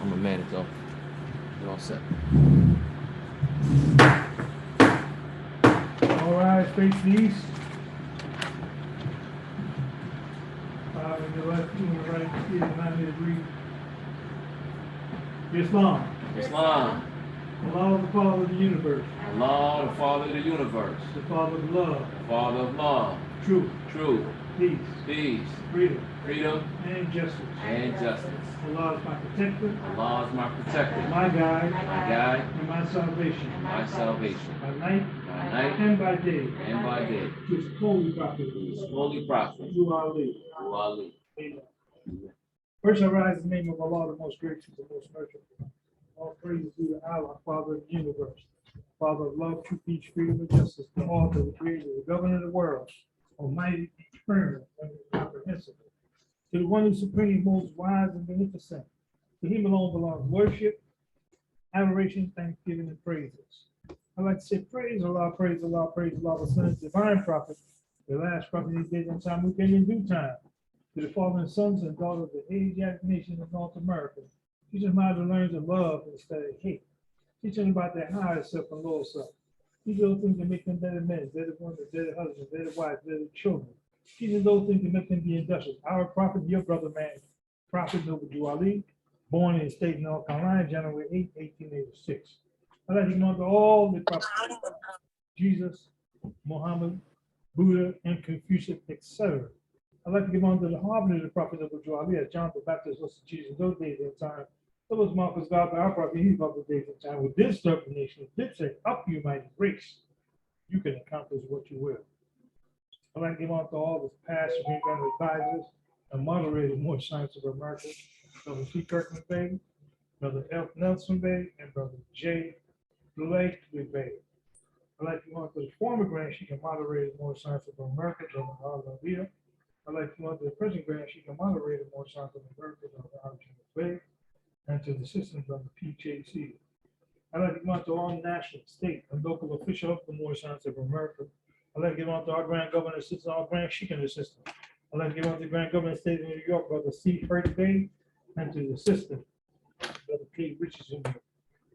I'm a man, so you're all set. All right, face east. In the left, in the right, here behind me to read. Islam. Islam. Allah, the Father of the universe. Allah, the Father of the universe. The Father of love. The Father of love. Truth. Truth. Peace. Peace. Freedom. Freedom. And justice. And justice. Allah is my protector. Allah is my protector. My guide. My guide. And my salvation. My salvation. By night. By night. And by day. And by day. To His holy prophet. His holy prophet. Through our lead. Through our lead. Amen. First I rise in the name of Allah, the most gracious, the most merciful. All praise is due to Allah, Father of the universe, Father of love, truth, peace, freedom, and justice, the author, the creator, the governor of the world, almighty, eternal, and incomprehensible. To the one who is supreme, most wise, and beneficent. To him alone belongs worship, adoration, thanksgiving, and praises. I like to say, praise Allah, praise Allah, praise Allah, the Son of the divine prophet, the last prophet he did in time, who came in due time. To the fallen sons and daughters of the Asiatic nation of North America, teach them how to learn to love instead of hate. Teach them about their higher self and lower self. Teach those things that make them better men, better women, better husbands, better wives, better children. Teach them those things that make them be industrious. Our prophet, your brother man, Prophet Noble Ali, born in the state of North Carolina, January 8, 1886. I'd like to give honor to all the prophets, Jesus, Muhammad, Buddha, and Confucius, etc. I'd like to give honor to the harbinger of the prophet of Ujjwali, John the Baptist was Jesus in those days and time. So was Marcus God, by our prophet, he's about the days and time. With this nation, did say, up you mighty race, you can accomplish what you will. I'd like to give honor to all the past Supreme Court advisors and moderators, more science of America, Brother C. Kirkman Bay, Brother F. Nelson Bay, and Brother J. Blakely Bay. I'd like to go to the former Grand Sheik and moderator more science of America, Brother Harlan Leah. I'd like to go to the present Grand Sheik and moderator more science of America, Brother Arjun Bay, and to the systems of the PJC. I'd like to go to all national, state, and local officials of the more science of America. I'd like to give on to our Grand Governor Assistant, our Grand Sheik and Assistant. I'd like to give on to the Grand Governor of the State of New York, Brother C. Hurt Bay, and to the Assistant, Brother K. Richardson.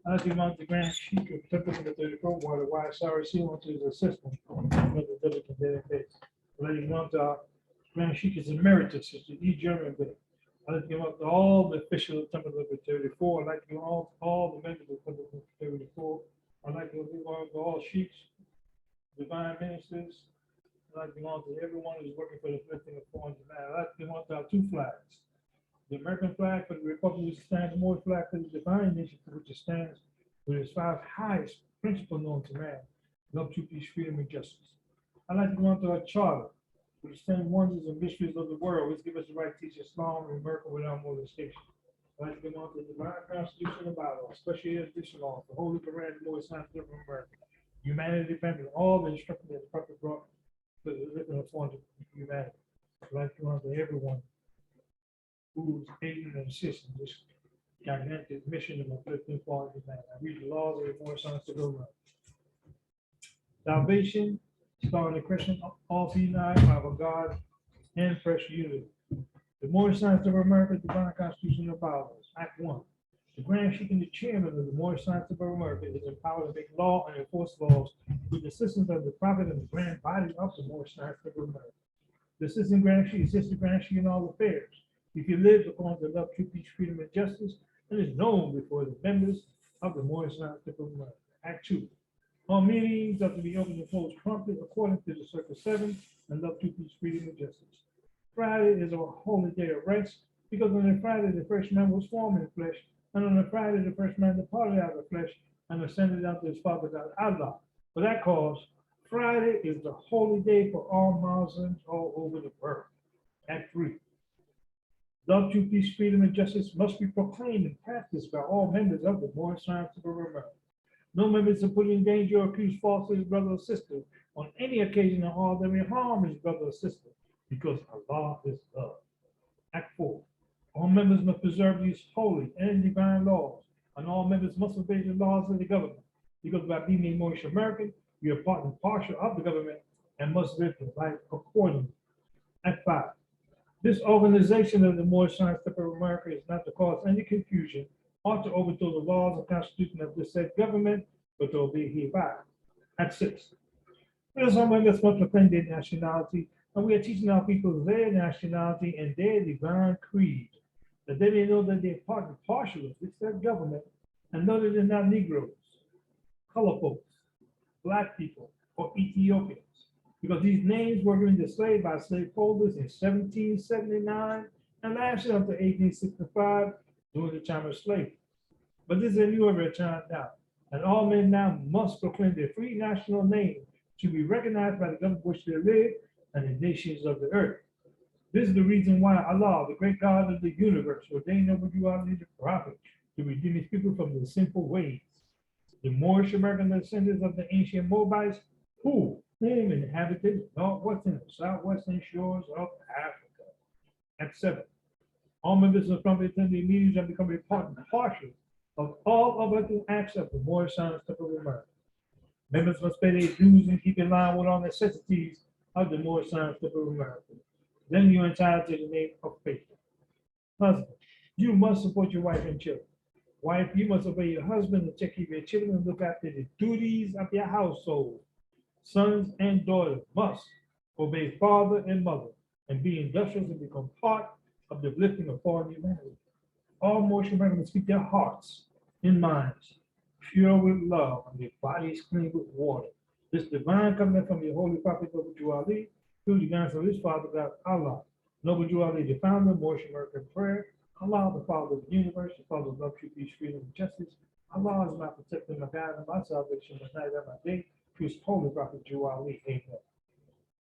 I'd like to give on to the Grand Sheik of Temple of the 34th Ward, the YSRC, on to his Assistant, Brother W. Condemned Bay. I'd like to give on to our Grand Sheik Emeritus, Sister E. German Bay. I'd like to give on to all the officials of Temple of the 34. I'd like to give on to all the members of Temple of the 34. I'd like to give on to all sheiks, divine ministers. I'd like to give on to everyone who's working for the lifting of foreign demand. I'd like to give on to our two flags. The American flag for the Republic, which stands, more flag for the divine nation, for which it stands, with its five highest principle known to man: love, truth, peace, freedom, and justice. I'd like to go on to our charter, which stands wonders and mysteries of the world, which give us the right to teach Islam and America without molestation. I'd like to go on to the divine constitution and bylaws, special edition laws, the Holy Quran, the Lord's Son of America, humanity, family, all the instructions that the prophet brought to the living of forms of humanity. I'd like to go on to everyone who's aiding and assisting this gigantic mission of uplifting quality man. I read the laws of the more sons to go around. Salvation, starting the Christian, all denied our God and fresh unity. The Moorish Science of America, Divine Constitution of Bylaws, Act 1. The Grand Sheik and the chairman of the Moorish Science of America is empowered to make law and enforce laws with the assistance of the prophet and the grand body of the Moorish Science of America. The assistant Grand Sheik assists the Grand Sheik in all affairs. If he lives according to love, truth, peace, freedom, and justice, and is known before the members of the Moorish Science of America. Act 2. All meetings are to be open and closed promptly according to the Circle 7 and love, truth, peace, freedom, and justice. Friday is a holy day of rest because on the Friday the first man was formed in flesh, and on the Friday the first man departed out of the flesh and ascended unto his father God Allah. For that cause, Friday is the holy day for all Muslims all over the world. Act 3. Love, truth, peace, freedom, and justice must be proclaimed and practiced by all members of the Moorish Science of America. No members are put in danger or accused falsely his brother or sister on any occasion or all that may harm his brother or sister, because Allah is love. Act 4. All members must preserve these holy and divine laws, and all members must obey the laws of the government, because by being a Moorish American, you are part and partial of the government and must live the life accordingly. Act 5. This organization of the Moorish Science of America is not to cause any confusion or to overthrow the laws and constitution of this said government, but to obey hereby. Act 6. There are some members must proclaim their nationality, and we are teaching our people their nationality and their divine creed, that they may know that they are part and partial of this said government, and know that they're not Negroes, color folks, Black people, or Ethiopians, because these names were given to slaves by slaveholders in 1779 and lasted until 1865 during the time of slavery. But this is a new era time now, and all men now must proclaim their free national name to be recognized by the government which they live and the nations of the earth. This is the reason why Allah, the great God of the universe, ordained over you all the prophet to redeem his people from their sinful ways. The Moorish American descendants of the ancient Moabites, whom inhabited the northwestern and southwestern shores of Africa. Act 7. All members of the company attend the meetings and become a part and partial of all other acts of the Moorish Science of America. Members must pay their dues and keep in line with all necessities of the Moorish Science of America. Then you're entitled to the name of faith. Husband, you must support your wife and children. Wife, you must obey your husband and take care of your children and look after the duties of your household. Sons and daughters must obey father and mother and be industrious and become part of the lifting of foreign humanity. All motion members keep their hearts and minds pure with love and their bodies clean with water. This divine covenant from the holy prophet Noble Drew Ali through the guidance of his father God Allah. Noble Drew Ali, the founder of Motion American Prayer. Allah, the Father of the universe, the Father of love, truth, peace, freedom, and justice. Allah is my protector, my guide, and my salvation, my night and my day. Through his holy prophet Drew Ali. Amen.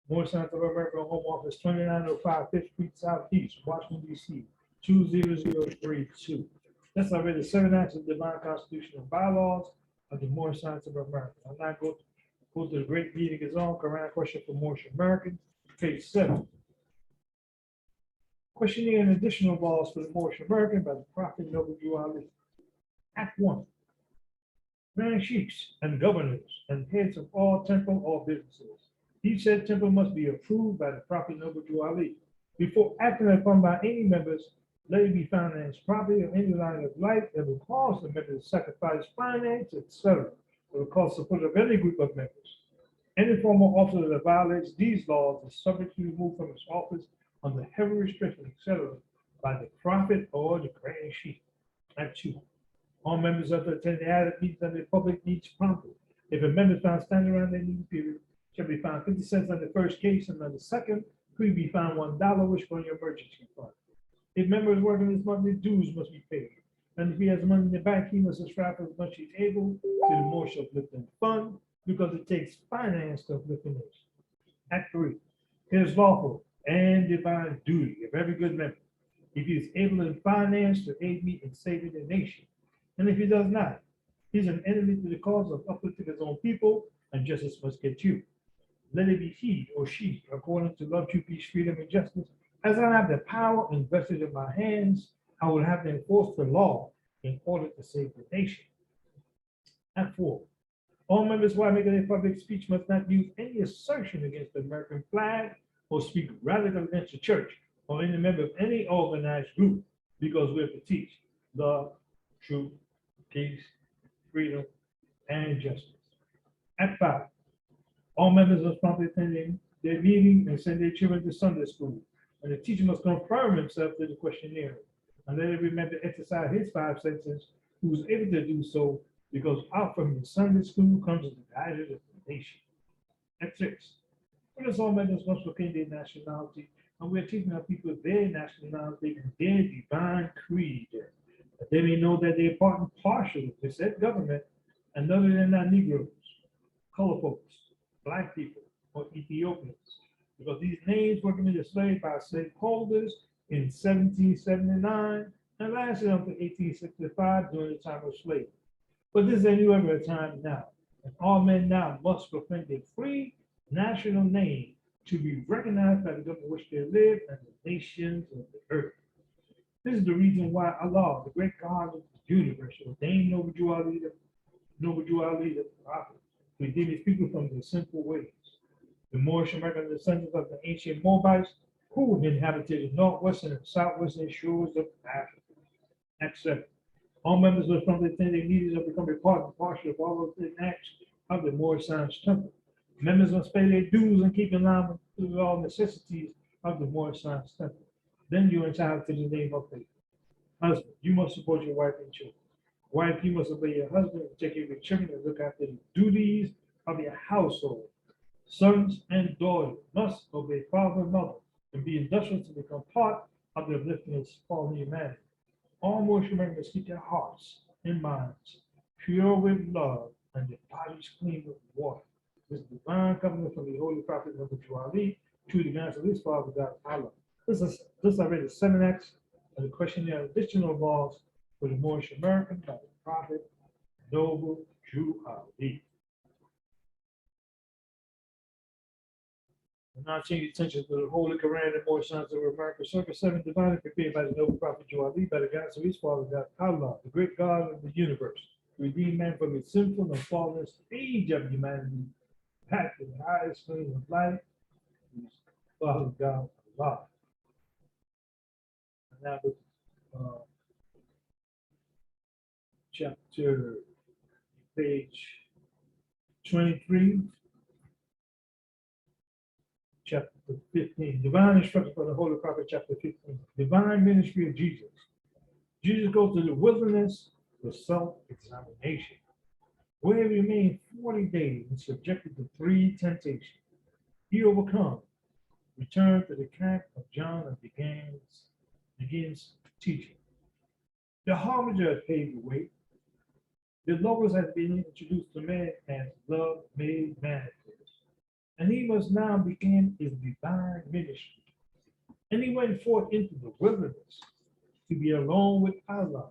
More Sons of America, Home Office 2905 5th Street Southeast, Washington, D.C. 20032. That's already 7 acts of divine constitutional bylaws of the Moorish Science of America. I'm not going to go to the great meeting is on Quran question for Moorish Americans, page 7. Questioning and additional laws for the Moorish American by the Prophet Noble Drew Ali. Act 1. Grand chiefs and governors and heads of all temple or businesses. Each said temple must be approved by the Prophet Noble Drew Ali. Before acting upon by any members, let it be financed property or any line of life that will cause the members to sacrifice finance, etc. That will cause support of any group of members. Any former officer that violates these laws is subject to be removed from his office under heavy restriction, etc. by the Prophet or the Grand Chief. Act 2. All members of the attending added meetings under public needs promptly. If a member found standing around their need period, shall be fined 50 cents on the first case, and on the second, could be fined $1, which for your emergency fund. If members working his monthly dues must be paid. And if he has money in the bank, he must subscribe as much as he's able to the Moorish Uplifting Fund, because it takes finance to uplift the nation. Act 3. It is lawful and divine duty of every good member, if he is able in finance, to aid me in saving the nation. And if he does not, he's an enemy to the cause of uplifting his own people, and justice must get you. Let it be he or she, according to love, truth, peace, freedom, and justice. As I have the power invested in my hands, I will have to enforce the law in order to save the nation. Act 4. All members while making a public speech must not use any assertion against the American flag or speak radical against the church or any member of any organized group, because we're to teach love, truth, peace, freedom, and justice. Act 5. All members must promptly attend their meeting and send their children to Sunday school, and the teacher must confirm himself to the questionnaire. And let every member exercise his 5 senses who is able to do so, because out from the Sunday school comes the guidance of the nation. Act 6. Because all members must proclaim their nationality, and we're teaching our people their nationality and their divine creed, that they may know that they're part and partial of the said government, and other than not Negroes, color folks, Black people, or Ethiopians, because these names were given to slaves by slaveholders in 1779 and lasted until 1865 during the time of slavery. But this is a new ever time now, and all men now must proclaim their free national name to be recognized by the government in which they live and the nations of the earth. This is the reason why Allah, the great God of the universe, ordained Noble Drew Ali, the prophet, to redeem his people from their sinful ways. The Moorish American descendants of the ancient Moabites who inhabited the northwestern and southwestern shores of Africa. Act 7. All members of the attending meetings have become a part and parcel of all of the acts of the Moorish Science Temple. Members must pay their dues and keep in line with all necessities of the Moorish Science Temple. Then you are entitled to the name of faith. Husband, you must support your wife and children. Wife, you must obey your husband and take care of your children and look after the duties of your household. Sons and daughters must obey father and mother and be industrious to become part of the uplifting of fallen humanity. All Moorish Americans keep their hearts and minds pure with love and their bodies clean with water. This divine covenant from the Holy Prophet Noble Drew Ali to the guidance of his father God Allah. This I read the 7 acts of the questionnaire additional laws for the Moorish American by the Prophet Noble Drew Ali. And now change attention to the Holy Quran and Moorish Science of America, Circle 7, divinely prepared by the Noble Prophet Drew Ali by the guidance of his father God Allah, the great God of the universe, to redeem man from his sinful and fallen stage of humanity, back to the highest plane of life, his Father God Allah. And now chapter, page 23, chapter 15, divine instruction for the Holy Prophet, chapter 15, divine ministry of Jesus. Jesus goes to the wilderness for self-examination, where he remained 40 days and subjected to 3 temptations. He overcome, returned to the camp of John and begins teaching. The harbinger paved the way. The Logos has been introduced to man as love made manifest, and he must now begin his divine ministry. And he went forth into the wilderness to be alone with Allah,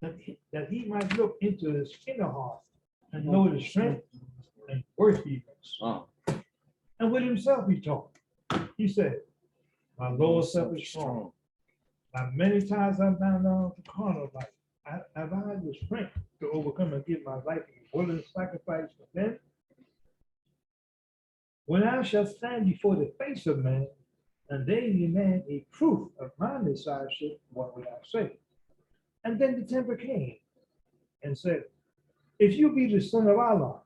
that he might look into his inner heart and know the strength and worthiness. And with himself he talked. He said, my Lord self is strong. By many times I've bound down to carnal life. Have I the strength to overcome and give my life a willing sacrifice for them? When I shall stand before the face of man, and they demand a proof of my messiahship, what will I say? And then the tempter came and said, if you be the son of Allah,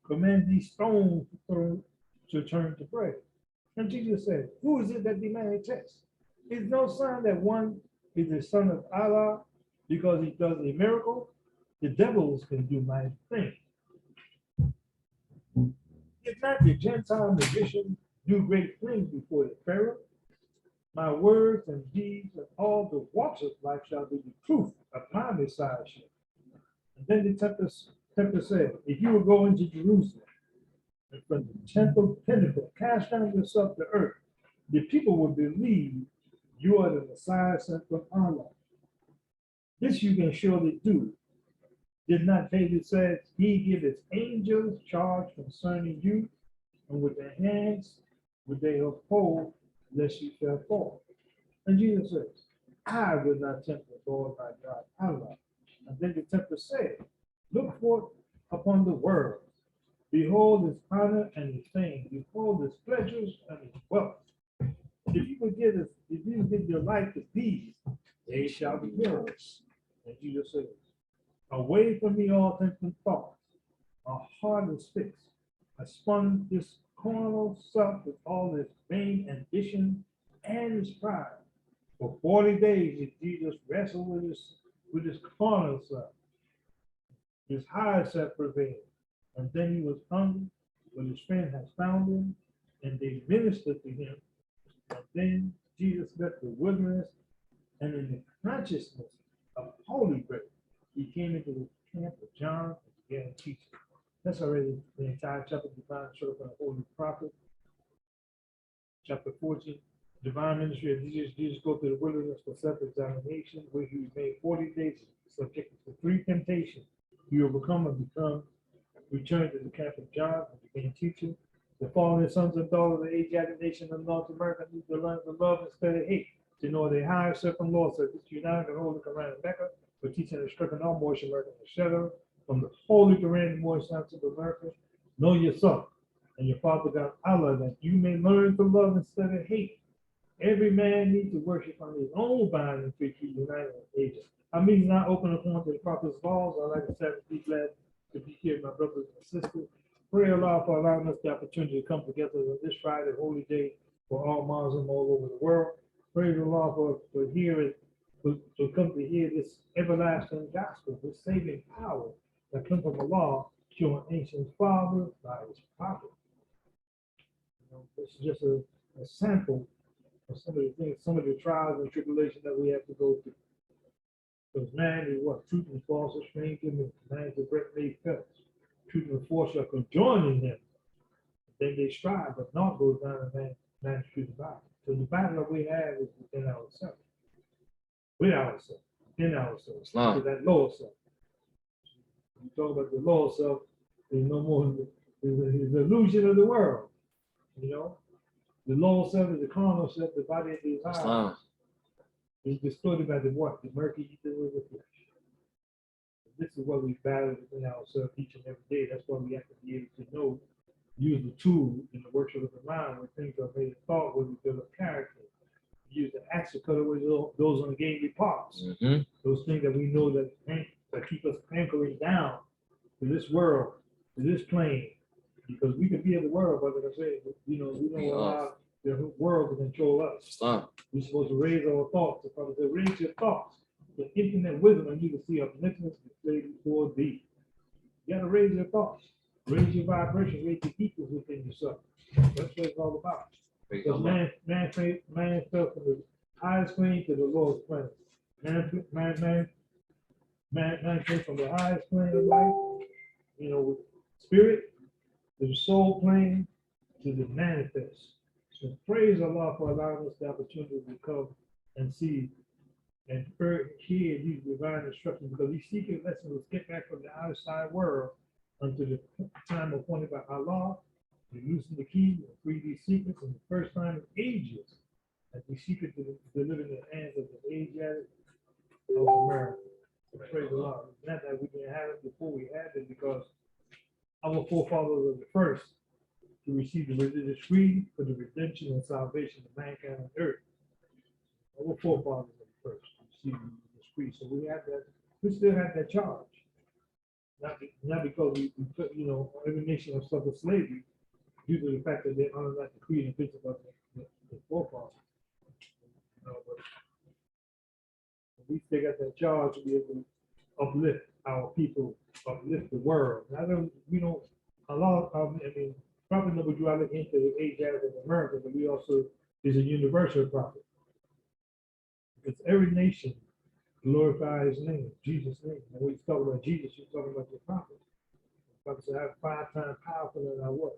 command these stones to turn to bread. And Jesus said, who is it that demanded test? Is no sign that one is the son of Allah because he does a miracle? The devils can do mighty things. If not the Gentile magicians do great things before the Pharaoh, my words and deeds and all the walks of life shall be the proof of my messiahship. And then the tempter said, if you will go into Jerusalem, and from the temple pinnacle, cast down yourself to earth, the people will believe you are the Messiah sent from Allah. This you can surely do. Did not David say, he give his angels charge concerning you, and with their hands would they uphold, lest you shall fall. And Jesus says, I will not tempt the Lord thy God, Allah. And then the tempter said, look forth upon the world. Behold his honor and his fame. Behold his pleasures and his wealth. If you give your life to these, they shall be yours. And Jesus says, away from me all tempting thoughts. Our heart is fixed. I spun this carnal self with all its vain ambition and its pride. For 40 days Jesus wrestled with his carnal self. His higher self prevailed. And then he was hungry, but his friend has found him, and they ministered to him. And then Jesus left the wilderness, and in the consciousness of Holy Bread, he came into the camp of John and began teaching. That's already the entire chapter of Divine Circle of the Holy Prophet. Chapter 14, Divine Ministry of Jesus. Jesus go to the wilderness for self-examination, where he remained 40 days subjected to 3 temptations. He overcome and returned to the camp of John and began teaching. The fallen sons and daughters of the Asiatic nation of North America need to learn to love instead of hate, to know their higher self and Lord. So this united and holy Quran in Mecca for teaching and instructing all Moorish Americans, etc. From the holy Quran in Moorish Science of America, know yourself and your Father God Allah, that you may learn to love instead of hate. Every man needs to worship on his own vine and free tree united in Asia. Our meeting not open according to the prophet's laws. I'd like to say, be glad to be here, my brothers and sisters. Pray Allah for allowing us the opportunity to come together on this Friday, holy day for all Muslims all over the world. Praise Allah for hearing, to come to hear this everlasting gospel, this saving power that comes from Allah, showing ancient fathers by his prophet. This is just a sample of some of the things, some of the trials and tribulations that we have to go through. Because man is what? Truth and false are strange to me. Man is the breath made felt. Truth and false shall conjoin in him. Then they strive, but not goes down and man's truth about. So the battle that we have is within ourselves. With ourselves, within ourselves. To that lower self. You talk about the lower self, there's no more the illusion of the world. You know? The lower self is the carnal self, the body of the desire. It's distorted by the what? The murky ether of the flesh. This is what we battle within ourselves each and every day. That's why we have to be able to know, use the tool in the workshop of the mind when things are made of thought, when we develop character. Use the axe to cut away those ungainly parts. Those things that we know that keep us anchoring down to this world, to this plane. Because we can be in the world, but like I say, we don't allow the world to control us. We're supposed to raise our thoughts. The Prophet said, raise your thoughts the infinite wisdom, and you can see omnipotence displayed before thee. You gotta raise your thoughts, raise your vibration, raise the equals within yourself. That's what it's all about. Praise Because Allah. man fell from the highest plane to the lowest plane. Man came from the highest plane of life, with spirit, to the soul plane, to the manifest. So praise Allah for allowing us the opportunity to come and see and hear these divine instructions, because these secret lessons was get back from the outside world until the time appointed by Allah. We loosen the key and free these secrets, and the first time in ages that these secrets delivered in the hands of the Asiatic of America. Praise the Lord. It's not that we didn't have it before we had it, because our forefathers were the first to receive the religious creed for the redemption and salvation of mankind on earth. Our forefathers were the first to receive the religious creed. So we still have that charge. Not because we put, every nation has suffered slavery due to the fact that they honor not the creed and principle of the forefathers. But we still got that charge to be able to uplift our people, uplift the world. Prophet number duality into the Asiatic of America, but we also is a universal prophet. Because every nation glorifies his name, Jesus' name. And when you talk about Jesus, you're talking about the prophet. The prophet said, I'm 5 times powerful than I was.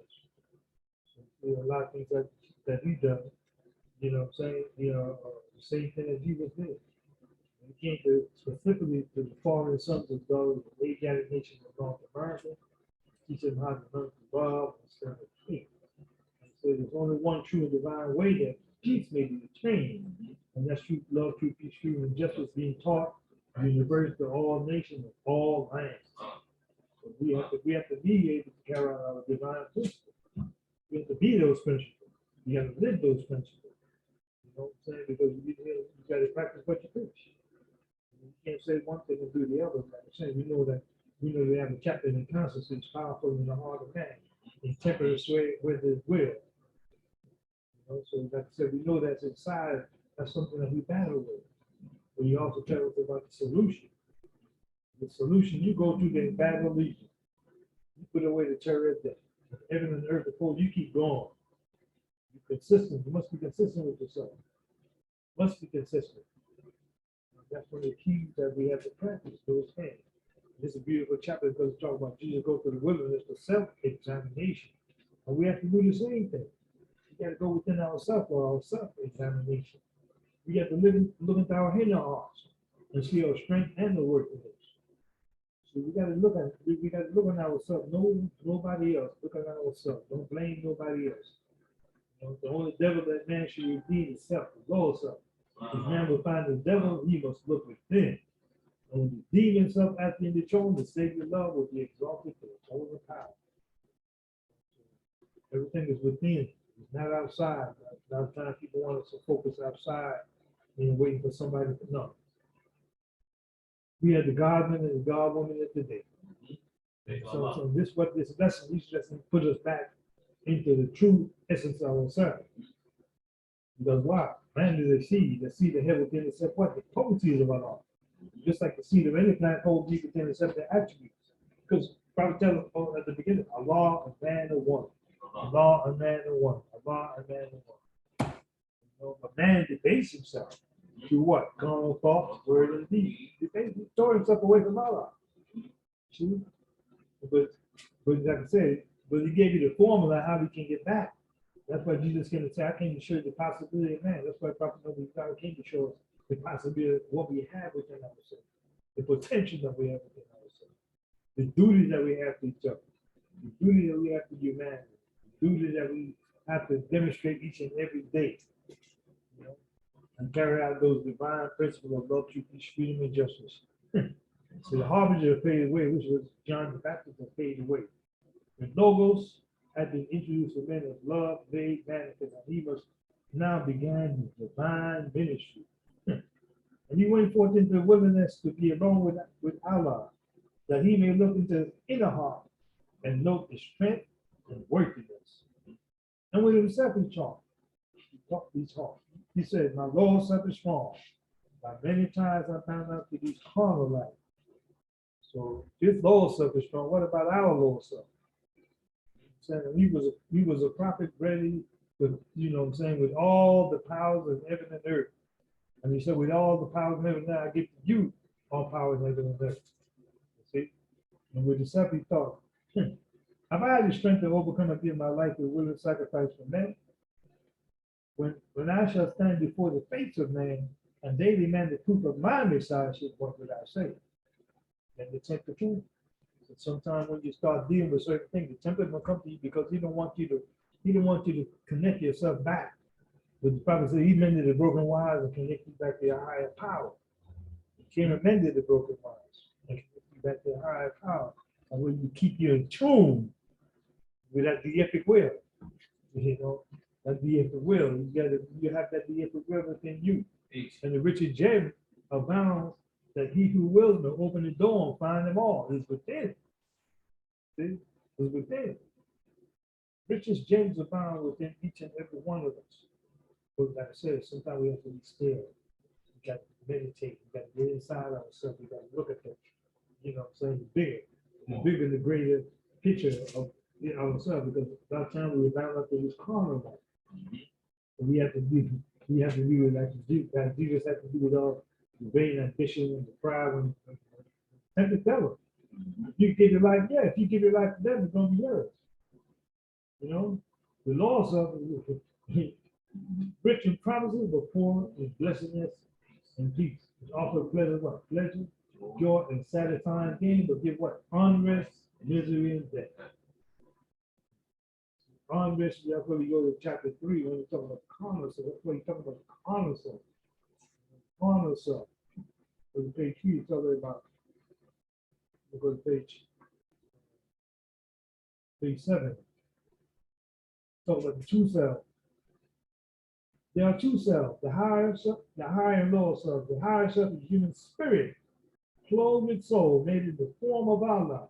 So, a lot of things that he done, the same thing that Jesus did. When he came specifically to the foreign sons of those Asiatic nations of North America, teach them how to learn to love instead of hate. And so there's only one true and divine way that peace may be attained, and that's truth, love, truth, peace, freedom, and justice being taught universal to all nations of all lands. So we have to be able to carry out our divine principles. We have to be those principles. We have to live those principles. You know what I'm saying? Because you got to practice what you preach. You can't say one thing and do the other. Like I'm saying, we know they have a chapter in constancy is powerful in the heart of man, in temperate sway with his will. So like I said, we know that's inside, that's something that we battle with. But you also tell us about the solution. The solution, you go through the battle legion. You put away the terror of death. Heaven and earth before you keep going. You're consistent. You must be consistent with yourself. Must be consistent. That's one of the keys that we have to practice, those things. This is a beautiful chapter because it's talking about Jesus go to the wilderness for self-examination. And we have to do the same thing. We got to go within ourselves for our self-examination. We have to look into our inner hearts and see our strength and the workings. So we got to look at ourselves. Nobody else. Look at ourselves. Don't blame nobody else. The only devil that man should redeem is self, the lower self. If man will find the devil, he must look within. And when the demon himself after in the throne, the Savior love will be exalted to the total power. Everything is within. It's not outside. A lot of times people want us to focus outside and waiting for somebody to know. We had the God-man and the God-woman of the day. So these lessons put us back into the true essence of ourselves. Because why? Man is a seed. The seed of heaven within itself, what? The potencies of Allah. Just like the seed of any plant holds deep within itself their attributes. Because Prophet tells us at the beginning, Allah and man are one. Allah and man are one. Allah and man are one. But man debates himself through what? Carnal thoughts, word, and deed. He tore himself away from Allah. See? But like I said, but he gave you the formula how we can get back. That's why Jesus came to say, I came to show you the possibility of man. That's why Prophet Muhammad came to show us the possibility of what we have within ourselves, the potential that we have within ourselves, the duty that we have to each other, the duty that we have to humanity, the duty that we have to demonstrate each and every day, and carry out those divine principles of love, truth, peace, freedom, and justice. So the harbinger faded away, which was John the Baptist that faded away. The Logos had been introduced to men as love, made manifest, and he must now began his divine ministry. And he went forth into the wilderness to be alone with Allah, that he may look into his inner heart and note the strength and worthiness. And with himself he talked these hearts. He said, my Lord self is strong, By many times I found out to these carnal life. So his lower self is strong. What about our lower self? Saying he was a prophet ready with, you know what I'm saying, with all the powers of heaven and earth. And he said, with all the powers of heaven, now I give to you all powers of heaven and earth. You see? And with the self he thought, have I had the strength to overcome again my life with willing sacrifice for men? When I shall stand before the face of man and they demand the proof of my messiahship, what would I say? Then the tempt the truth. Sometimes when you start dealing with certain things, the tempter will come to you because he don't want you to connect yourself back. But the prophet said he mended the broken wires and connect you back to your higher power. He came and mended the broken wires and connect you back to your higher power. And when you keep you in tune with that deific will, you know, that deific will, you have that deific will within you. And the richest gem abounds that he who wills to open the door and find them all is within. See? Is within. Richest gems abound within each and every one of us. But like I said, sometimes we have to be still. We got to meditate. We got to get inside ourselves. We got to look at the, you know what I'm saying, the bigger, the greater picture of ourselves. Because a lot of times we're bound up to this carnal life. And we have to be with like Jesus had to do with all the vain ambition and the pride when and the devil. You give your life, yeah, if you give your life to them, it's gonna be yours. You know, the law of rich in promises, but poor in blessedness and peace. It's offer pleasure, what? Pleasure, joy, and satisfying gain, but give what? Unrest, misery, and death. Unrest, that's where we go to chapter 3 when we talk about carnal self. That's where you talk about carnal self. Carnal self. So page 3 is talking about. We'll go to page 7. Talk about the two self. There are two selves, the higher self, the higher and lower self. The higher self is human spirit, clothed with soul, made in the form of Allah.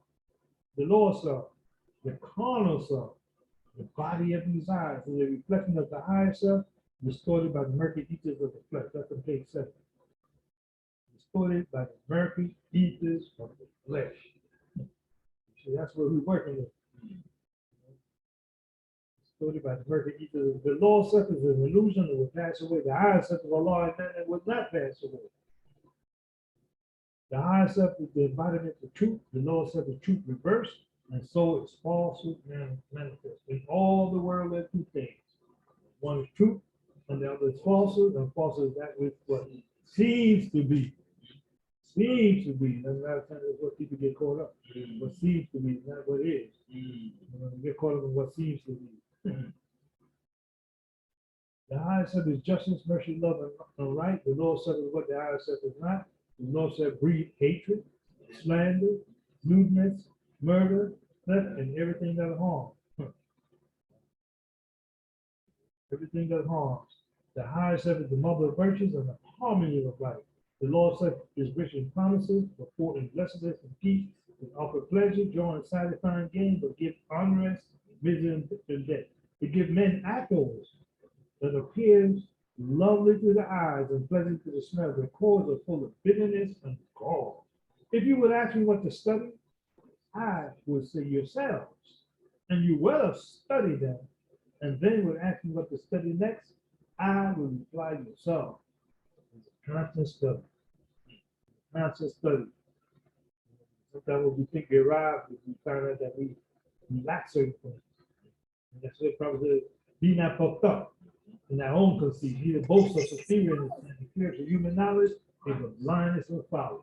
The lower self, the carnal self, the body of desires, and the reflection of the higher self, distorted by the murky ethers of the flesh. That's on page 7. Distorted by the murky ethers of the flesh. So that's what we're working with. Distorted by the murky ethers. The lower self is an illusion that will pass away. The higher self of Allah and that will not pass away. The higher self is the embodiment of truth. The lower self is truth reversed. And so it's falsehood manifest. In all the world, there are two things. One is truth, and the other is falsehood. And falsehood is that which what seems to be. Seems to be. And a lot of times that's what people get caught up. What seems to be, not what is. You know, they get caught up in what seems to be. The higher self is justice, mercy, love, and right. The lower self is what the higher self is not. The lower self breeds hatred, slander, lewdness, murder, theft, and everything that harms. Everything that harms. The higher self is the mother of virtues and the harmony of life. The lower self is rich in promises, but poor in blessedness and peace. It offers pleasure, joy, and satisfying gain, but gives unrest, misery, and death. It gives men accolades that appears lovely to the eyes and pleasant to the smell. The cores are full of bitterness and gall. If you would ask me what to study, I would say yourselves, and you well have studied them, and then would ask me what to study next, I would reply yourself. It's a constant study. Constant study. Sometimes when we think we arrived, we find out that we lack certain things. And that's what probably says, be not puffed up in our own conceit, neither boast of superiorness and declare to human knowledge is a blindness of folly.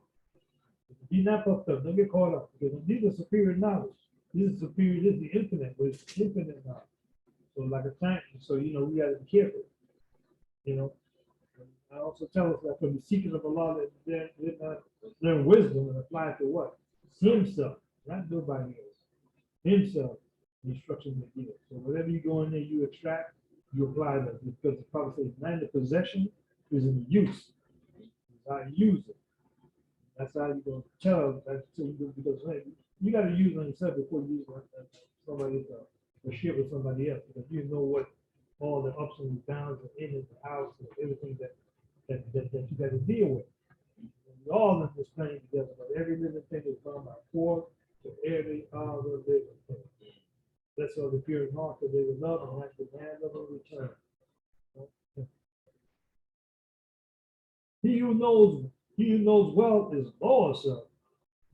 Be not puffed up, don't get caught up, because these are superior knowledge. This is superior, this is the infinite, but it's infinite knowledge. So like a tank, so you know, we gotta be careful. You know. I also tell us that from the secret of Allah that learn wisdom and apply it to what? Himself, not nobody else. Himself, the instructions that give. So whatever you go in there, you extract, you apply them. Because the Prophet says, man, the possession is in the use. It's how you use it. That's how you're going to tell. That's because hey, you got to use on yourself before you use on somebody else or share with somebody else. Because you know what all the ups and downs and in and outs and everything that that you got to deal with. We all in this thing together, but every living thing is from our core to every other living thing. That's all the pure in heart, that they would love and like the man of a return. He who knows wealth is lower self,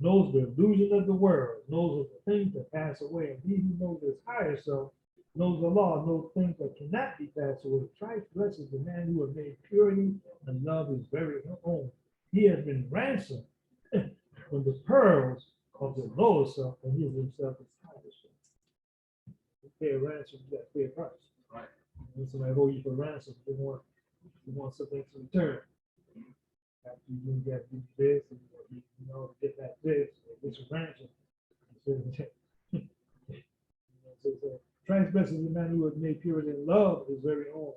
knows the illusion of the world, knows of the things that pass away, and he who knows his higher self knows the law, knows things that cannot be passed away. Christ blesses the man who has made purity and love his very own. He has been ransomed from the pearls of the lower self, and he himself is higher self. You pay a ransom, you got to pay a price. Right. When somebody hold you for ransom, they want something to return. After you get this, and get that this, it's a ransom. So transgressing the man who has made purity and love his very own.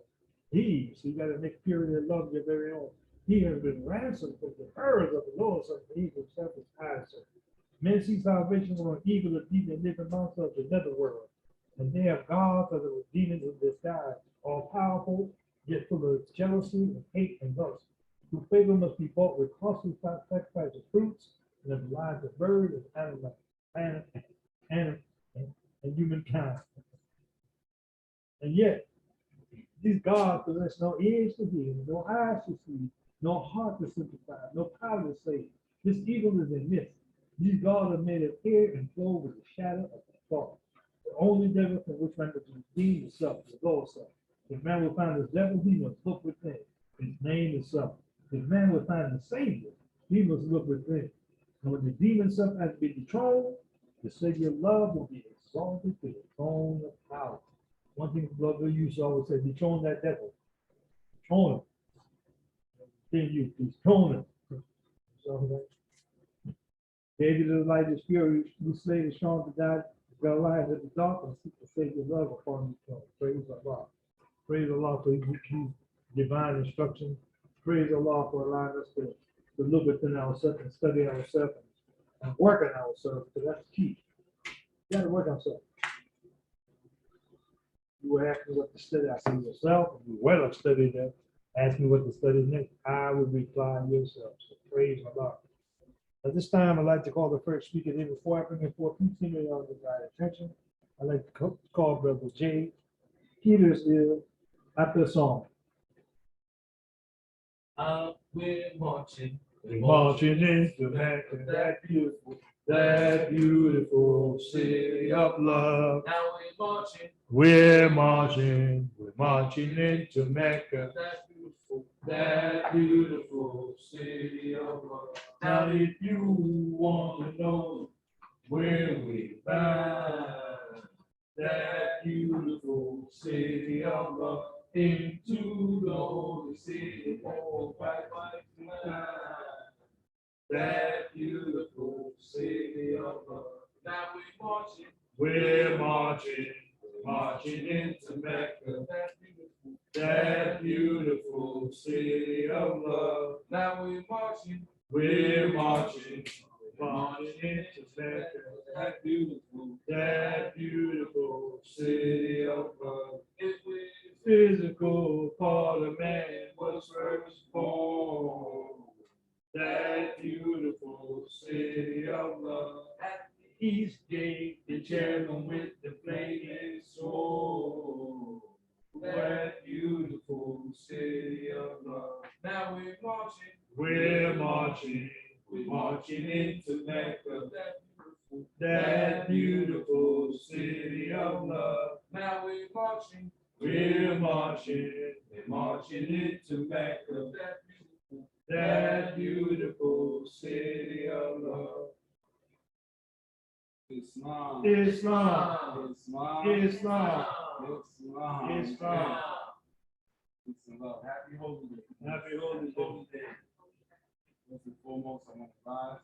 So you got to make purity and love your very own. He has been ransomed from the errors of the Lord, so he himself is high. So men see salvation from evil and deep and live amongst of the netherworld. And they have gods of the demons of this guy, all powerful, yet full of jealousy and hate and lust. Whose favor must be bought with costly sacrifice of fruits and of the lives of birds and animals and humankind. And yet, these gods possess no ears to hear, no eyes to see, no heart to sympathize, no power to save. This evil is a myth. These gods are made of air and flow with the shadow of the thought. The only devil from which man can redeem himself is the Lord self. If man will find his devil, he must look within. His name is self. If man will find the Savior, he must look within. And when the demon self has been dethroned, the Savior of love will be exalted to the throne of power. One thing Brother used to always say, dethrone that devil. Dethrone him. Then you dethrone him. So, David is the light is pure, who slay the strong to die, got life at the dark, and seek the Savior of love upon his throne. Praise Allah. Praise Allah for his divine instruction. Praise Allah for allowing us to look within ourselves and study ourselves and work on ourselves, because that's key. You got to work on ourselves. You were asking what to study. I said yourself. You well have studied that. Ask me what to study next. I will reply yourself. So praise Allah. At this time, I'd like to call the first speaker. Then before I bring in forth continue on the guy's attention, I'd like to call Brother Jay Petersville after a song. We're marching Into that beautiful city of love. Now we're marching Into Mecca, that beautiful city of love. Now, if you want to know where we found that beautiful city of love, into the holy city, oh, white tonight. That beautiful city of love. Now we're marching into Mecca, that beautiful city of love. Now we're marching into Mecca, that beautiful city of love. If we Physical part of man was first born. That beautiful city of love. at The east gate, the cherubim with the flaming sword. That beautiful city of love. now we're marching We're marching into Mecca, that beautiful city of love. Now we're marching We're marching into Mecca, that beautiful city of love. Islam. Islam, Islam. Islam, Islam. Islam. Peace and love. Happy Holy Day. Happy Holy Day. First and foremost, I want to rise,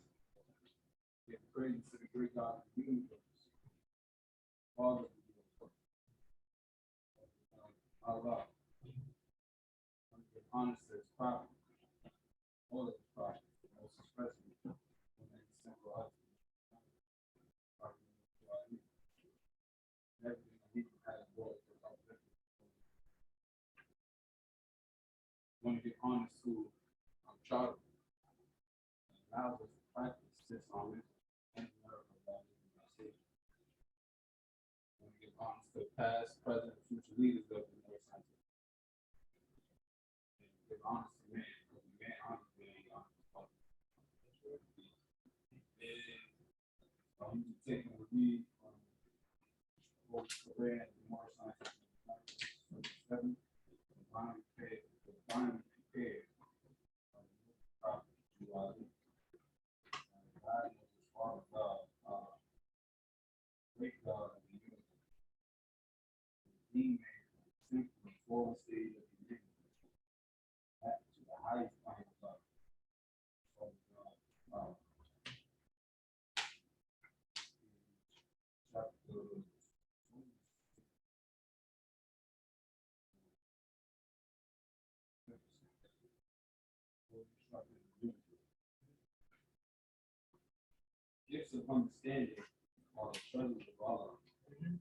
give praise to the great God of the universe. Father of the universe. Allah. I'm give honor to his prophet. All of his prophets, most especially when they sent for us. Everything that he had a voice about this. I want to give honor to charter allows us to practice dishonest and meritorious values in our state. And we give honors to past, present, and future leaders of the North Side. And we give honors to man, because man honors man, he honors God. And you taking a read from both Korea and the North Side. 7, divinely prepared. Prophet Deuteronomy. God is the Father God, great God of the universe. Redeemed man from the simple and fallen stage of humanity back to the highest plane of God. Chapter 2. Gifts of understanding are the treasures of Allah, and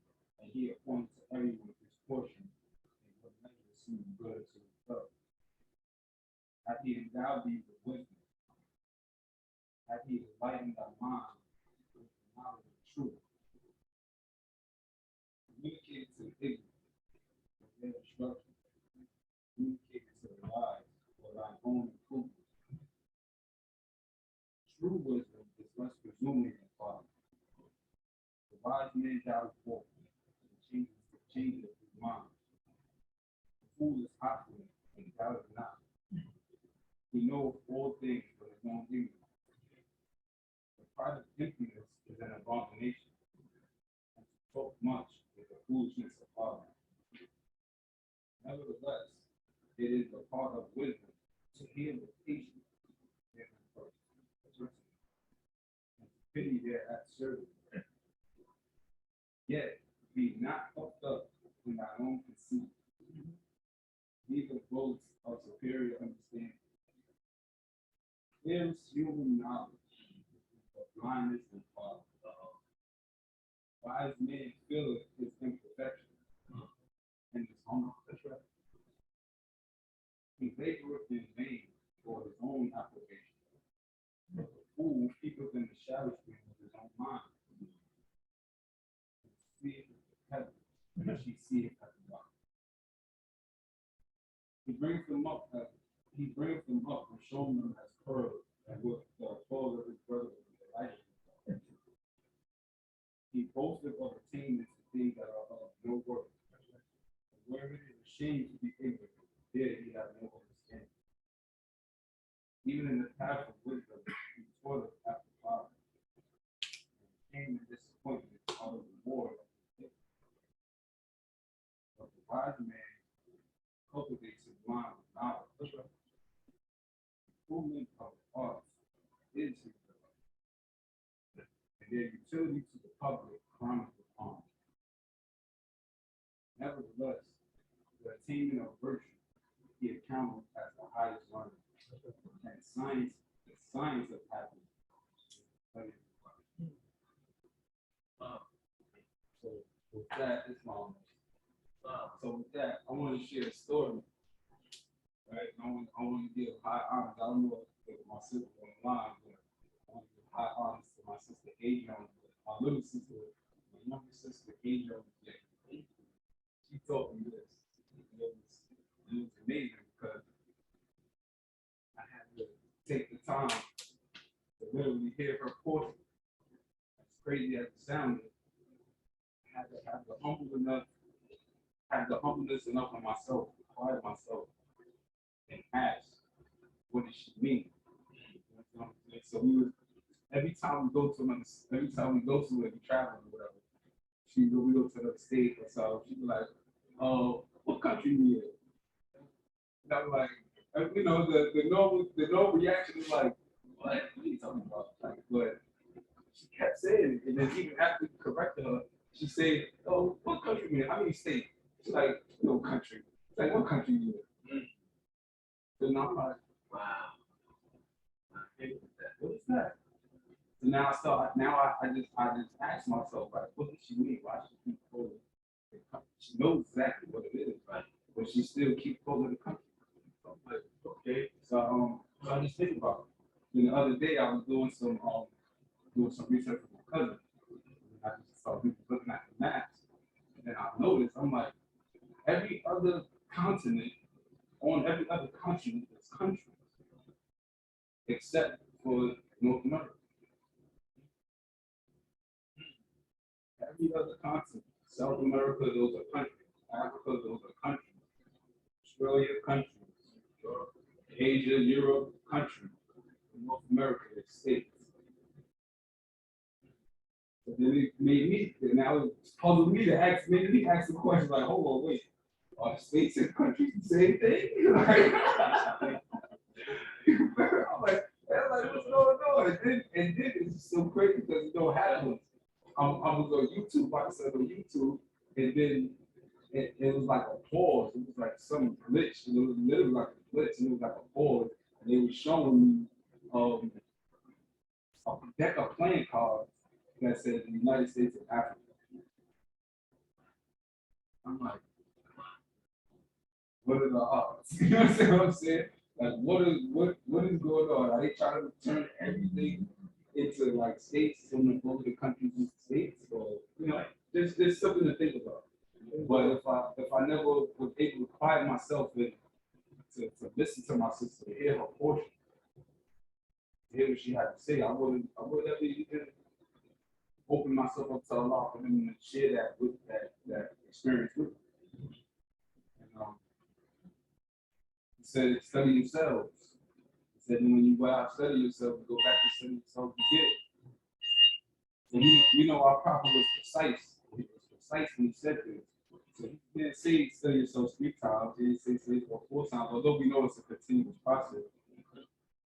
He appoints to everyone his portion, and what measure seems good to himself. Hath He endowed thee with wisdom? Hath He enlightened thy mind with the knowledge of truth? Communicate to the ignorant with their instruction. Communicate to the wise for thine own improvement. True wisdom is less presuming than folly. The wise man doubts forth and changes his mind. The fool is obstinate and doubts not. He knows all things but his own ignorance. The pride of emptiness is an abomination, and to talk much is the foolishness of folly. Nevertheless, it is the part of wisdom to hear with patience their person, and to pity their adversary. Yet be not puffed up in thy own conceit, neither boast of superior understanding. There is human knowledge, but blindness and folly. Wise man feeleth his imperfection, and his humble. He laboreth in vain for his own application, but the fool keepeth in the shadow screen of his own mind. Seeth the heaven, and she seeth at the dark. He brings them up and shows them as pearls, and with the clothes of his brother with the light. He boasteth of attainments to things that are of no worth. Where it is ashamed to be ignorant, there he has no understanding. Even in the path of wisdom, he toileth after folly. Pain and disappointment are the reward of his gift. But the wise man cultivates his mind with knowledge. Improvement of the arts is his delight, and their utility to the public chronicles on. Nevertheless, the attainment of virtue he accounted as the highest learning, and the science of happiness. So with that, it's long. So with that, I want to share a story. Right? I want to give high honors. I don't know if my sister on the line, but I want to give high honors to my sister Adrian, my little sister, my younger sister Adrian. She taught me this. It was amazing because I had to take the time to literally hear her portion. As crazy as it sounded, I had to have the humbleness enough of myself, to quiet myself, and ask, what does she mean? So every time we go to every travel or whatever, we go to the state or so, she'd be like, oh, what country you in? And I'm like, the normal reaction is like, what are you talking about? Like, but she kept saying it, and then even after correcting her, she said, oh, what country you in? How many states? She's like, no country. It's like, what country you in? So now I'm like, wow. What is that? So now I just ask myself, like, what does she mean? Why she keep calling it? She knows exactly what it is, right? But she still keep calling it the country. So I'm like, okay. So So I just think about it. Then the other day I was doing some research with my cousin. And I just saw people looking at the maps. And I noticed, I'm like, every other continent, on every other continent is countries, except for North America. Every other continent, South America, those are countries. Africa, those are countries. Australia, countries. Asia, Europe, countries. North America is states. So then it made me, now it's puzzled me to ask, made me ask the question like, hold on, wait, are states and countries the same thing? I'm like, what's going on? And then it's so crazy because it don't happen. I was on YouTube, like I said on YouTube, and then it was like a pause. It was like some glitch, and it was literally like a glitch, and it was like a pause, and they were showing me a deck of playing cards that said the United States of Africa. I'm like, what are the odds? You know what I'm saying? Like, what is going on? Are they trying to turn everything into like states, from over the countries into states, or there's something to think about. But if I never was able to quiet myself and to listen to my sister, to hear her portion, to hear what she had to say, I would never even open myself up to Allah for him to share that with that experience with me. And he said, study yourselves. He said, when you go out, study yourself, go back to study yourself again. So we know our prophet was precise. He was precise when he said this. So he didn't say study yourself 3 times. He didn't say study yourself 4 times, although we know it's a continuous process.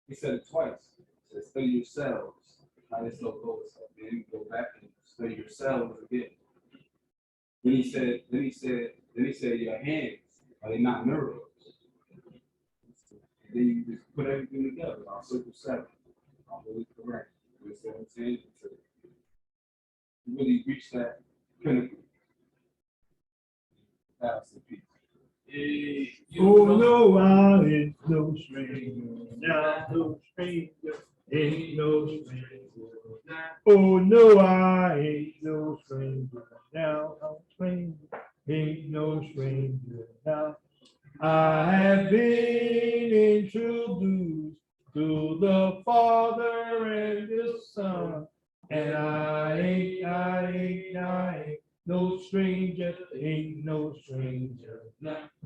He said it twice. He said, study yourselves. How this so goes. So then you go back and study yourselves again. Then he said, your hands, are they not mirrors? And then you just put everything together. Our circle 7. I'm really correct. You know what I'm saying? To really reach that pinnacle. That's the peace. Oh no, I ain't no stranger. Now no stranger. Ain't no stranger. Oh no, I ain't no stranger. Now I'm stranger. Ain't no stranger. Now I have been introduced to the Father and the Son, and I ain't no stranger, ain't no stranger.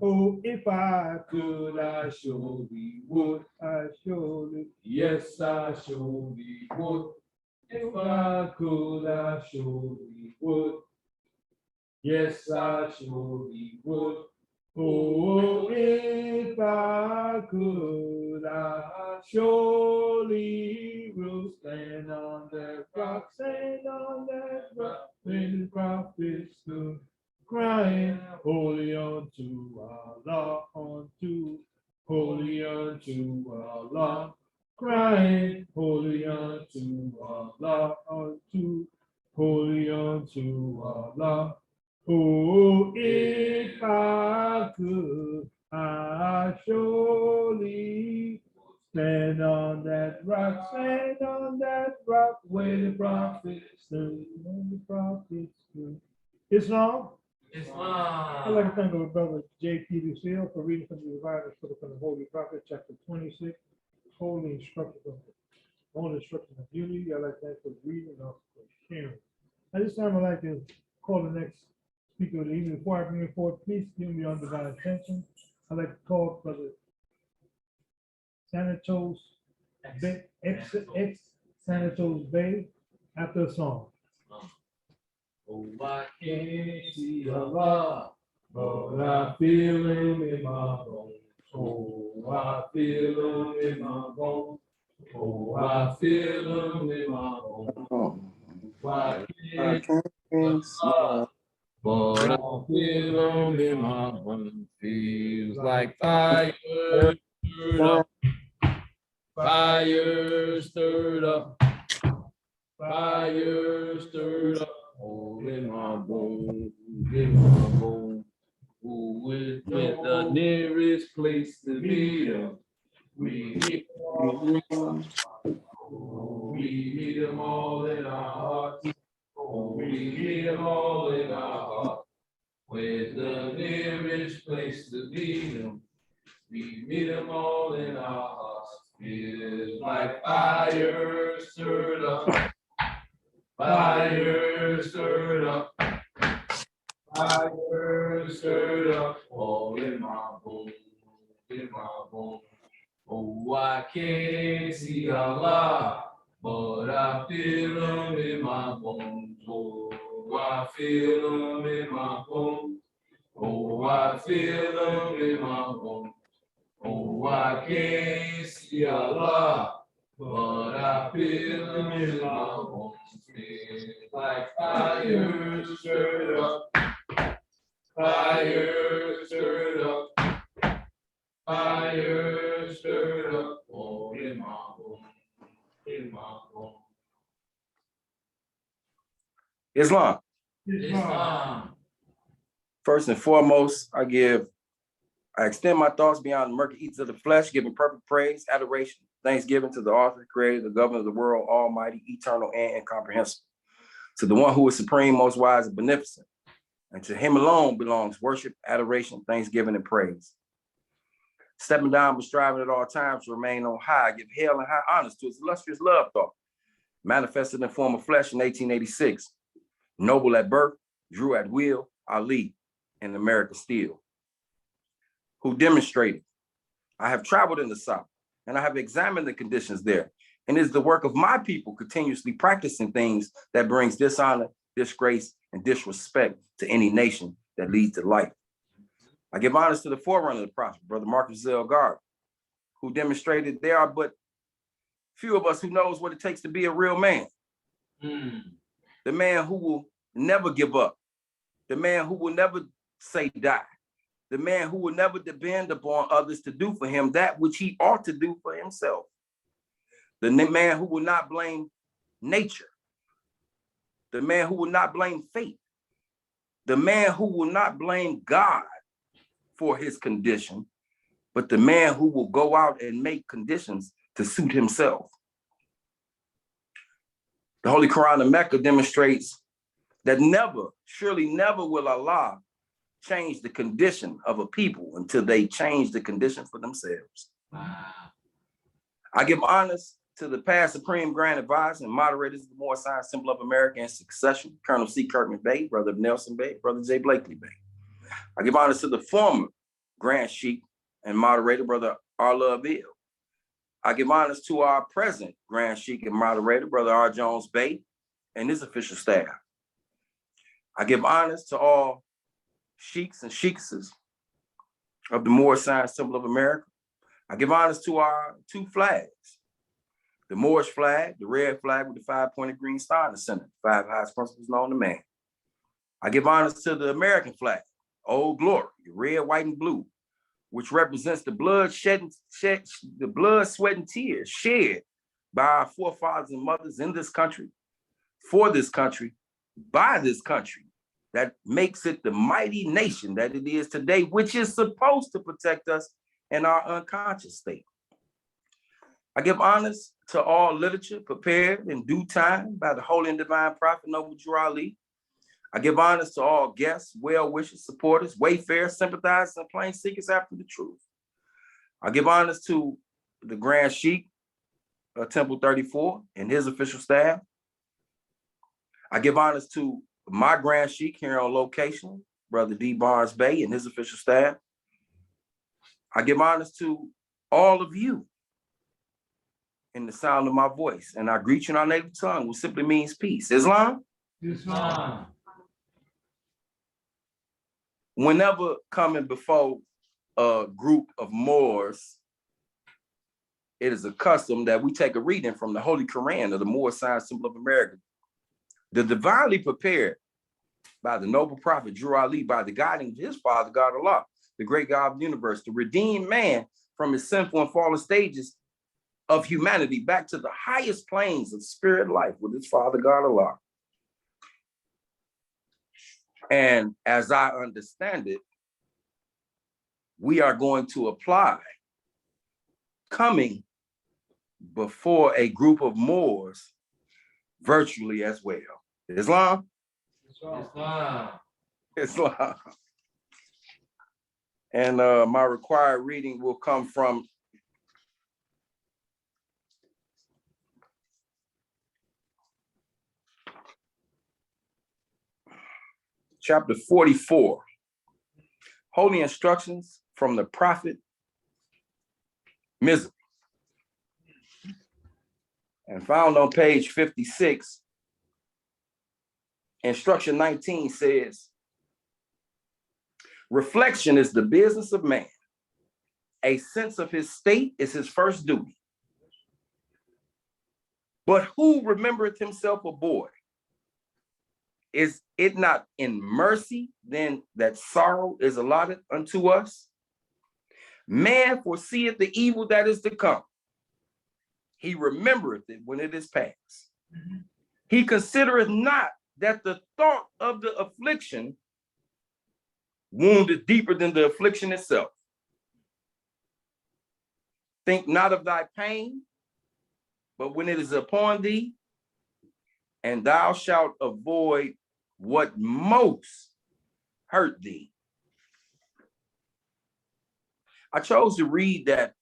Oh, if I could, I surely would. I surely, yes, I surely would. If I could, I surely would. Yes, I surely would. Oh, if I could, I surely will stand on that rock, when the prophets stood, crying, holy unto Allah, holy unto Allah, crying, holy unto Allah, holy unto Allah. Oh, if I could, I surely stand on that rock, where the prophets stood, Islam. I'd like to thank our brother J.P. Lucille for reading from the Divine from the Holy Prophet, chapter 26, Holy Instruction of Unity. I'd like to thank for reading and also for sharing. At this time, I'd like to call the next speaker of the evening. Before I bring it forward, please give me your undivided attention. I'd like to call Brother Sanatos Bay, Sanatos Bay, after a song. Oh, I can't see Allah, but I feel him in my bones. Oh, I feel him in my bones. Oh, I feel him in my bones. I can't see Allah, but I feel him in my bones. Feels like fire stirred up. Fire stirred up. Fire stirred up. Oh, in my bones, in my bones. Who is the nearest place to meet him? We need them. We need them all in our hearts. We need them all in our hearts. Where's the nearest place to meet them? We meet them all in our hearts. Feels like fire stirred up. Fire stirred up. Fire stirred up. All in my bones. In my bones. Oh, I can't see Allah, but I feel them in my bones. Oh, I feel them in my bones. Oh, I feel them in my bones. Oh, I can't see Allah, but I feel them in my bones. It's like fire stirred up, fire stirred up, fire stirred up, all in my bones, in my bones. Islam. Islam. First and foremost, I extend my thoughts beyond the murky eats of the flesh, giving perfect praise, adoration, thanksgiving to the author, creator, the governor of the world, almighty, eternal, and incomprehensible. To the one who is supreme, most wise, and beneficent. And to him alone belongs worship, adoration, thanksgiving, and praise. Stepping down, but striving at all times to remain on high, give hail and high honors to his illustrious love thought, manifested in the form of flesh in 1886. Noble at birth, Drew at will, Ali, and America still. Who demonstrated, I have traveled in the South, and I have examined the conditions there, and it is the work of my people continuously practicing things that brings dishonor, disgrace, and disrespect to any nation that leads to life. I give honors to the forerunner of the prophet, Brother Marcus Zelgard, who demonstrated there are but few of us who knows what it takes to be a real man. The man who will never give up, the man who will never say die, the man who will never depend upon others to do for him that which he ought to do for himself. The man who will not blame nature, the man who will not blame fate, the man who will not blame God for his condition, but the man who will go out and make conditions to suit himself. The Holy Quran of Mecca demonstrates that never, surely never will Allah change the condition of a people until they change the condition for themselves. I give honors to the past Supreme Grand Advisor and moderators of the Moorish Science Temple of America in succession, Colonel C. Kirkman Bey, Brother Nelson Bey, Brother J. Blakely Bey. I give honors to the former Grand Sheikh and moderator, Brother Arla Avil. I give honors to our present Grand Sheikh and moderator, Brother R. Jones Bey, and his official staff. I give honors to all sheiks and sheikhesses of the Moorish Science Temple of America. I give honors to our two flags, the Moorish flag, the red flag with the 5-pointed green star in the center, 5 highest principles known to man. I give honors to the American flag, Old Glory, the red, white, and blue, which represents the blood, sweat, and tears shed by our forefathers and mothers in this country, for this country, by this country, that makes it the mighty nation that it is today, which is supposed to protect us in our unconscious state. I give honors to all literature prepared in due time by the holy and divine prophet Noble Drew Ali. I give honors to all guests, well-wishers, supporters, wayfarers, sympathizers, and plain seekers after the truth. I give honors to the Grand Sheikh of Temple 34 and his official staff. I give honors to my Grand Sheikh here on location, Brother D. Barnes Bey and his official staff. I give honors to all of you in the sound of my voice, and I greet you in our native tongue, which simply means peace. Islam? Islam. Whenever coming before a group of Moors, it is a custom that we take a reading from the Holy Quran of the Moorish Science Temple of America. The divinely prepared by the noble prophet Drew Ali, by the guiding of his father, God Allah, the great God of the universe, to redeem man from his sinful and fallen stages of humanity back to the highest planes of spirit life with his father, God Allah. And as I understand it, we are going to apply coming before a group of Moors virtually as well. Islam? Islam. Islam. And my required reading will come from chapter 44, Holy Instructions from the Prophet Mizraim. And found on page 56, instruction 19 says, reflection is the business of man. A sense of his state is his first duty. But who remembereth himself a boy? Is it not in mercy then that sorrow is allotted unto us? Man foreseeth the evil that is to come. He remembereth it when it is past. He considereth not that the thought of the affliction wounded deeper than the affliction itself. Think not of thy pain, but when it is upon thee, and thou shalt avoid what most hurt thee. I chose to read that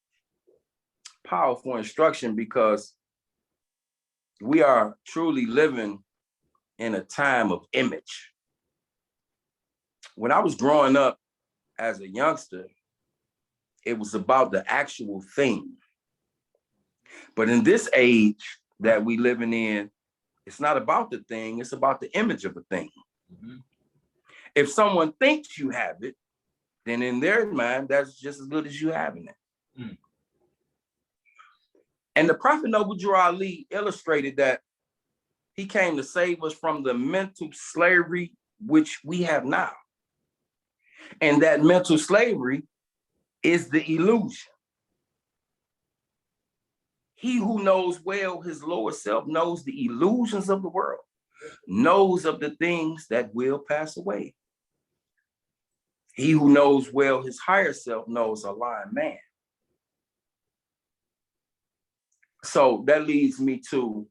powerful instruction because we are truly living in a time of image. When I was growing up as a youngster, it was about the actual thing. But in this age that we living in, it's not about the thing, it's about the image of a thing. Mm-hmm. If someone thinks you have it, then in their mind, that's just as good as you having it. Mm. And the Prophet Noble Drew Ali illustrated that he came to save us from the mental slavery which we have now. And that mental slavery is the illusion. He who knows well his lower self knows the illusions of the world, knows of the things that will pass away. He who knows well his higher self knows a lying man. So that leads me to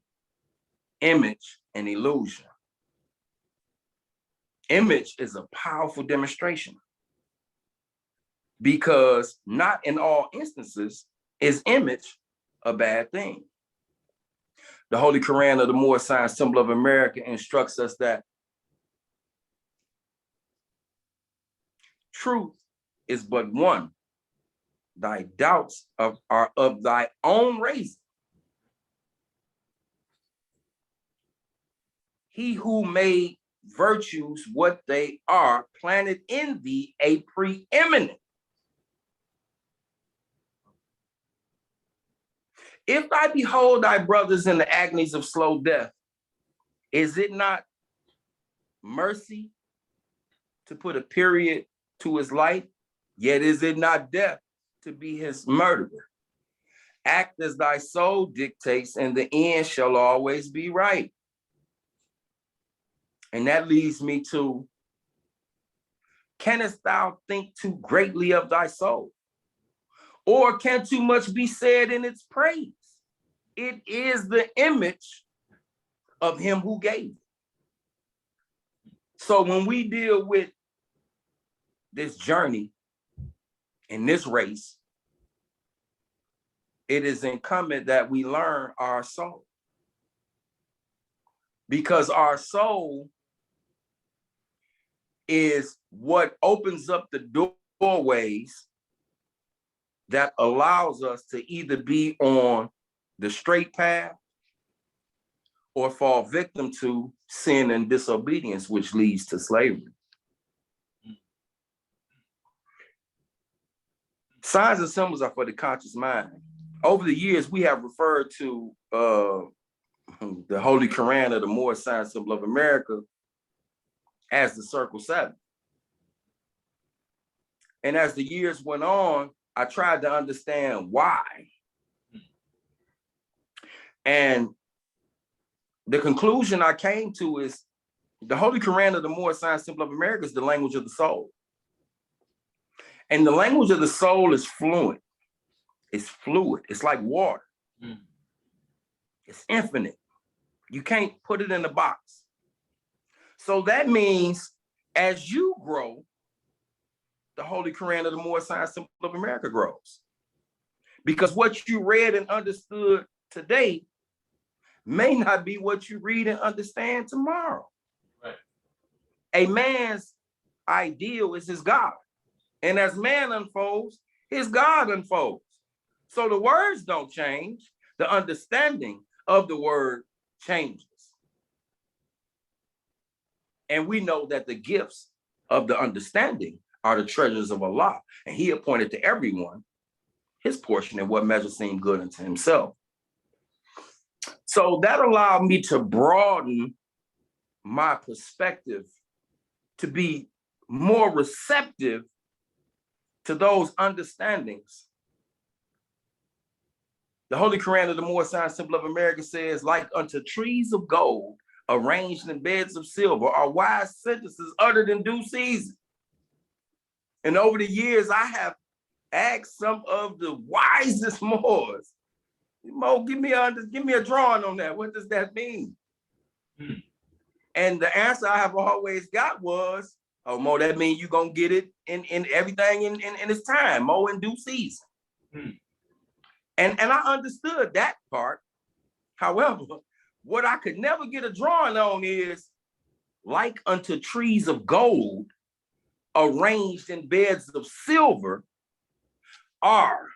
image and illusion. Image is a powerful demonstration because not in all instances is image a bad thing. The Holy Quran of the Moorish Science Temple of America instructs us that truth is but one. Thy doubts are of thy own raising. He who made virtues what they are planted in thee a preeminent. If I behold thy brothers in the agonies of slow death, is it not mercy to put a period to his life? Yet is it not death to be his murderer? Act as thy soul dictates, and the end shall always be right. And that leads me to, canst thou think too greatly of thy soul? Or can too much be said in its praise? It is the image of him who gave it. So when we deal with this journey in this race, it is incumbent that we learn our soul. Because our soul is what opens up the doorways that allows us to either be on the straight path or fall victim to sin and disobedience, which leads to slavery. Signs and symbols are for the conscious mind. Over the years, we have referred to the Holy Quran of the Moorish Science Temple of America as the Circle 7. And as the years went on, I tried to understand why. And the conclusion I came to is the Holy Quran of the Moorish Science Temple of America is the language of the soul. And the language of the soul is fluent. It's fluid. It's like water. Mm. It's infinite. You can't put it in a box. So that means as you grow, the Holy Quran of the Moorish Science Temple of America grows. Because what you read and understood today may not be what you read and understand tomorrow. Right. A man's ideal is his God. And as man unfolds, his God unfolds. So the words don't change. The understanding of the word changes. And we know that the gifts of the understanding are the treasures of Allah. And he appointed to everyone his portion and what measure seemed good unto himself. So that allowed me to broaden my perspective to be more receptive to those understandings. The Holy Quran of the Moorish Science Temple of America says, like unto trees of gold arranged in beds of silver are wise sentences uttered in due season. And over the years, I have asked some of the wisest Moors, Mo, give me a drawing on that. What does that mean? Hmm. And the answer I have always got was, oh, Mo, that means you're going to get it in everything in its time, Mo, in due season. Hmm. And I understood that part. However, what I could never get a drawing on is like unto trees of gold arranged in beds of silver are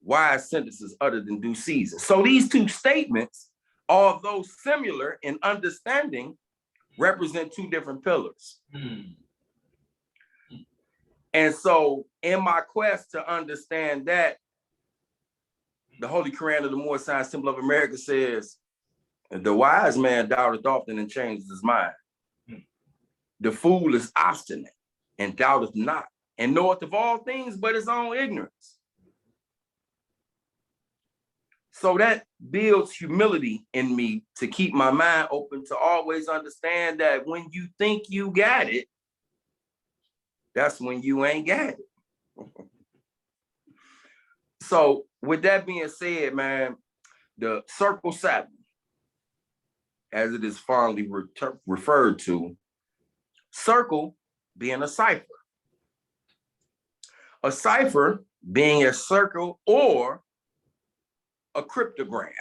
wise sentences uttered in due season. So these two statements, although similar in understanding, represent two different pillars. Hmm. And so in my quest to understand that, the Holy Quran of the Moorish Science Temple of America says, the wise man doubteth often and changes his mind. Hmm. The fool is obstinate and doubteth not, and knoweth of all things but his own ignorance. So that builds humility in me to keep my mind open to always understand that when you think you got it, that's when you ain't got it. So with that being said, man, the Circle 7, as it is fondly referred to, circle being a cipher. A cipher being a circle or a cryptogram.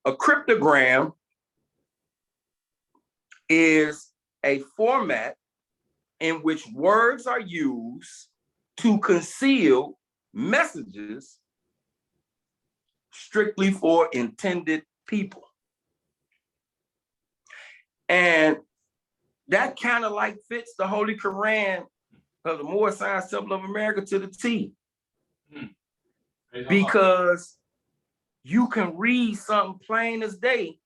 A cryptogram is a format in which words are used to conceal messages strictly for intended people. And that kind of like fits the Holy Quran of the Moorish Science Temple of America to the T. Because you can read something plain as day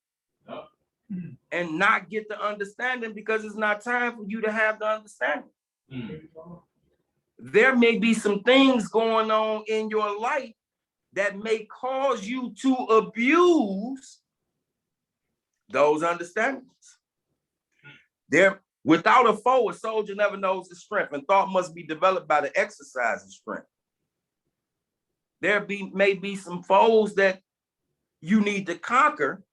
and not get the understanding because it's not time for you to have the understanding. There may be some things going on in your life that may cause you to abuse those understandings. There, without a foe, a soldier never knows his strength, and thought must be developed by the exercise of strength. There may be some foes that you need to conquer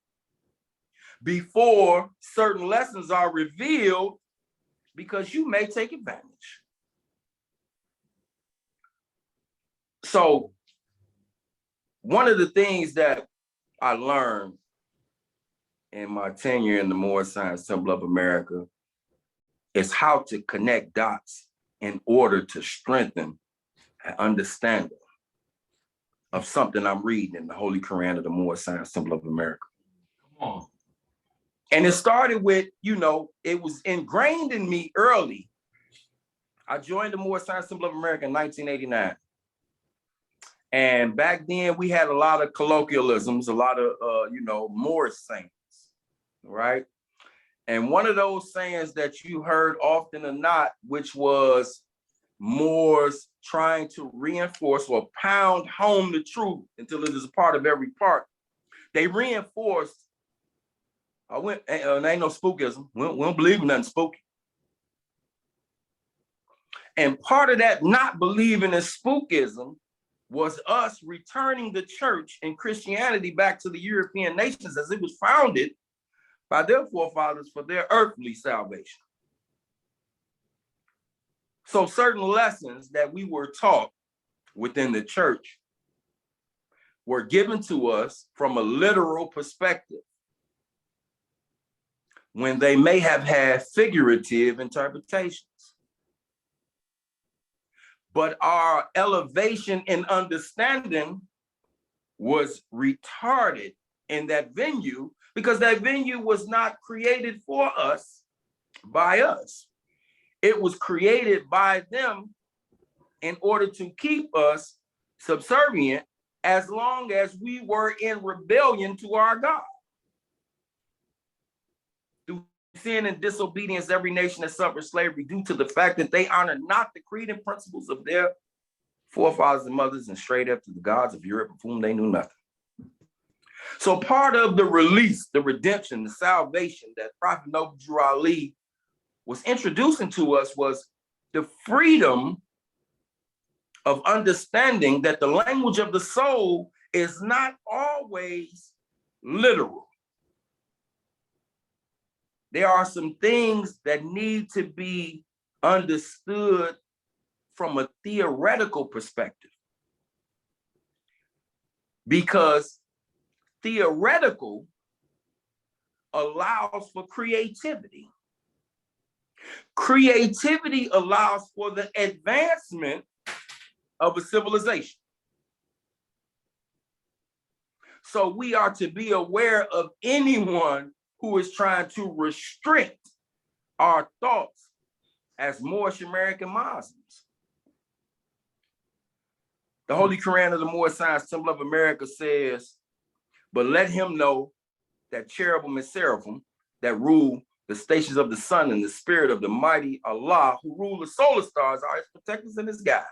before certain lessons are revealed, because you may take advantage. So one of the things that I learned in my tenure in the Moorish Science Temple of America is how to connect dots in order to strengthen an understanding of something I'm reading in the Holy Quran of the Moorish Science Temple of America. Come on. And it started with, it was ingrained in me early. I joined the Moorish Science Temple of America in 1989. And back then we had a lot of colloquialisms, a lot of, Moorish sayings, right? And one of those sayings that you heard often or not, which was Moors trying to reinforce or pound home the truth until it is a part of every part. They reinforced, there ain't no spookism. We don't believe in nothing spooky. And part of that not believing in spookism was us returning the church and Christianity back to the European nations as it was founded by their forefathers for their earthly salvation. So certain lessons that we were taught within the church were given to us from a literal perspective, when they may have had figurative interpretations. But our elevation in understanding was retarded in that venue because that venue was not created for us, by us. It was created by them in order to keep us subservient as long as we were in rebellion to our God. Through sin and disobedience, every nation has suffered slavery due to the fact that they honor not the creed and principles of their forefathers and mothers and strayed after the gods of Europe, of whom they knew nothing. So part of the release, the redemption, the salvation that Prophet Noble Drew Ali was introducing to us was the freedom of understanding that the language of the soul is not always literal. There are some things that need to be understood from a theoretical perspective, because theoretical allows for creativity. Creativity allows for the advancement of a civilization. So we are to be aware of anyone who is trying to restrict our thoughts as Moorish American Muslims. The Holy Quran of the Moorish Science Temple of America says, but let him know that cherubim and seraphim that rule the stations of the sun and the spirit of the mighty Allah who rule the solar stars are his protectors and his guides.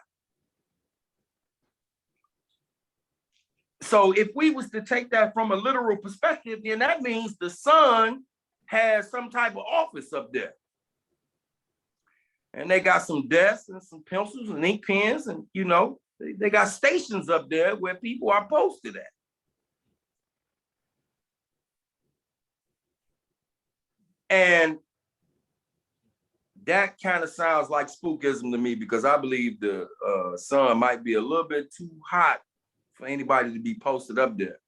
So if we was to take that from a literal perspective, then that means the sun has some type of office up there. And they got some desks and some pencils and ink pens, and you know, they got stations up there where people are posted at. And that kind of sounds like spookism to me, because I believe the sun might be a little bit too hot for anybody to be posted up there.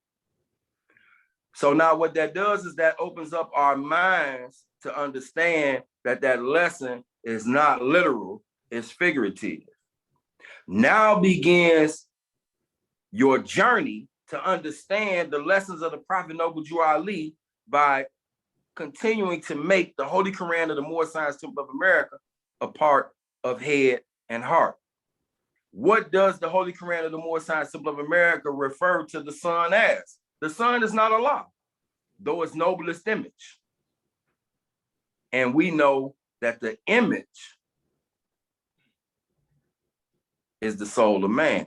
So now what that does is that opens up our minds to understand that that lesson is not literal, it's figurative. Now begins your journey to understand the lessons of the Prophet Noble Drew Ali by continuing to make the Holy Quran of the Moorish Science Temple of America a part of head and heart. What does the Holy Quran of the Moorish Science Temple of America refer to the sun as? The sun is not Allah, though its noblest image. And we know that the image is the soul of man.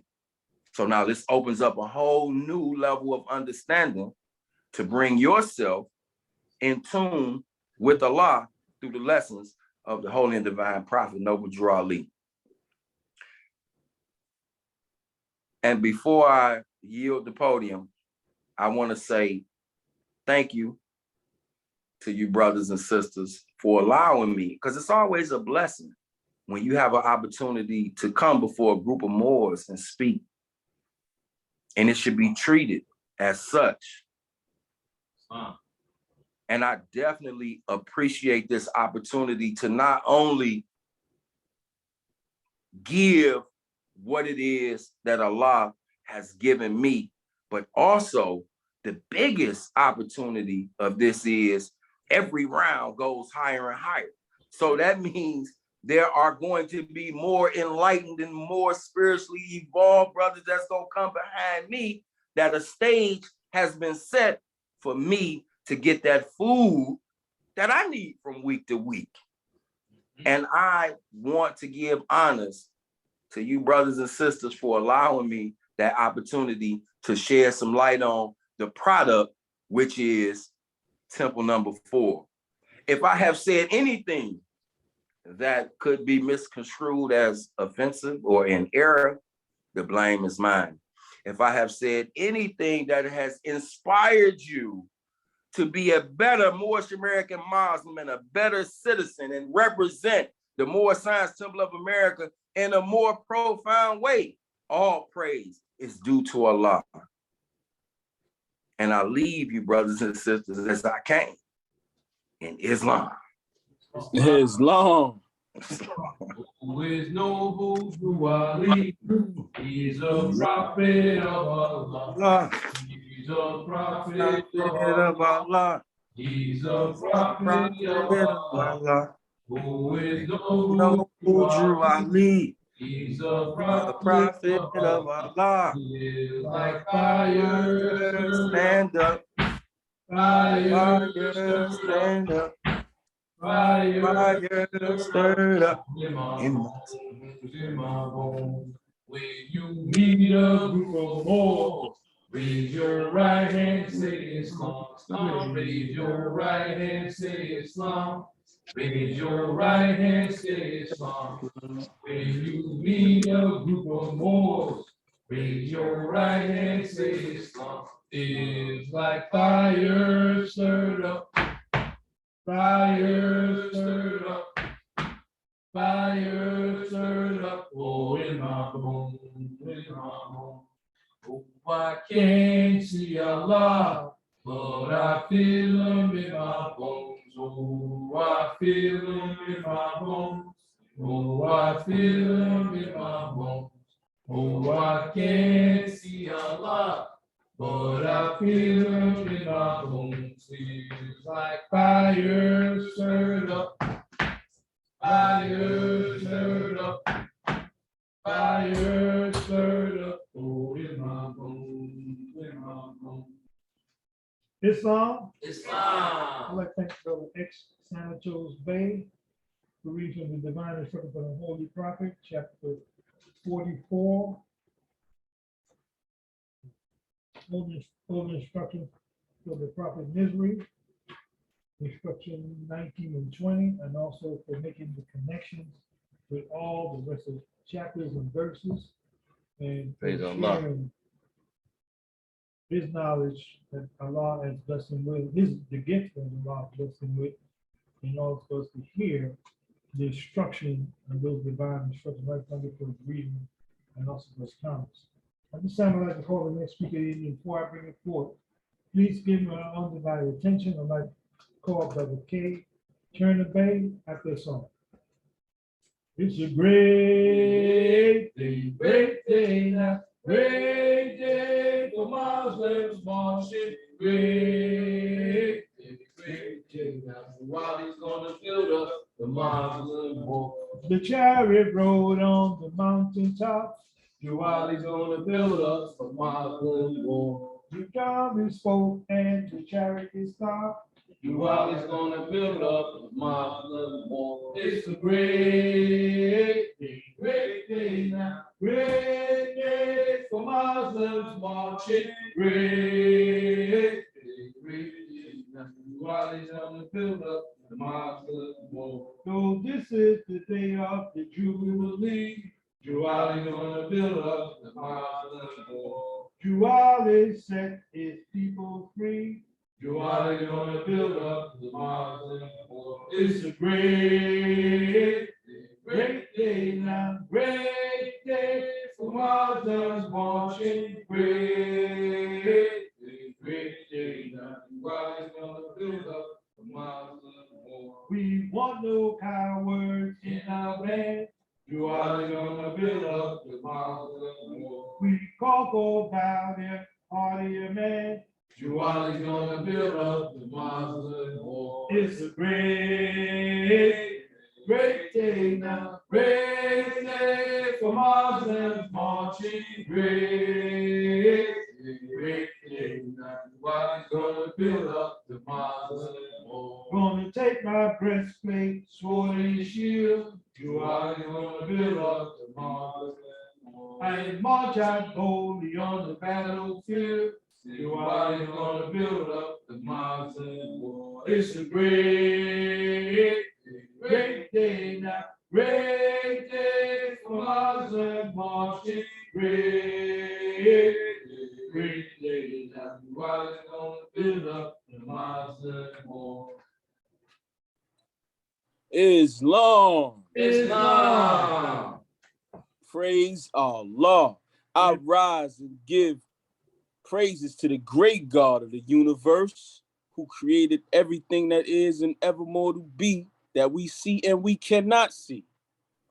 So now this opens up a whole new level of understanding to bring yourself in tune with Allah through the lessons of the Holy and Divine Prophet Noble Drew Ali. And before I yield the podium, I want to say thank you to you brothers and sisters for allowing me, because it's always a blessing when you have an opportunity to come before a group of Moors and speak. And it should be treated as such. And I definitely appreciate this opportunity to not only give what it is that Allah has given me, but also the biggest opportunity of this is every round goes higher and higher. So that means there are going to be more enlightened and more spiritually evolved brothers that's going to come behind me, that a stage has been set for me to get that food that I need from week to week. And I want to give honors to you brothers and sisters for allowing me that opportunity to share some light on the product, which is Temple number 4. If I have said anything that could be misconstrued as offensive or in error, the blame is mine. If I have said anything that has inspired you to be a better Moorish American Muslim and a better citizen and represent the Moorish Science Temple of America in a more profound way, all praise is due to Allah. And I leave you, brothers and sisters, as I came, in Islam. Islam. Who is noble to Ali? He's a prophet of Allah. He's a prophet of Allah. He's a prophet of Allah. Who is noble to Ali? He's a prophet of Allah. He is like fire, Stand up, fire, stand up, fire, stirred up. in my bones. When you meet a group of Moors, raise your right hand, say Islam. Raise your right hand, say Islam. Raise your right hand, say Islam. When you meet a group of Moors, raise your right hand, say Islam. It's like fire stirred up. Fire stirred up, fire stirred up, oh, in my bones, in my bones. Oh, I can't see Allah, but I feel him in my bones. Oh, I feel him in my bones. Oh, I feel him in my bones. Oh, I can't see Allah, but I feel him in my bones. It's like fire stirred up, fire stirred up, fire stirred up, oh, in my bones, in my bones. Islam. I'd Islam. like to thank Brother X. Santos Bay for reading the divine instruction for the Holy Prophet, chapter 44. Holy instruction for the Prophet Nizri, instruction 19 and 20, and also for making the connections with all the rest of the chapters and verses, and for Praise Allah. sharing his knowledge that Allah has blessed him with, the gift that Allah has blessed him with, and also for us to hear the instruction and those divine instructions right from for his reading and also for his comments. At this time, I'd like to call the next speaker in before I bring it forth. Please give me undivided attention. I'd like to call Brother K. Turner Bay after a song. It's a great day now, great day for Muslims marching, great day now. While he's gonna build up the Muslim wall, The chariot rode on the mountaintop. while he's gonna build up the Muslim wall, The God spoke and the chariot stopped. while he's gonna build up the Muslim wall. It's a great day now, great day for Muslims marching, great day now. While he's gonna build up the Muslim wall. So this is the day of the Jubilee. While he's gonna build up the Muslim wall. Jubilee set his people free. While he's gonna build up the Muslim wall. It's a great day now, great day for Muslims marching, great day now. While he's gonna build up the Muslim wall. We want no cowards in our land. While he's gonna build up the Muslim wall. We call for valiant, hardy men. While he's gonna build up the Muslim wall. It's a great Day now, great day for Muslims marching, great day now. While he's gonna build up the Muslim wall. Gonna take my breastplate, Sword and shield, while he's gonna build up the Muslim wall. and march out boldly on the Battlefield, while he's gonna build up the Muslim wall. It's a great Great day now. Great day for Muslim marching. Great day now. Everybody's gonna build up the Muslim war. Islam. Islam. Praise Allah. I rise and give praises to the great God of the universe, who created everything that is and evermore to be, that we see and we cannot see,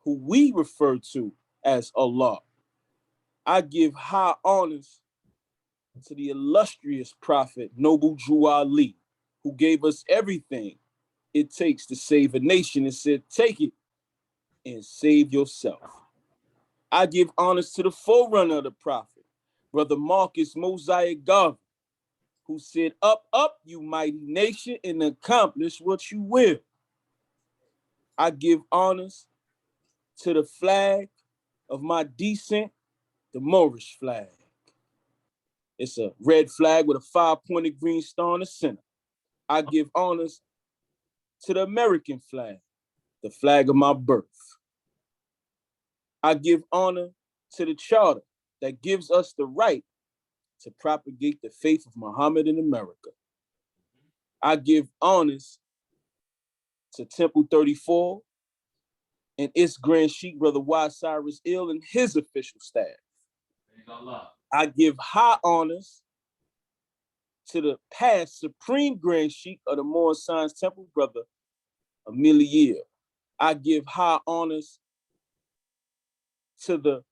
who we refer to as Allah. I give high honors to the illustrious prophet Noble Drew Ali, who gave us everything it takes to save a nation and said, take it and save yourself. I give honors to the forerunner of the prophet, Brother Marcus Mosiah Garvey, who said, up, up, you mighty nation, and accomplish what you will. I give honors to the flag of my descent, the Moorish flag. It's a red flag with a 5-pointed green star in the center. I give honors to the American flag, the flag of my birth. I give honor to the charter that gives us the right to propagate the faith of Muhammad in America. I give honors to Temple 34 and its Grand Sheikh, Brother Y. Cyrus Ill, and his official staff. I give high honors to the past Supreme Grand Sheikh of the Moorish Science Temple, Brother Amelia. I give high honors to the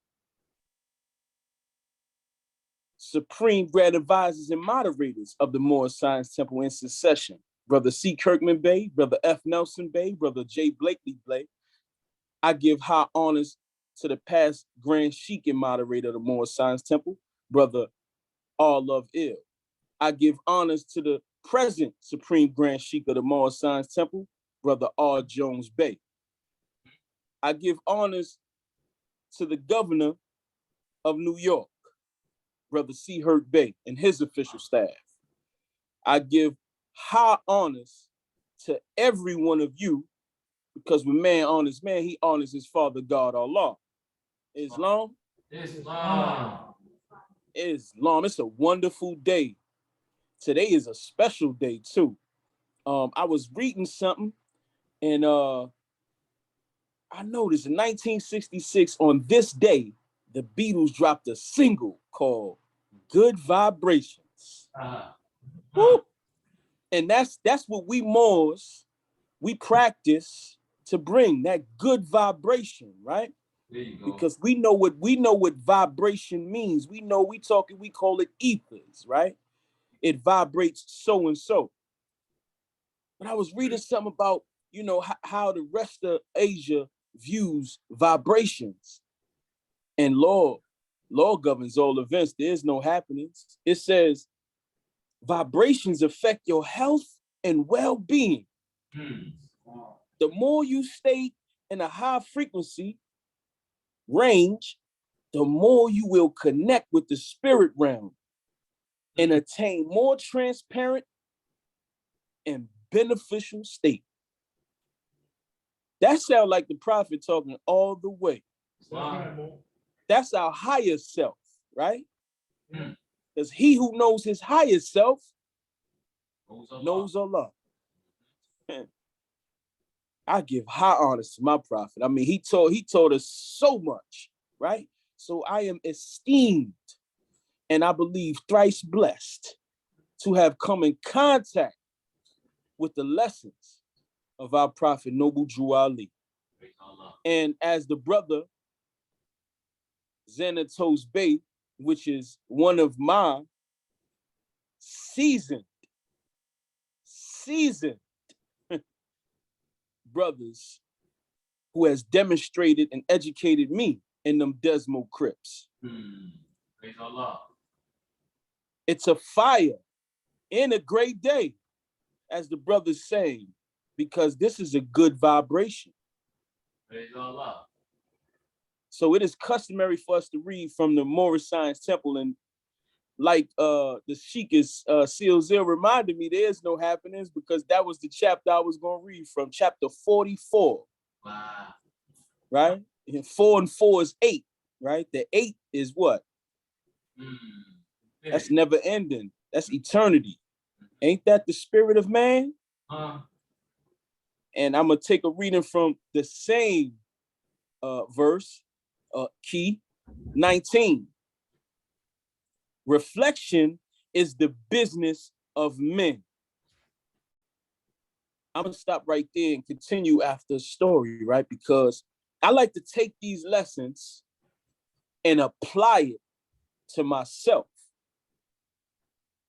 Supreme Grand Advisors and Moderators of the Moorish Science Temple in succession, Brother C. Kirkman Bey, Brother F. Nelson Bey, Brother J. Blakely Bey. I give high honors to the past Grand Sheikh and Moderator of the Moorish Science Temple, Brother R. Love Ill. I give honors to the present Supreme Grand Sheikh of the Moorish Science Temple, Brother R. Jones Bey. I give honors to the Governor of New York, Brother C. Hurt Bey, and his official staff. I give high honors to every one of you, because when man honors man, he honors his father, God, Allah. Islam? Islam. Islam. It's a wonderful day. Today is a special day too. I was reading something, and I noticed in 1966, on this day, the Beatles dropped a single called Good Vibrations. Woo! And that's what we Moors, we practice to bring that good vibration, right? There you go. Because we know what vibration means. We call it ethers, right? It vibrates so and so. But I was reading something about, how the rest of Asia views vibrations. And law governs all events. There is no happenings. It says vibrations affect your health and well-being. The more you stay in a high frequency range, the more you will connect with the spirit realm and attain more transparent and beneficial state. That sounds like the prophet talking all the way. Wow. That's our higher self, right? Because he who knows his higher self knows Allah. I give high honors to my prophet. I mean, he taught us so much, right? So I am esteemed, and I believe thrice blessed to have come in contact with the lessons of our prophet Noble Drew Ali. And as the brother Xanatos Bey, which is one of my seasoned brothers who has demonstrated and educated me in them Desmo Crips. Praise Allah. It's a fire in a great day, as the brother's saying, because this is a good vibration. Praise Allah. So it is customary for us to read from the Moorish Science Temple, and like the Sheik is Seal Zil reminded me, there's no happenings, because that was the chapter I was going to read from, chapter 44. Wow. Right? And 4 and 4 is 8, right? The 8 is what? Yeah. That's never ending. That's eternity. Ain't that the spirit of man? And I'm gonna take a reading from the same verse, key 19. Reflection is the business of men. I'm gonna stop right there and continue after the story, right? Because I like to take these lessons and apply it to myself.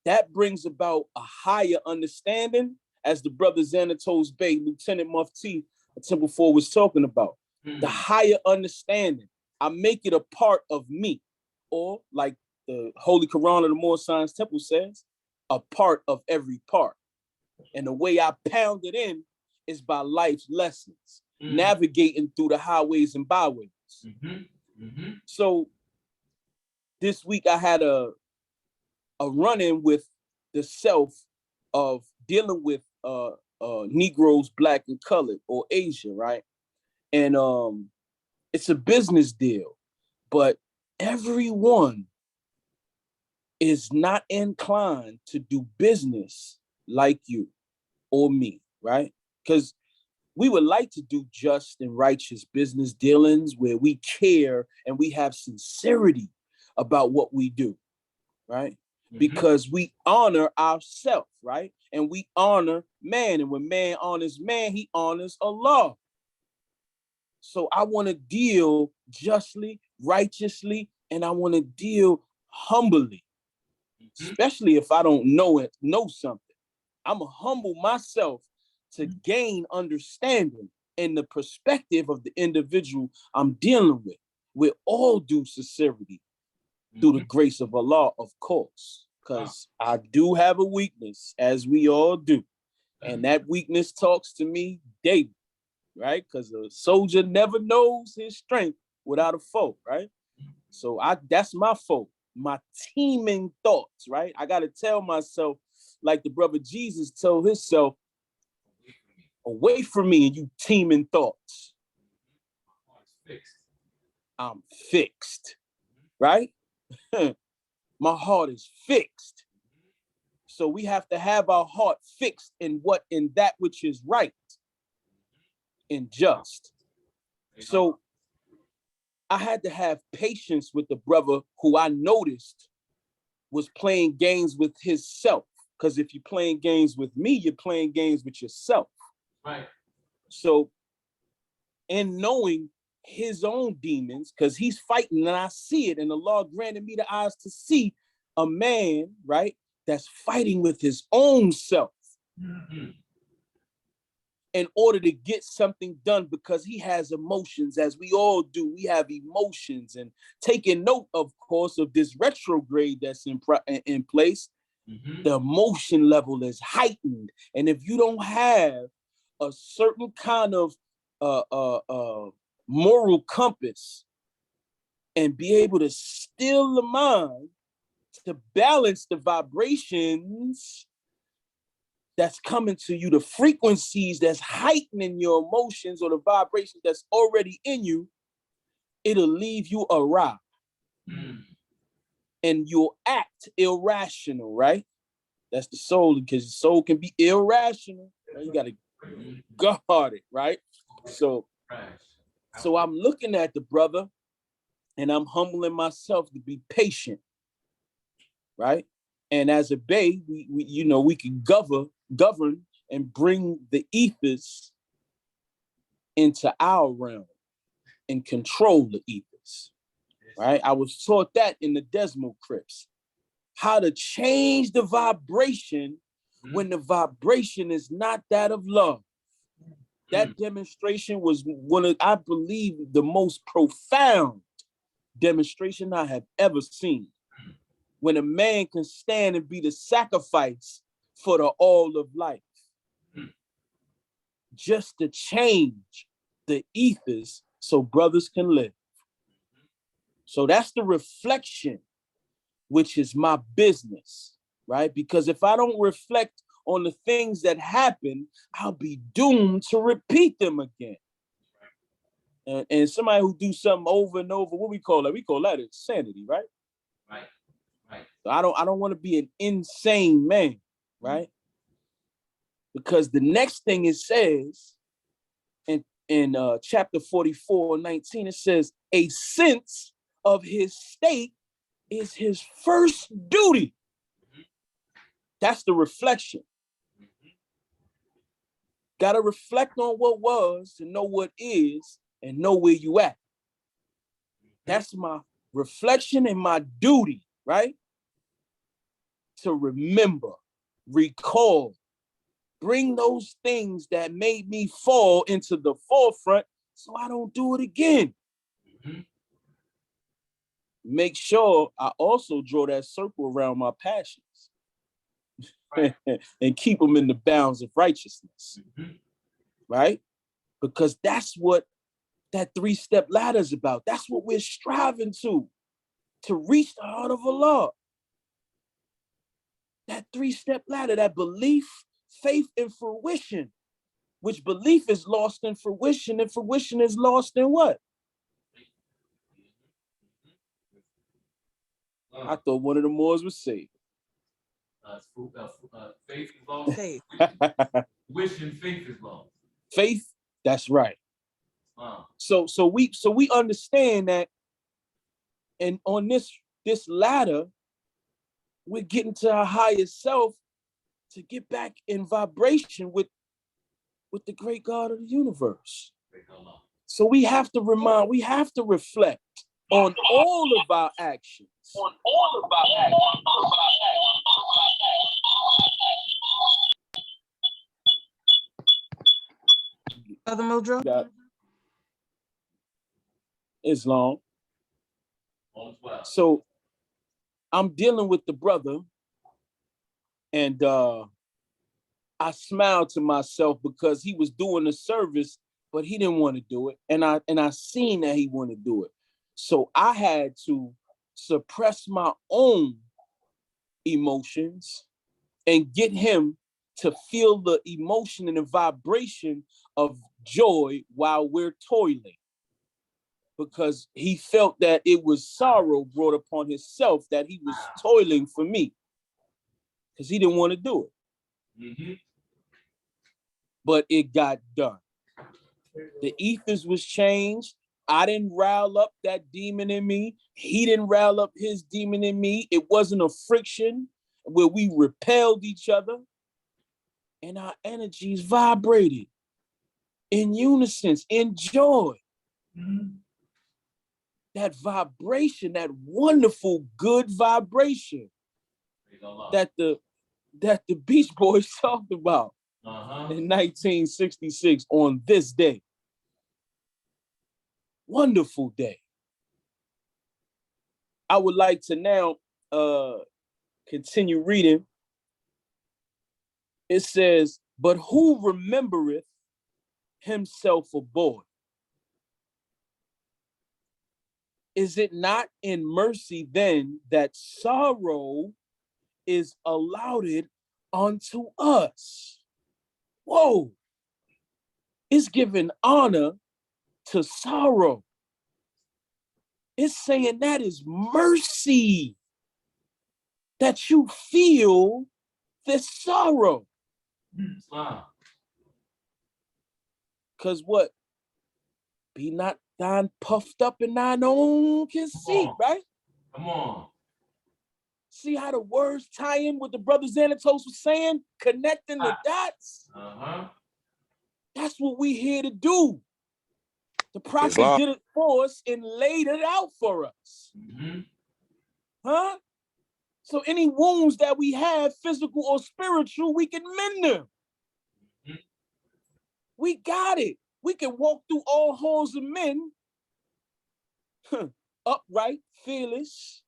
That brings about a higher understanding, as the brother Xanatos Bey, Lieutenant Mufti Temple 4 was talking about. The higher understanding. I make it a part of me, or like the Holy Quran of the Moor Science Temple says, a part of every part. And the way I pound it in is by life's lessons, navigating through the highways and byways. So this week I had a run-in with the self of dealing with Negroes, Black and colored, or Asian, right? And it's a business deal, but everyone is not inclined to do business like you or me, right? Because we would like to do just and righteous business dealings where we care and we have sincerity about what we do, right? Because we honor ourselves, right? And we honor man. And when man honors man, he honors Allah. So I want to deal justly, righteously, and I want to deal humbly, especially if I don't know something. I'm going to humble myself to gain understanding in the perspective of the individual I'm dealing with all due sincerity, through the grace of Allah, of course, because I do have a weakness, as we all do. And that weakness talks to me daily, right? Because a soldier never knows his strength without a foe, right? So that's my foe, my teeming thoughts, right? I got to tell myself, like the brother Jesus told himself, away from me and you teeming thoughts. I'm fixed, right? My heart is fixed. So we have to have our heart fixed in that which is right and just. So I had to have patience with the brother who I noticed was playing games with his self. Because if you're playing games with me, you're playing games with yourself. Right. So in knowing his own demons, because he's fighting and I see it, and the Lord granted me the eyes to see a man, right, that's fighting with his own self in order to get something done, because he has emotions, as we all do. We have emotions, and taking note, of course, of this retrograde that's in place, the emotion level is heightened. And if you don't have a certain kind of moral compass and be able to still the mind to balance the vibrations that's coming to you, the frequencies that's heightening your emotions or the vibrations that's already in you, it'll leave you awry. And you'll act irrational, right? That's the soul, because the soul can be irrational. Right? You got to guard it, right? So I'm looking at the brother and I'm humbling myself to be patient, right? And as a Bey, we can govern and bring the ethers into our realm and control the ethers, right? I was taught that in the Desmo Crips, how to change the vibration when the vibration is not that of love. That demonstration was one of, I believe, the most profound demonstration I have ever seen. When a man can stand and be the sacrifice for the all of life, just to change the ethers so brothers can live. So that's the reflection, which is my business, right? Because if I don't reflect on the things that happen, I'll be doomed to repeat them again. And somebody who do something over and over, what we call that? We call that insanity, right? Right. Right. So I don't want to be an insane man, right? Because the next thing it says in chapter 44:19, it says, a sense of his state is his first duty. That's the reflection. Got to reflect on what was to know what is and know where you at. That's my reflection and my duty, right? To remember, recall, bring those things that made me fall into the forefront so I don't do it again. Make sure I also draw that circle around my passions. Right. And keep them in the bounds of righteousness, right? Because that's what that 3-step ladder is about. That's what we're striving to reach the heart of Allah. That 3-step ladder, that belief, faith, and fruition, which belief is lost in fruition, and fruition is lost in what? I thought one of the Moors was saved. Faith is lost. Faith. Wish and faith is lost. Faith, that's right. So we understand that, and on this ladder, we're getting to our higher self to get back in vibration with the great God of the universe. So we have to reflect on all of our actions. Brother Mildred? Islam. So I'm dealing with the brother, and I smiled to myself because he was doing the service, but he didn't want to do it. And I seen that he wanted to do it. So I had to suppress my own emotions and get him to feel the emotion and the vibration of joy while we're toiling. Because he felt that it was sorrow brought upon himself that he was toiling for me. Because he didn't want to do it. But it got done. The ethers was changed. I didn't rile up that demon in me. He didn't rile up his demon in me. It wasn't a friction where we repelled each other. And our energies vibrated in unison, in joy. That vibration, that wonderful, good vibration that the Beach Boys talked about in 1966 on this day. Wonderful day. I would like to now continue reading. It says, but who remembereth himself a boy? Is it not in mercy then that sorrow is allotted unto us? Whoa. It's giving honor to sorrow. It's saying that is mercy that you feel this sorrow. Because what? Be not thine puffed up in thine own conceit, right? Come on. See how the words tie in with the brother Xanatos was saying? Connecting the dots? That's what we here to do. The prophet did it for us and laid it out for us. Huh? So any wounds that we have, physical or spiritual, we can mend them. We got it. We can walk through all halls of men, upright, fearless,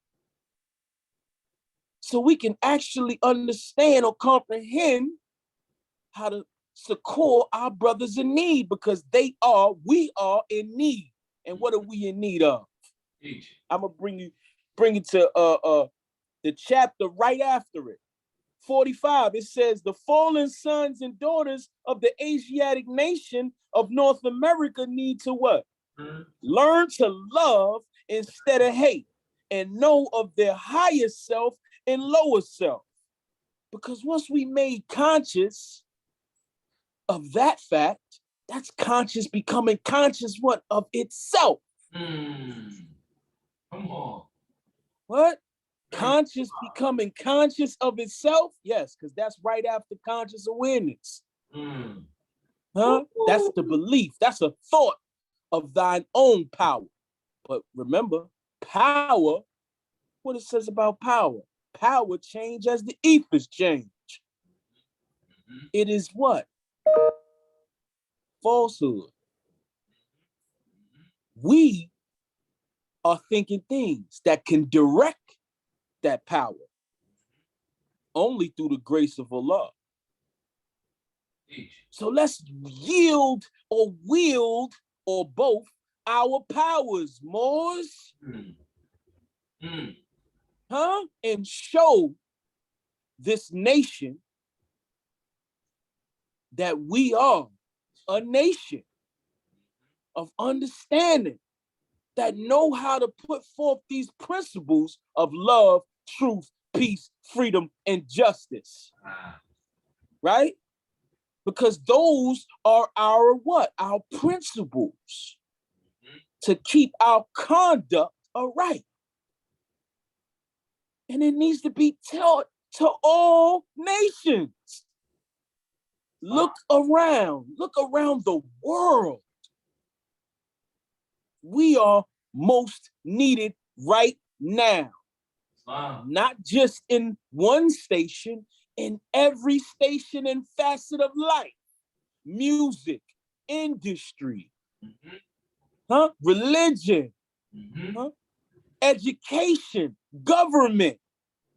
so we can actually understand or comprehend how to succor our brothers in need, because we are in need. And what are we in need of? I'm gonna bring it to the chapter right after it, 45, it says, the fallen sons and daughters of the Asiatic nation of North America need to what? Learn to love instead of hate, and know of their higher self and lower self. Because once we made conscious of that fact, that's conscious becoming conscious what? Of itself. Come on. What? Conscious becoming conscious of itself? Yes, because that's right after conscious awareness. Huh? That's the belief. That's a thought of thine own power. But remember, power, what it says about power. Power change as the ethers change. It is what? Falsehood. We are thinking things that can direct that power only through the grace of Allah. So let's yield or wield or both our powers, Moors. Huh? And show this nation that we are a nation of understanding, that know how to put forth these principles of love, truth, peace, freedom, and justice. Right? Because those are our what? Our principles to keep our conduct aright. And it needs to be taught to all nations. Look around the world. We are most needed right now. Not just in one station, in every station and facet of life. Music, industry, religion, education, government.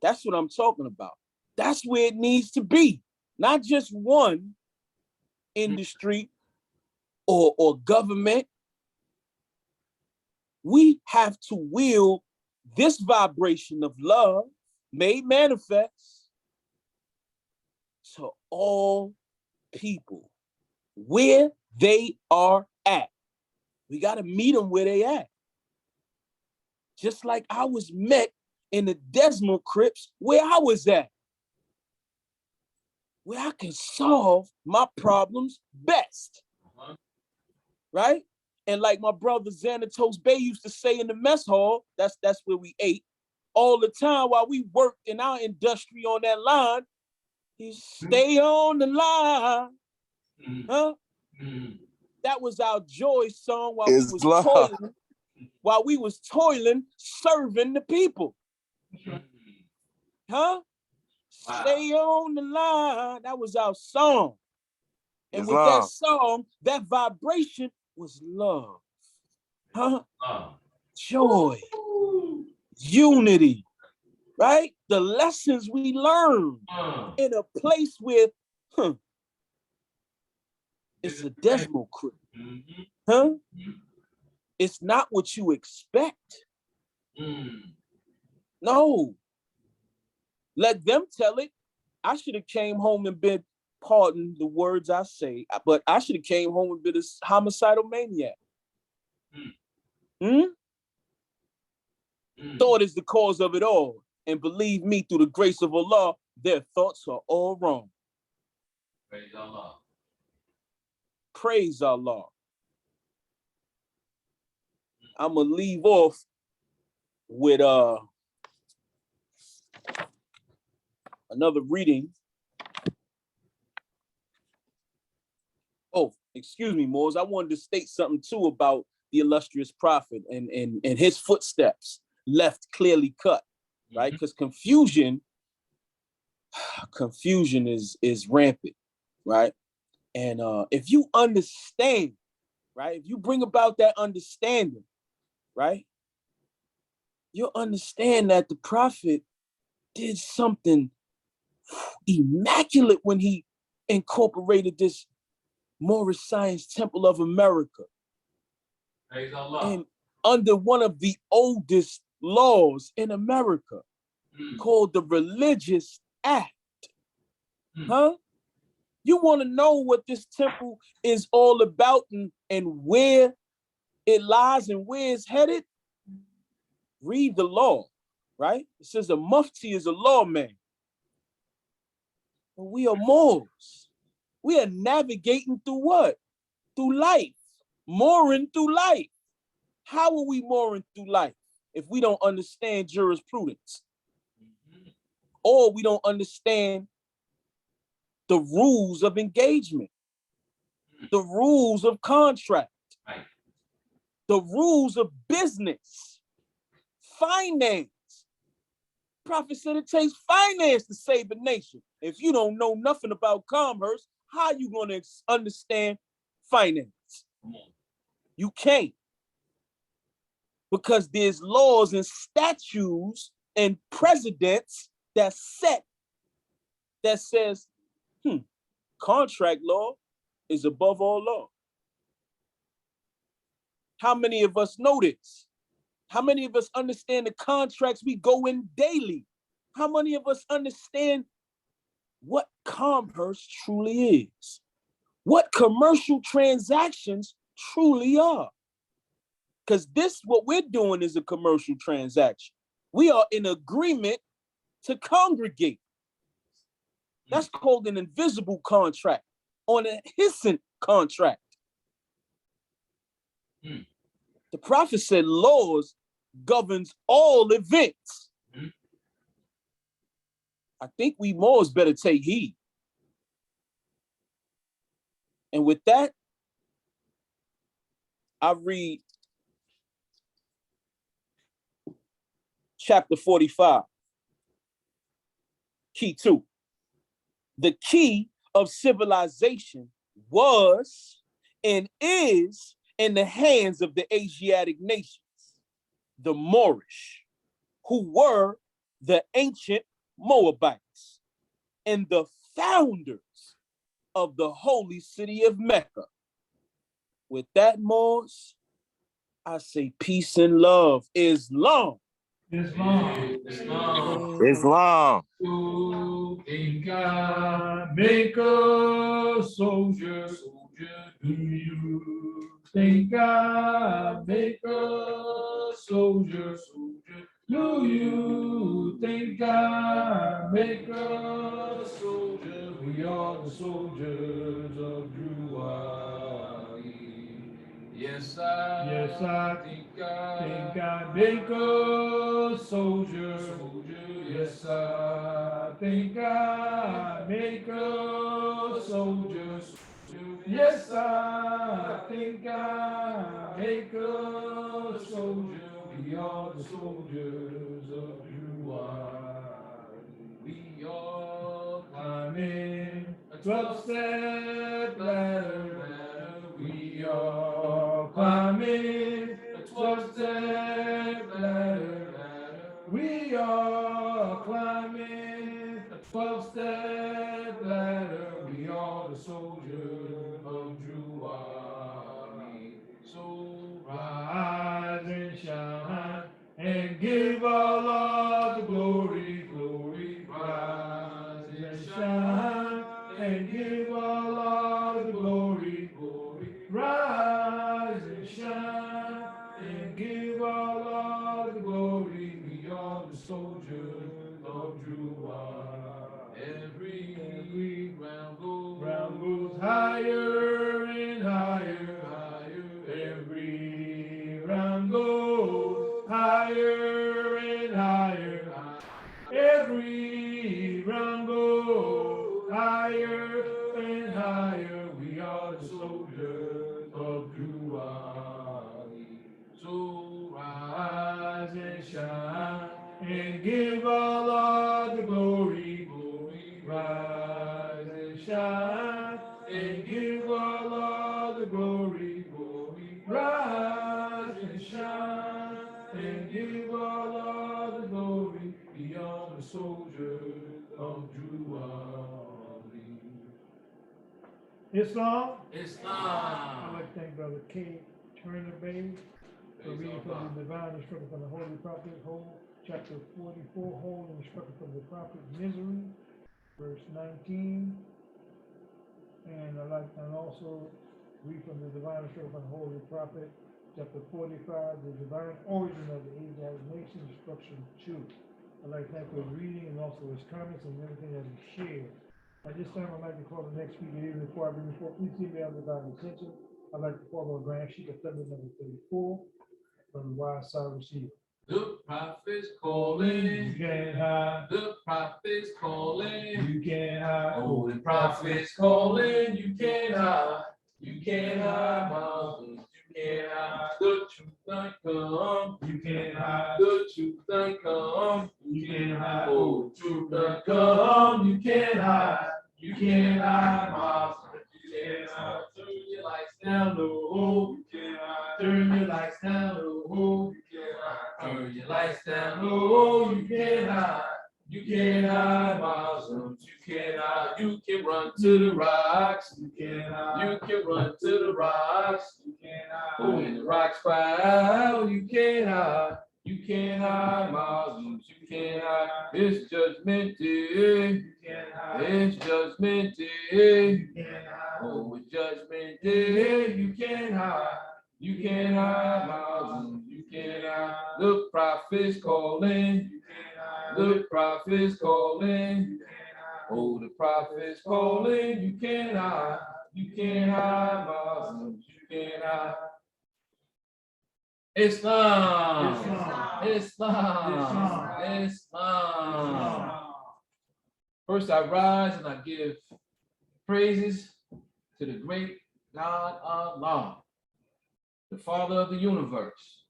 That's what I'm talking about. That's where it needs to be. Not just one industry or government. We have to wield this vibration of love made manifest to all people where they are at. We got to meet them where they at. Just like I was met in the Desmond Crips where I was at, where I can solve my problems best. Right? And like my brother Xanatos Bay used to say in the mess hall, that's where we ate all the time while we worked in our industry on that line. He stay on the line. Huh? That was our joy song while we was toiling, serving the people. Huh? Stay on the line. That was our song. And with that song, that vibration was love. Huh? Joy. Unity. Right? The lessons we learn in a place where it's a Desmond Crip. Huh? It's not what you expect. No. Let them tell it. I should have came home and been, pardon the words I say, but I should have came home and been a homicidal maniac. Thought is the cause of it all. And believe me, through the grace of Allah, their thoughts are all wrong. Praise Allah. Praise Allah. I'm going to leave off with another reading. Oh, excuse me, Moors. I wanted to state something too about the illustrious prophet and his footsteps left clearly cut, right? Because confusion is rampant, right? And if you understand, right, if you bring about that understanding, right, you'll understand that the prophet did something immaculate when he incorporated this Moorish Science Temple of America. Praise Allah. And under one of the oldest laws in America. called the religious act. Huh? You want to know what this temple is all about and where it lies and where it's headed? Read the law, right? It says a mufti is a lawman. But we are Moors. We are navigating through what? Through life, mooring through life. How are we mooring through life if we don't understand jurisprudence? Or we don't understand the rules of engagement, the rules of contract, the rules of business, finance. Prophet said it takes finance to save a nation. If you don't know nothing about commerce, how are you going to understand finance? You can't. Because there's laws and statutes and precedents that says, contract law is above all law. How many of us know this? How many of us understand the contracts we go in daily? How many of us understand what commerce truly is? What commercial transactions truly are? Because what we're doing is a commercial transaction. We are in agreement to congregate. That's called an invisible contract on a hissing contract. The prophet said laws governs all events. I think we Moors better take heed. And with that, I read chapter 45, key 2. The key of civilization was and is in the hands of the Asiatic nations, the Moorish, who were the ancient Moabites and the founders of the holy city of Mecca. With that, Moors, I say peace and love. Islam. Islam. Islam. Think God Make a soldier, do you think God make a soldier? Do you think God make a soldier? We are the soldiers of Juwali. Yes, I think God make a soldier. Yes, I think I make a soldier. Yes, I think I make a soldier. We are the soldiers of Juwali. we all Climbing a 12-step ladder. We are climbing a 12-step ladder. We are climbing a 12-step ladder. We are the soldiers of Juwali. So rise and shine and give Allah the glory, glory. Rise and shine and give Allah the glory, glory. Rise and shine and give Allah the glory. We are the soldiers of Juwali. every round Goes higher and higher, higher. Every round goes higher and higher. Every round goes higher and higher. We are the soldiers of Juwali. So rise and shine and give Allah the glory, glory. Rise and shine and give Allah the glory, glory. Rise and shine and give Allah the glory. Beyond the soldiers of Juwali. Islam. I Islam. like to thank Brother K. Turner Bay So reading from the divine instruction from the Holy Prophet, chapter 44, Holy instruction from the Prophet, Misery, verse 19. And also read from the divine instruction from the Holy Prophet, chapter 45, the divine origin of the Asiatic nation, instruction 2. I'd like to thank for his reading and also his comments and everything that he shared. At this time, I'd like to call the next speaker here before I bring before. Please give me undivided attention. I'd like to call on Grand Sheet Assembly number 34 from the Wise Side Receiver. The prophet's calling. You can't hide. The prophet's calling. You can't hide. Oh, the prophet's calling. You can't hide. You can't hide, Muslims. You can't hide. The truth done come. You can't hide. The truth done come. You can't hide. Oh, the truth done come. You can't hide. You can't hide, Muslims. You can't hide. Turn your lights down low. You can't hide. Turn your lights down low. You can't hide. Turn your lights down low. You can't hide. You can't hide, Muslims. You can't hide. You can run to the rocks. You can't hide. You can run to the rocks. You can't hide. Oh, when the rocks cry out, you can't hide. You can't hide, Muslims. You can't hide. It's judgment day. You can't hide. It's judgment day. You can't hide. Oh, it's judgment day. You can't hide. You can't hide, Muslims. You can't hide. The prophet's calling. You can't hide. The prophet's calling. You can't hide. Oh, the prophet's calling. You can't hide. You can't hide, Muslims. You can't hide. Islam. Islam. Islam. Islam. First, I rise and I give praises to the great God Allah, the Father of the universe,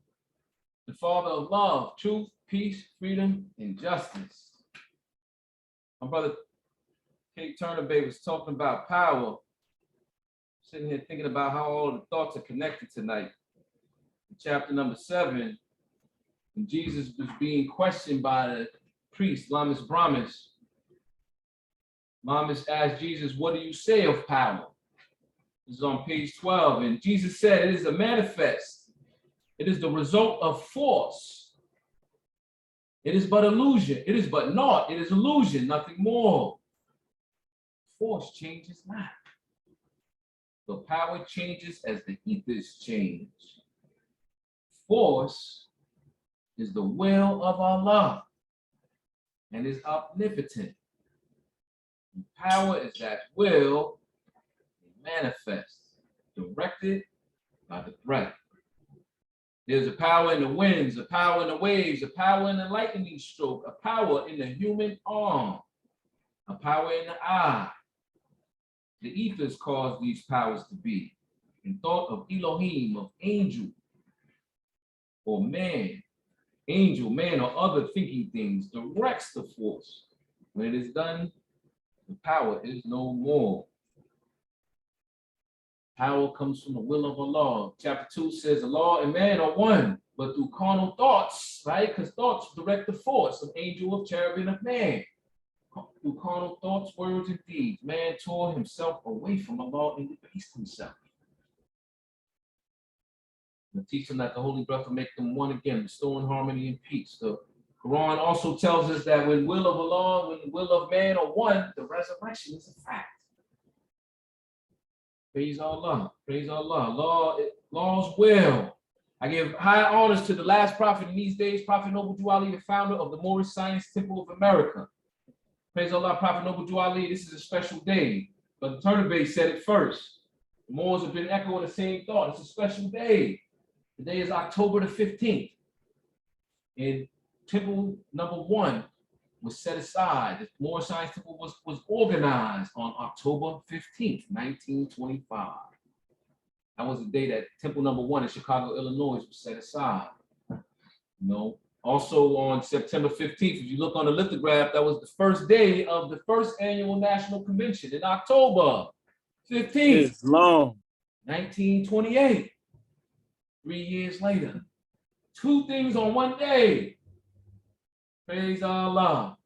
the Father of love, truth, peace, freedom, and justice. My brother Kate Turner Bay was talking about power. Sitting here thinking about how all the thoughts are connected tonight. In chapter number 7, when Jesus was being questioned by the priest, Lamas Brahmas. Lamas asked Jesus, "What do you say of power?" This is on page 12. And Jesus said, "It is a manifest. It is the result of force. It is but illusion. It is but naught. It is illusion, nothing more. Force changes not. The power changes as the ethers change. Force is the will of Allah and is omnipotent. And power is that will manifest, directed by the breath. There's a power in the winds, a power in the waves, a power in the lightning stroke, a power in the human arm, a power in the eye. The ethers cause these powers to be. In thought of Elohim, of angel, or man, angel, man, or other thinking things directs the force. When it is done, the power is no more. Power comes from the will of Allah. Chapter 2 says the law and man are one, but through carnal thoughts, right? Because thoughts direct the force of angel, of cherubim, of man. Through carnal thoughts, words, and deeds, man tore himself away from Allah and debased himself. The teaching that the Holy Breath will make them one again, restoring harmony and peace. The Quran also tells us that when will of Allah, when the will of man are one, the resurrection is a fact. Praise Allah, praise Allah. Law's will. I give high honors to the last prophet in these days, Prophet Noble Drew Ali, the founder of the Moorish Science Temple of America. Praise Allah, Prophet Noble Drew Ali. This is a special day. But the Turner Bay said it first. The Moors have been echoing the same thought. It's a special day. Today is October the 15th. And Temple number 1 was set aside. The Moorish Science Temple was organized on October 15th, 1925. That was the day that Temple number 1 in Chicago, Illinois was set aside. Also on September 15th, if you look on the lithograph, that was the first day of the first annual National Convention in October 15th, Islam. 1928. 3 years later. 2 things on one day. Praise Allah.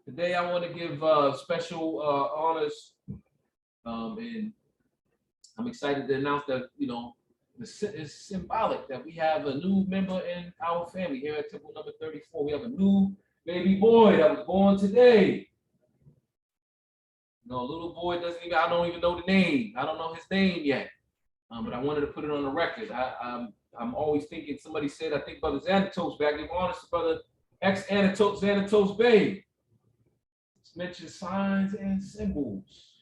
Today I want to give special honors, and I'm excited to announce that it's symbolic that we have a new member in our family here at Temple number 34. We have a new baby boy that was born today. No, little boy I don't even know the name. I don't know his name yet. But I wanted to put it on the record. I'm always thinking, somebody said, I think Brother Xanatos Bay, I give honor to Brother Xanatos Bay. It's mentioned signs and symbols.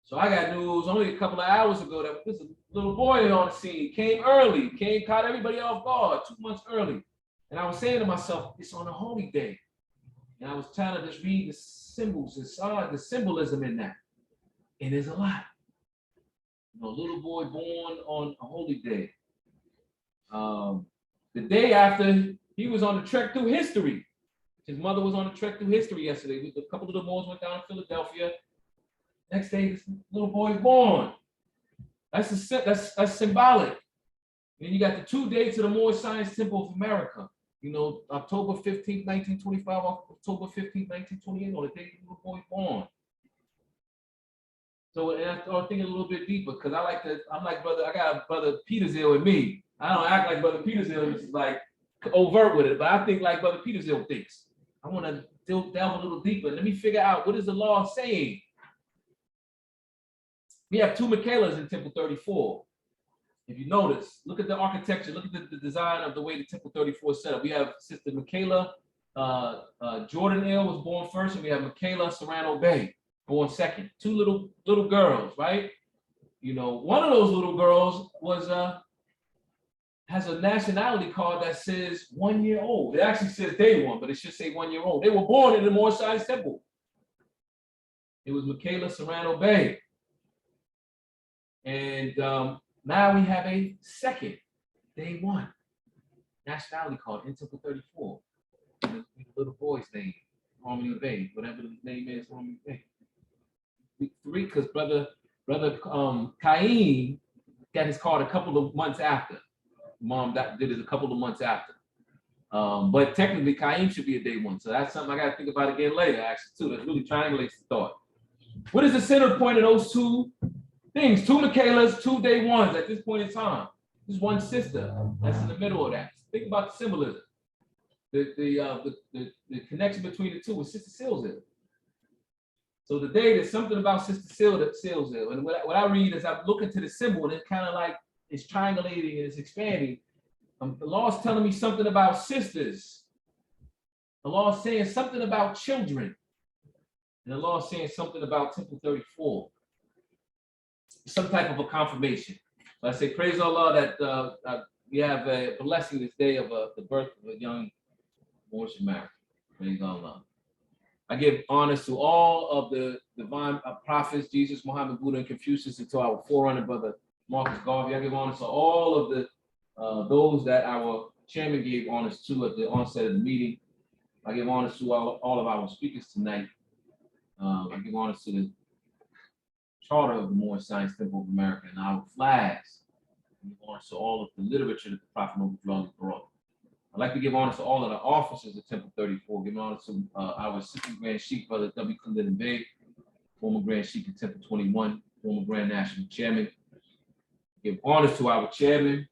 So I got news only a couple of hours ago that there's a little boy on the scene, came early, caught everybody off guard 2 months early. And I was saying to myself, it's on a holy day. And I was trying to just read the symbols, the symbolism in that. And there's a lot. You know, little boy born on a holy day. The day after, he was on the trek through history. His mother was on the trek through history yesterday. A couple of the boys went down to Philadelphia. Next day, this little boy is born. That's symbolic. Then you got the 2 dates of the Moorish Science Temple of America. You know, October 15th, 1925, October 15th, 1928, on the day the little boy born. So, and I started thinking a little bit deeper, because I'm like brother, I got Brother Petersill in me. I don't act like Brother Petersill, which is like overt with it, but I think like Brother Petersill thinks. I want to delve a little deeper. Let me figure out, what is the law saying? We have 2 Michaelas in Temple 34. If you notice, look at the architecture, look at the design of the way the Temple 34 is set up. We have Sister Michaela Jordan Hill was born first, and we have Michaela Serrano Bay born second. 2 little girls, right? You know, one of those little girls has a nationality card that says 1 year old. It actually says day 1, but it should say 1 year old. They were born in the Moorish Science Temple. It was Michaela Serrano Bay. And now we have a second, day 1, nationality card in Temple 34. The little boy's name, Harmony Bay, whatever his name is, Harmony Bay. 3, because brother Cain got his card a couple of months after. Mom did it a couple of months after. But technically, Cain should be a day 1. So that's something I got to think about again later, actually, too. That really triangulates the thought. What is the center point of those 2 things? 2 Michaelas, 2 day 1s at this point in time. There's 1 sister that's in the middle of that. Think about the symbolism. The connection between the 2 was Sister Silsville. So the day, there's something about Sister Silsville. And what I read is I'm looking to the symbol, and it's kind of like it's triangulating and it's expanding. The law is telling me something about sisters. The law is saying something about children. And the law is saying something about Temple 34. Some type of a confirmation. So I say, praise Allah that we have a blessing this day of the birth of a young Moorish American. Praise Allah. I give honors to all of the divine prophets, Jesus, Muhammad, Buddha, and Confucius, and to our forerunner, Brother Marcus Garvey. I give honors to all of the those that our chairman gave honors to at the onset of the meeting. I give honors to all of our speakers tonight. I give honors to the charter of the Moorish Science Temple of America and our flags. I give honors to all of the literature that the Prophet Muhammad brought. I'd like to give honors to all of the officers of Temple 34. Give honors to our Assistant Grand Sheikh, Brother W. Clinton Bay, former Grand Sheikh of Temple 21, former Grand National Chairman. Give honors to our chairman,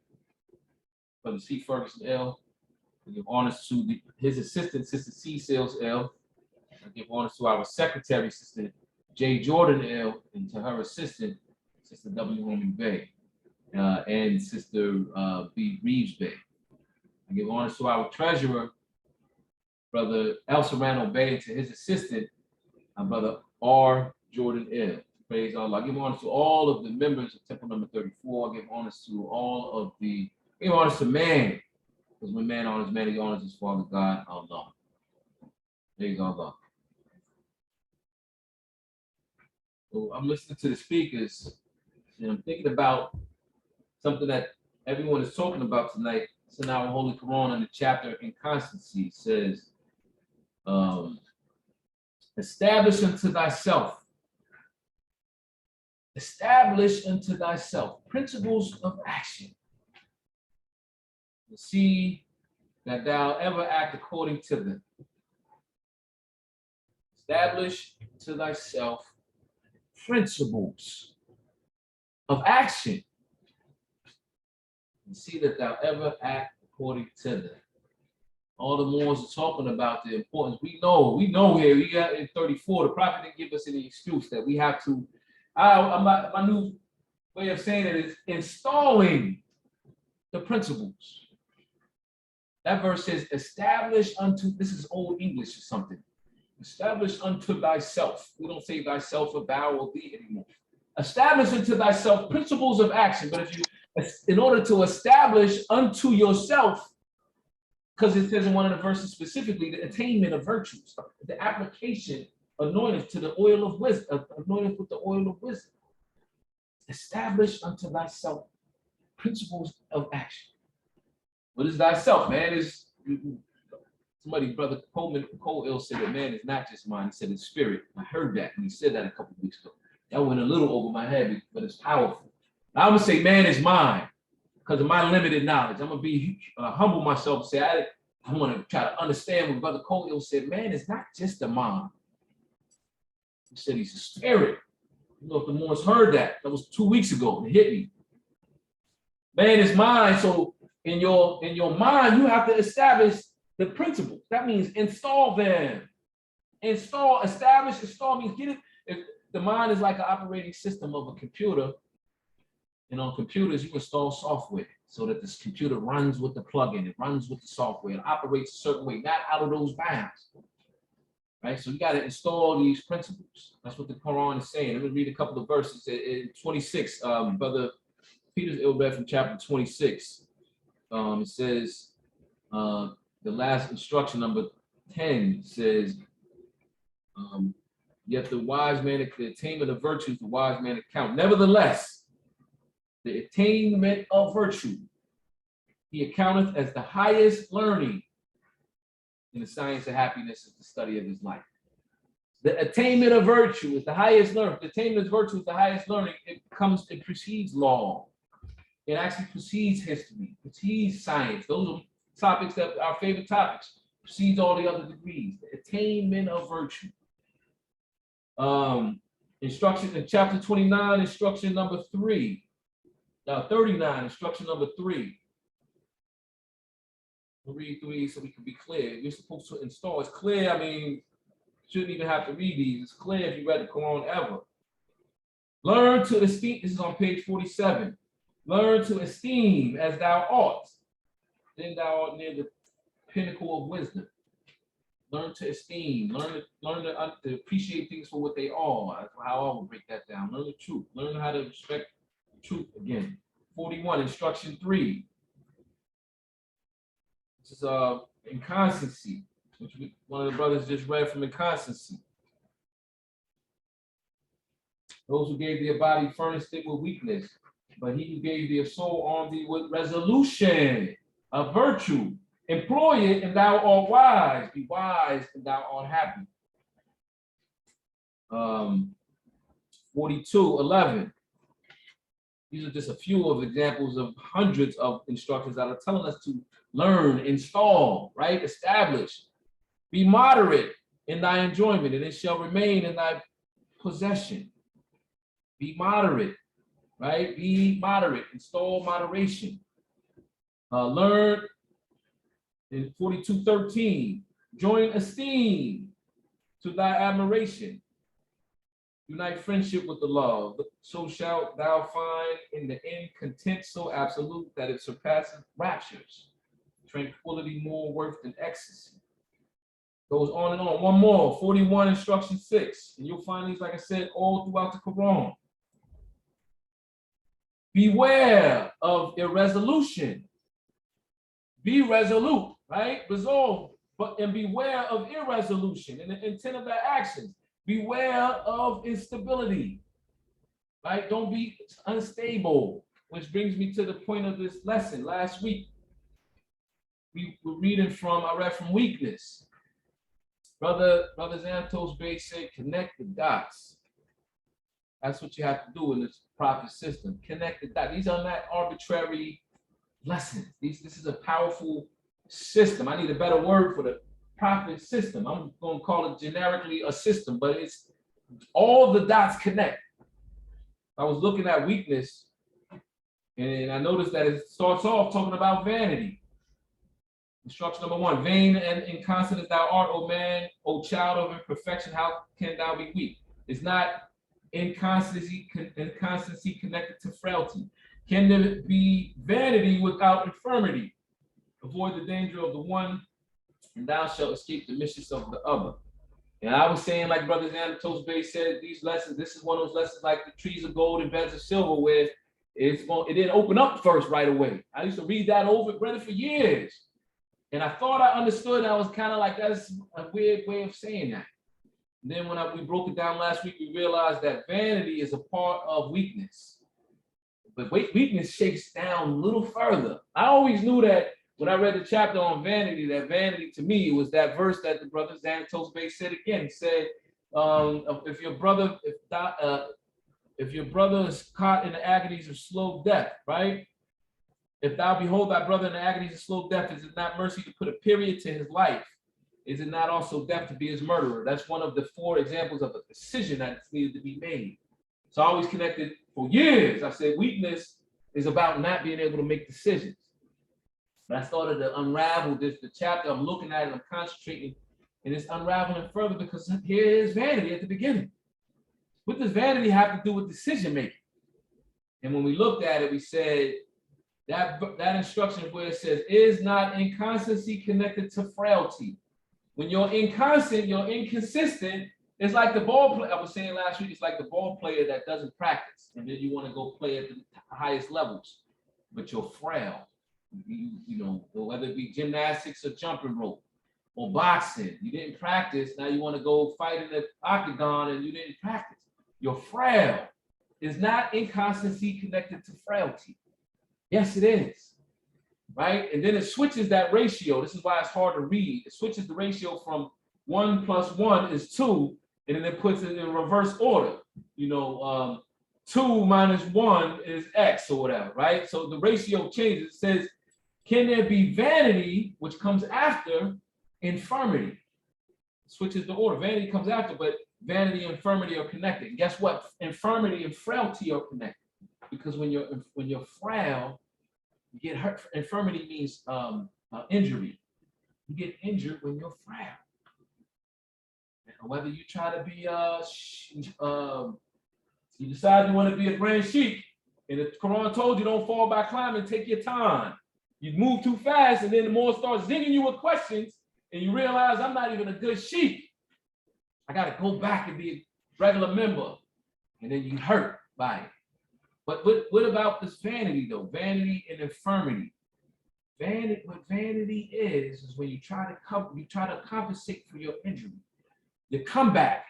Brother C. Ferguson L. I give honors to his assistant, Sister C. Sales L. I give honors to our secretary, Sister J. Jordan L. and to her assistant, Sister W. Holman Bay, and Sister B. Reeves Bay. I give honors to our treasurer, Brother El Serrano Bay, and to his assistant, Brother R. Jordan L. Praise Allah. I give honors to all of the members of Temple number 34. I give honors to I give honors to man, because when man honors man, he honors his Father God, Allah. Praise Allah. So I'm listening to the speakers, and I'm thinking about something that everyone is talking about tonight. It's in our Holy Quran, in the chapter Inconstancy. It says, establish unto thyself principles of action, to see that thou ever act according to them. Establish to thyself principles of action, and see that thou ever act according to them. All the more is talking about the importance. We know here, we got in 34, the prophet didn't give us any excuse that we have to. My new way of saying it is installing the principles. That verse says, establish unto, this is old English or something. Establish unto thyself. We don't say thyself or thou or thee anymore. Establish unto thyself principles of action. But if you, in order to establish unto yourself, because it says in one of the verses specifically, the attainment of virtues, the application anointed to the oil of wisdom, anointed with the oil of wisdom. Establish unto thyself principles of action. What is thyself, man? Is somebody, Brother Cole said that man is not just mind, he said it's spirit. I heard that, and he said that a couple of weeks ago. That went a little over my head, but it's powerful. I'm gonna say man is mine because of my limited knowledge. I'm gonna be humble myself and say I want to try to understand what Brother Cole said. Man is not just a mind. He said he's a spirit. You know, if the Moors heard that, that was 2 weeks ago. It hit me. Man is mine. So in your mind, you have to establish the principles. That means install them. Install, establish, install means get it. If the mind is like an operating system of a computer, and on computers, you install software so that this computer runs with the plugin, it runs with the software, it operates a certain way, not out of those bounds. Right? So you got to install these principles. That's what the Quran is saying. Let me read a couple of verses. In 26, Brother Peter's Ilbeth from chapter 26. It says, the last instruction, number 10, says, yet the wise man, the attainment of virtues, the wise man account. Nevertheless, the attainment of virtue, he accounteth as the highest learning in the science of happiness is the study of his life. The attainment of virtue is the highest learning. The attainment of virtue is the highest learning. It precedes law. It actually precedes history, precedes science. Those are topics that are our favorite topics. Precedes all the other degrees. The attainment of virtue. Instruction in chapter 29, instruction number 3. 39, instruction number 3. We'll read 3 so we can be clear. We're supposed to install. It's clear. I mean, shouldn't even have to read these. It's clear if you read the Quran ever. Learn to esteem. This is on page 47. Learn to esteem as thou ought. Then thou art near the pinnacle of wisdom. Learn to esteem. Learn to appreciate things for what they are. That's how I would break that down. Learn the truth. Learn how to respect truth again. 41, instruction 3. This is inconstancy, which one of the brothers just read from inconstancy. Those who gave thee a body furnished it with weakness, but he who gave thee a soul armed thee with resolution, a virtue. Employ it and thou art wise. Be wise and thou art happy. 42, 11. These are just a few of examples of hundreds of instructions that are telling us to learn, install, right? Establish. Be moderate in thy enjoyment, and it shall remain in thy possession. Be moderate, right? Be moderate. Install moderation. Learn in 42:13. Join esteem to thy admiration. Unite friendship with the love. So shalt thou find in the end content so absolute that it surpasses raptures. Tranquility more worth than ecstasy. Goes on and on. One more, 41, instruction 6. And you'll find these, like I said, all throughout the Quran. Beware of irresolution. Be resolute, right? Resolve, and beware of irresolution and the intent of their actions. Beware of instability, right? Don't be unstable, which brings me to the point of this lesson. Last week, we were reading from, I read from weakness. Brother Santos Bay said, connect the dots. That's what you have to do in this prophet system. Connect the dots. These are not arbitrary lessons. This is a powerful system. I need a better word for the prophet system. I'm going to call it generically a system, but it's all the dots connect. I was looking at weakness, And I noticed that it starts off talking about vanity. Instruction number 1, vain and inconstant as thou art, O man, O child of imperfection, how can thou be weak? It's not inconstancy connected to frailty. Can there be vanity without infirmity? Avoid the danger of the one, and thou shalt escape the mischief of the other. And I was saying, like Brother Xanatos Bey said, these lessons, this is one of those lessons like the trees of gold and beds of silver, where it didn't open up first right away. I used to read that over, read it for years. And I thought I understood. I was kind of like, that's a weird way of saying that. And then when we broke it down last week, we realized that vanity is a part of weakness. But weakness shakes down a little further. I always knew that when I read the chapter on vanity, that vanity to me was that verse that the brother Xanatos Bey said again. He said, if your brother is caught in the agonies of slow death, right? If thou behold thy brother in the agonies of slow death, is it not mercy to put a period to his life? Is it not also death to be his murderer? That's one of the 4 examples of a decision that needed to be made. So I always connected for years. I said weakness is about not being able to make decisions. But I started to unravel the chapter. I'm looking at it, I'm concentrating, and it's unraveling further because here is vanity at the beginning. What does vanity have to do with decision making? And when we looked at it, we said, that instruction where it says, is not inconstancy connected to frailty? When you're inconstant, you're inconsistent. It's like the ball player. I was saying last week, it's like the ball player that doesn't practice, and then you want to go play at the highest levels, but you're frail. You know, whether it be gymnastics or jumping rope or boxing, you didn't practice. Now you want to go fight in the octagon, and you didn't practice. You're frail. Is not inconstancy connected to frailty? Yes, it is, right? And then it switches that ratio. This is why it's hard to read. It switches the ratio from 1 + 1 is 2, and then it puts it in reverse order. You know, 2 - 1 is X or whatever, right? So the ratio changes. It says, can there be vanity, which comes after infirmity? It switches the order. Vanity comes after, but vanity and infirmity are connected. And guess what? Infirmity and frailty are connected. Because when you're frail, you get hurt. Infirmity means injury. You get injured when you're frail. And whether you try to be you decide you want to be a grand sheik, and the Quran told you don't fall by climbing, take your time. You move too fast, and then the more starts zinging you with questions, and you realize I'm not even a good sheik. I got to go back and be a regular member, and then you hurt by it. But what about this vanity though? Vanity and infirmity. What vanity is when you try to compensate for your injury. Your comeback,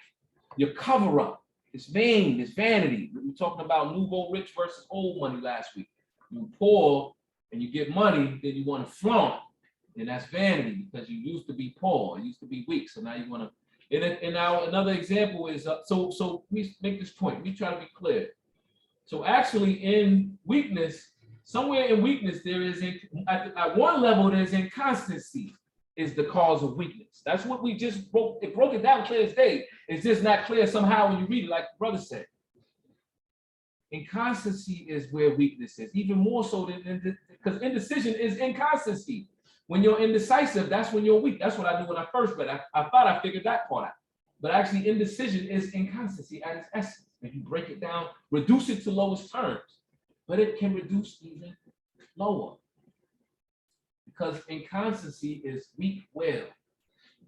your cover up. It's vain, it's vanity. We were talking about nouveau rich versus old money last week. You're poor and you get money, then you want to flaunt. And that's vanity because you used to be poor, you used to be weak. So now you want to. And now another example is so we make this point. We try to be clear. So actually in weakness, somewhere in weakness, there is, at one level, there's inconstancy is the cause of weakness. That's what we just broke it down clear as day. It's just not clear somehow when you read it, like the brother said. Inconstancy is where weakness is, even more so than, because indecision is inconstancy. When you're indecisive, that's when you're weak. That's what I knew when I first read. I thought I figured that part out. But actually indecision is inconstancy at its essence. If you break it down, reduce it to lowest terms, but it can reduce even lower because inconstancy is weak will.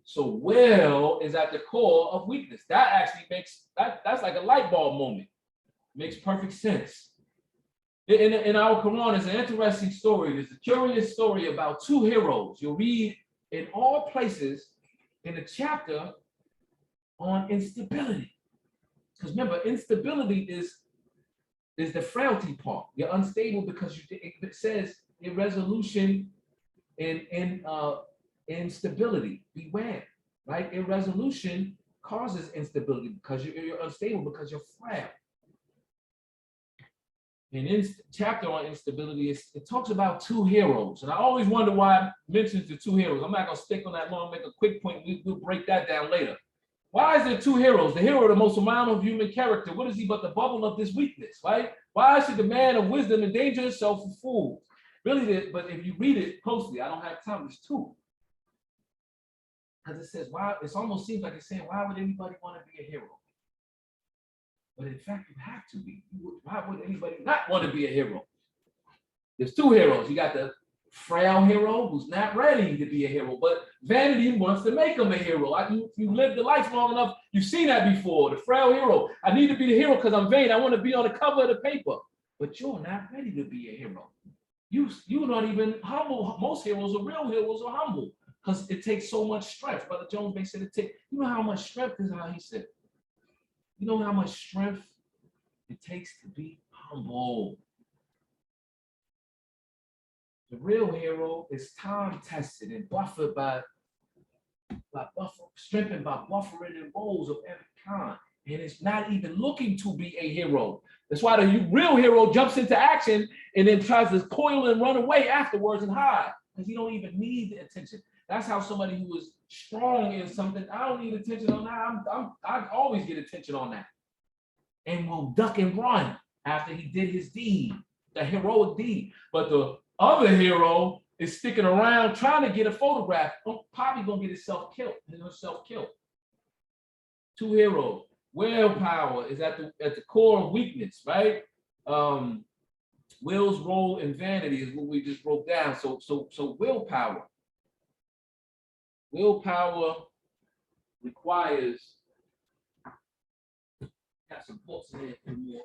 So will is at the core of weakness. That actually makes that's like a light bulb moment. Makes perfect sense. In our Quran, it's an interesting story. There's a curious story about 2 heroes. You'll read in all places in a chapter on instability. Because remember, instability is the frailty part. You're unstable because it says irresolution and instability. Beware, right? Irresolution causes instability because you're unstable because you're frail. And in chapter on instability, it talks about 2 heroes. And I always wonder why it mentions the 2 heroes. I'm not going to stick on that long, make a quick point. We'll break that down later. Why is there two heroes? The hero, the most amount of human character. What is he but the bubble of this weakness, right? Why should the man of wisdom endanger himself for fools? Really, but if you read it closely, I don't have time, there's two. Because it says, why, it almost seems like it's saying, why would anybody want to be a hero? But in fact, you have to be. Why would anybody not want to be a hero? There's two heroes. You got the frail hero who's not ready to be a hero, but vanity wants to make him a hero. You lived the life long enough, you've seen that before. The frail hero. I need to be the hero because I'm vain. I want to be on the cover of the paper. But you're not ready to be a hero. You're not even humble. Most heroes are real heroes are humble because it takes so much strength. Brother Jones Bay said it takes, you know how much strength is how he said. You know how much strength it takes to be humble. The real hero is time tested and buffered strengthened by buffering and roles of every kind. And it's not even looking to be a hero. That's why the real hero jumps into action and then tries to coil and run away afterwards and hide. Because you don't even need the attention. That's how somebody who is strong in something, I don't need attention on that. I always get attention on that. And will duck and run after he did his deed, the heroic deed. But the other hero is sticking around trying to get a photograph. Probably gonna get himself killed. Two heroes. Willpower is at the core of weakness, right? Will's role in vanity is what we just broke down. So willpower. Willpower requires. Got some books in there.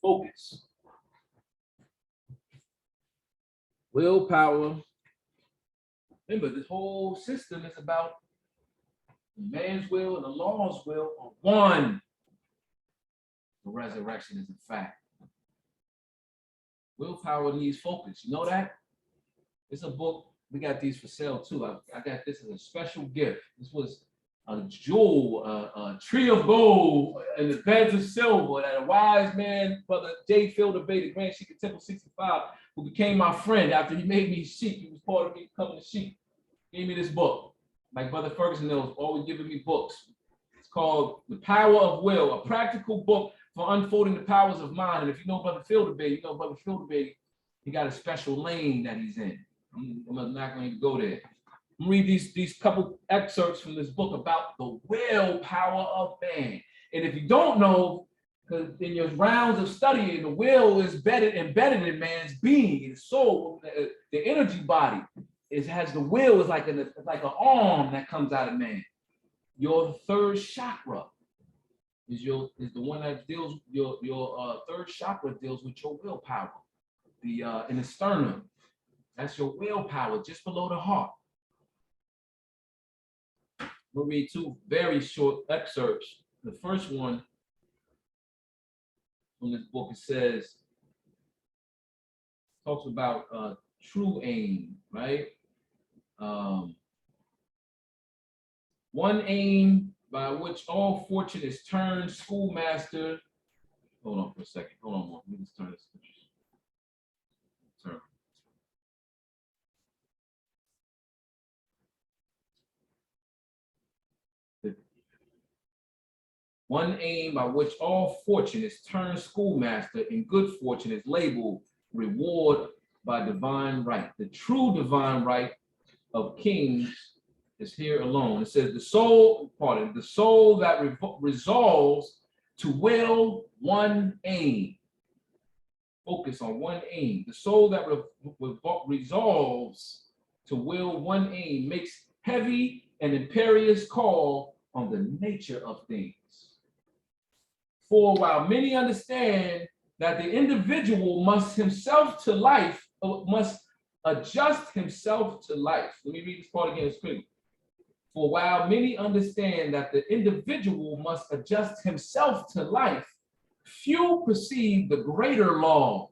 Focus. Willpower. Remember, this whole system is about the man's will and the law's will are one. The resurrection is a fact. Willpower needs focus. You know that? It's a book. We got these for sale too. I got this as a special gift. This was a jewel, a tree of gold and the beds of silver that a wise man, Brother J. Fielder Bay, the Grand Sheik of Temple 65, who became my friend after he made me sheik. He was part of me becoming a sheik. Gave me this book. Like Brother Ferguson knows, always giving me books. It's called The Power of Will, a practical book for unfolding the powers of mind. And if you know Brother Fielder Bay, you know Brother Fielder Bay, he got a special lane that he's in. I'm not going to go there. I'm read these couple excerpts from this book about the willpower of man. And if you don't know, because in your rounds of studying, the will is embedded in man's being, his soul, the energy body. It has the will is like an arm that comes out of man. Your third chakra is the one that deals your third chakra deals with your willpower. In the sternum. That's your willpower, just below the heart. We'll read two very short excerpts. The first one from this book, it says, talks about true aim, right? One aim by which all fortune is turned, schoolmaster. Hold on for a second. Hold on, let me just turn this. Turn. One aim by which all fortune is turned schoolmaster and good fortune is labeled reward by divine right. The true divine right of kings is here alone. It says the soul that resolves to will one aim. Focus on one aim. The soul that resolves to will one aim makes heavy and imperious call on the nature of things. For while many understand that the individual must adjust himself to life. Let me read this part again quickly. For while many understand that the individual must adjust himself to life, few perceive the greater law,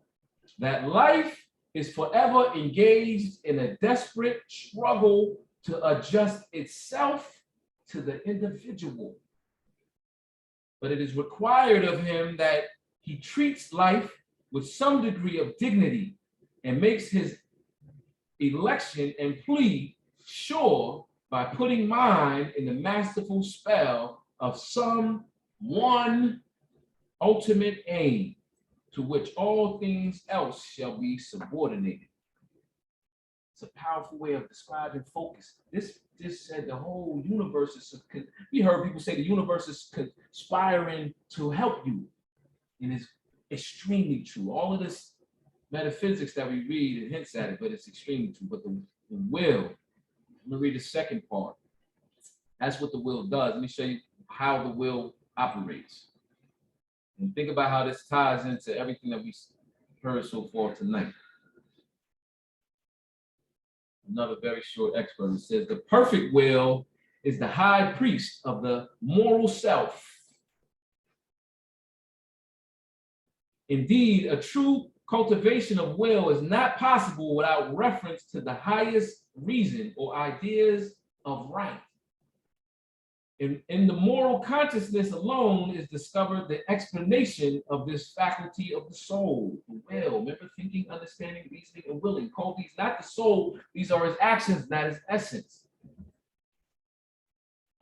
that life is forever engaged in a desperate struggle to adjust itself to the individual. But it is required of him that he treats life with some degree of dignity and makes his election and plea, sure, by putting mind in the masterful spell of some one ultimate aim, to which all things else shall be subordinated. It's a powerful way of describing focus. This said the whole universe is, we heard people say the universe is conspiring to help you. And it's extremely true. All of this metaphysics that we read, it hints at it, but it's extremely true. But the will, I'm gonna read the second part. That's what the will does. Let me show you how the will operates. And think about how this ties into everything that we heard so far tonight. Another very short excerpt. It says, the perfect will is the high priest of the moral self. Indeed, a true cultivation of will is not possible without reference to the highest reason or ideas of right. In the moral consciousness alone is discovered the explanation of this faculty of the soul, the will. Remember, thinking, understanding, reasoning, and willing. Call these not the soul, these are his actions, not his essence.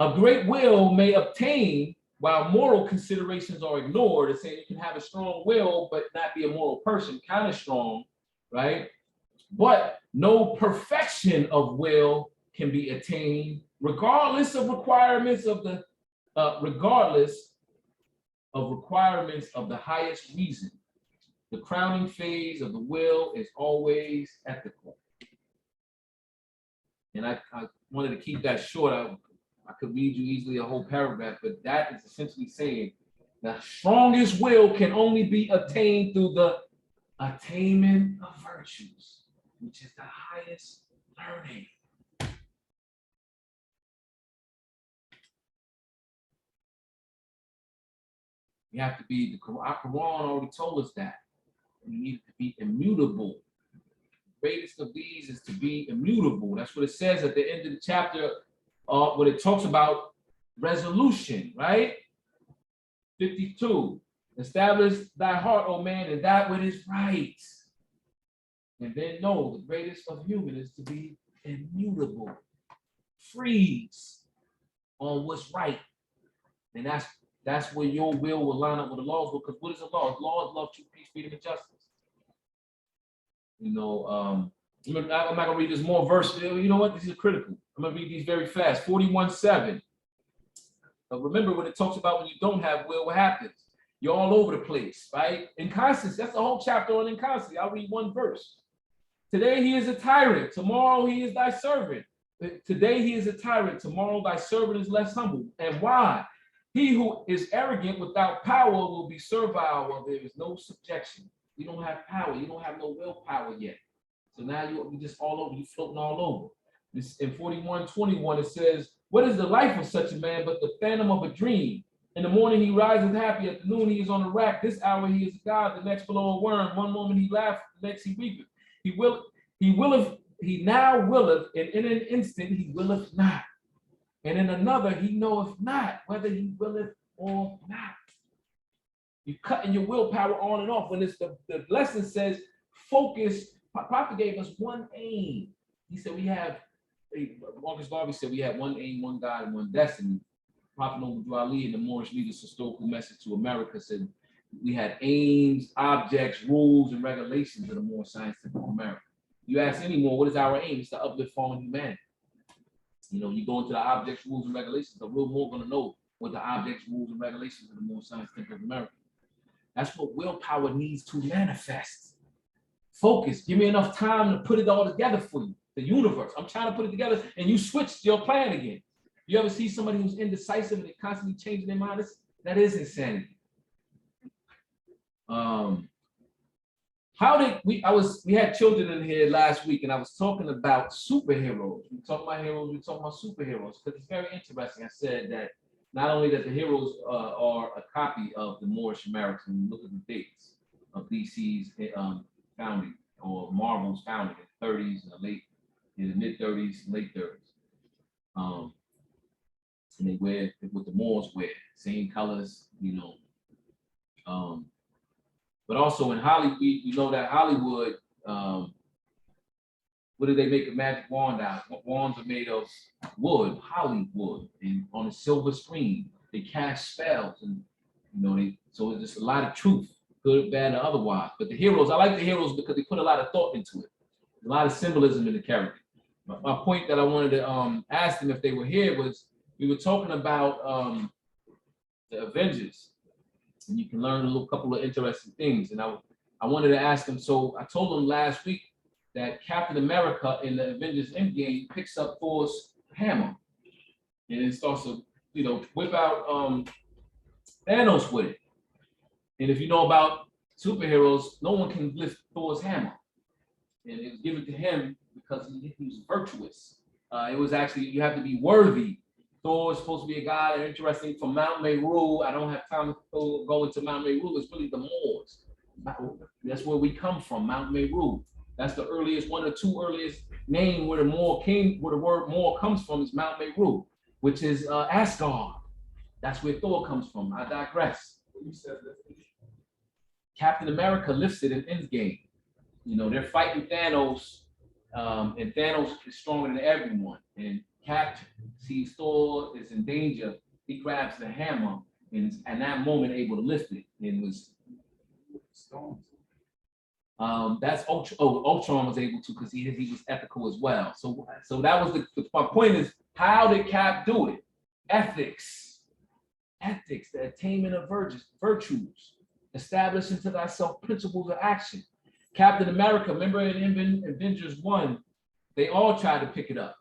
A great will may obtain while moral considerations are ignored. It's saying you can have a strong will, but not be a moral person, kind of strong, right? But no perfection of will can be attained regardless of requirements of the highest reason. The crowning phase of the will is always ethical. And I wanted to keep that short. I could read you easily a whole paragraph, but that is essentially saying the strongest will can only be attained through the attainment of virtues, which is the highest learning. You have to be, the Quran already told us that. You need to be immutable. The greatest of these is to be immutable. That's what it says at the end of the chapter, when it talks about resolution, right? 52. Establish thy heart, O man, and that which is right. And then know the greatest of human is to be immutable. Freeze on what's right. And that's where your will line up with the laws, because what is the law? The law is love, truth, peace, freedom, and justice. You know, I'm not gonna read this more verse. You know what? These are critical. I'm gonna read these very fast. 41:7. Remember when it talks about when you don't have will, what happens? You're all over the place, right? Inconstancy. That's the whole chapter on inconstancy. I'll read one verse. Today he is a tyrant. Tomorrow he is thy servant. Today he is a tyrant. Tomorrow thy servant is less humble. And why? He who is arrogant without power will be servile while there is no subjection. You don't have power. You don't have no willpower yet. So now you're just all over. You're floating all over. This, in 41:21, it says, what is the life of such a man but the phantom of a dream? In the morning he rises happy. At the noon he is on the rack. This hour he is a god. The next below a worm. One moment he laughs. The next he weepeth. He now willeth, and in an instant he willeth not. And in another, he knoweth not whether he willeth or not. You're cutting your willpower on and off. When it's the lesson says focus, Prophet gave us one aim. He said we have, Marcus Garvey said we have one aim, one God, and one destiny. Prophet Noble Ali in the Moorish Leader's Historical Message to America said we had aims, objects, rules, and regulations of the Moorish Scientific America. You ask anymore, what is our aim? It's to uplift fallen humanity. You know, you go into the objects, rules, and regulations, the real more going to know what the objects, rules, and regulations of the Moorish Scientific America. That's what willpower needs to manifest. Focus. Give me enough time to put it all together for you. The universe. I'm trying to put it together, and you switched your plan again. You ever see somebody who's indecisive and they're constantly changing their mind? That is insanity. We had children in here last week, and I was talking about superheroes. We talking about heroes, we talking about superheroes, because it's very interesting. I said that not only that the heroes are a copy of the Moorish Americans, when you look at the dates of DC's founding or Marvel's founding in the 30s and in the mid 30s, late 30s. And they wear what the Moors wear, same colors, you know. But also in Hollywood, you know that Hollywood, what do they make a magic wand out of? Wands are made of wood, holly wood, and on a silver screen. They cast spells, and so it's just a lot of truth, good, bad, or otherwise. But the heroes, I like the heroes because they put a lot of thought into it. There's a lot of symbolism in the character. My point that I wanted to ask them if they were here was we were talking about the Avengers, and you can learn a couple of interesting things. And I wanted to ask them. So I told them last week that Captain America in the Avengers Endgame picks up Thor's hammer, and it starts to whip out Thanos with it. And if you know about superheroes, no one can lift Thor's hammer, and it was given to him because he was virtuous. It was actually, you have to be worthy. Thor is supposed to be a guy that interesting from Mount Meru. I don't have time to go into Mount Meru. It's really the Moors. That's where we come from, Mount Meru. That's the earliest, one of the two earliest name where the word Moor comes from is Mount Meru, which is Asgard. That's where Thor comes from. I digress. Captain America lifts it in Endgame. They're fighting Thanos, and Thanos is stronger than everyone. And Cap sees Thor is in danger. He grabs the hammer and is at that moment able to lift it. And was that's Ultron. Ultron was able to because he was ethical as well. So that was my point is, how did Cap do it? Ethics, the attainment of virtues, establishing to thyself principles of action. Captain America, remember in Avengers 1, they all tried to pick it up.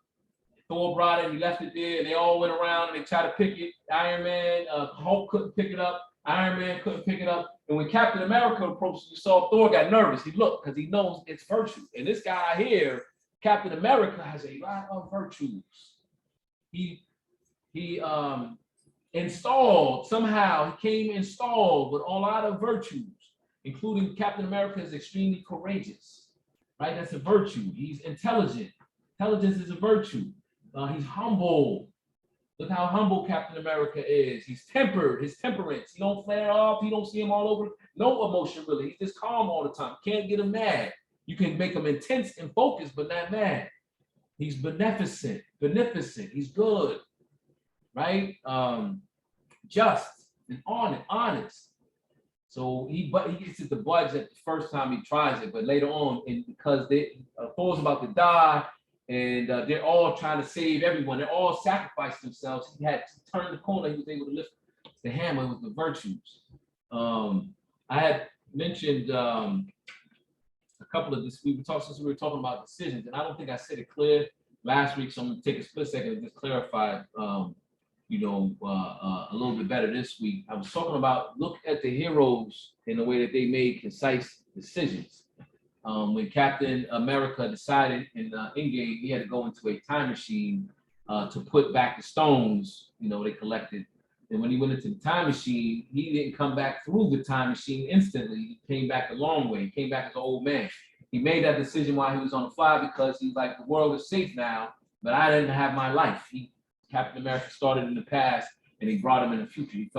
Thor brought it, he left it there, and they all went around and they tried to pick it. Iron Man, Hulk couldn't pick it up. Iron Man couldn't pick it up. And when Captain America approached, you saw Thor got nervous. He looked because he knows it's virtue. And this guy here, Captain America, has a lot of virtues. He installed, somehow he came installed with a lot of virtues, including Captain America is extremely courageous, right? That's a virtue. He's intelligent. Intelligence is a virtue. He's humble. Look how humble Captain America is. He's tempered, his temperance. He don't flare up. You don't see him all over. No emotion, really. He's just calm all the time. Can't get him mad. You can make him intense and focused, but not mad. He's beneficent. He's good, right? Just and honest. So he gets it the budget the first time he tries it, but later on, and because Thor's about to die, and they're all trying to save everyone. They're all sacrificed themselves. He had to turn the corner. He was able to lift the hammer with the virtues. I had mentioned a couple of this. We were talking about decisions, and I don't think I said it clear last week. So I'm going to take a split second and just clarify, a little bit better this week. I was talking about look at the heroes in the way that they made concise decisions. When Captain America decided in Endgame, he had to go into a time machine to put back the stones, they collected. And when he went into the time machine, he didn't come back through the time machine instantly. He came back the long way. He came back as an old man. He made that decision while he was on the fly because he's like, the world is safe now, but I didn't have my life. Captain America started in the past and he brought him in the future. He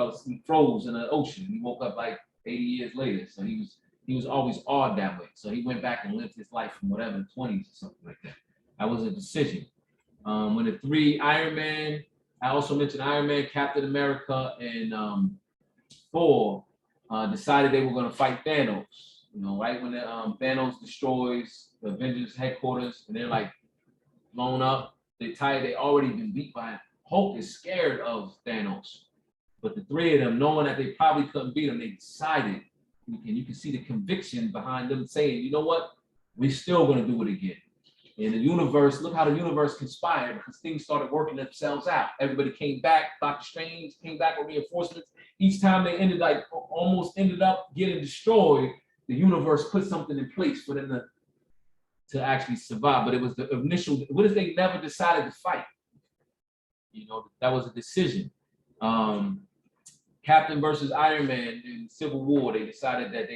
froze in the ocean. He woke up like 80 years later. So he was always awed that way. So he went back and lived his life from whatever, the 20s or something like that. That was a decision. When the three Iron Man, I also mentioned Iron Man, Captain America, and Thor decided they were going to fight Thanos. Right when Thanos destroys the Avengers headquarters and they're like blown up, they already been beat by Hulk is scared of Thanos. But the three of them, knowing that they probably couldn't beat him, they decided. And you can see the conviction behind them saying, you know what, we're still going to do it again. And the universe, look how the universe conspired because things started working themselves out. Everybody came back. Doctor Strange came back with reinforcements. Each time they almost ended up getting destroyed, the universe put something in place for them to actually survive. But it was the initial, what if they never decided to fight? That was a decision. Captain versus Iron Man in Civil War, they decided that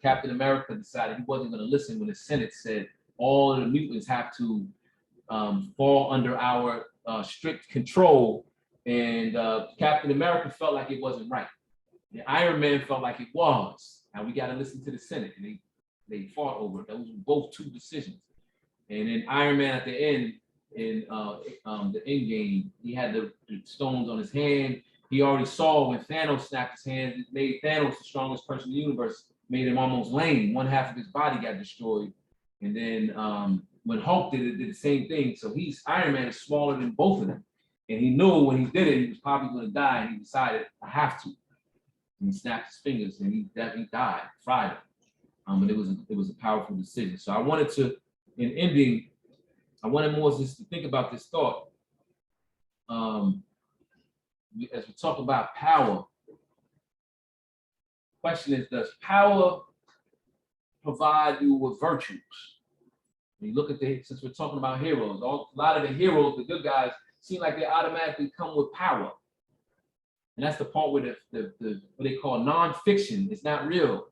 Captain America decided he wasn't going to listen when the Senate said all of the mutants have to fall under our strict control. And Captain America felt like it wasn't right. And Iron Man felt like it was. Now we got to listen to the Senate. And they fought over it. Those were both two decisions. And then Iron Man at the end, in the end game, he had the stones on his hand. He already saw when Thanos snapped his hand, it made Thanos the strongest person in the universe, made him almost lame. One half of his body got destroyed. And then when Hulk did it, did the same thing. So Iron Man is smaller than both of them. And he knew when he did it, he was probably going to die. And he decided, I have to. And he snapped his fingers and he died, fried him. But it was a powerful decision. So I wanted to, in ending, I wanted Moses to think about this thought. As we talk about power, question is, does power provide you with virtues? When you look at since we're talking about heroes, a lot of the heroes, the good guys, seem like they automatically come with power. And that's the part where the what they call nonfiction is not real.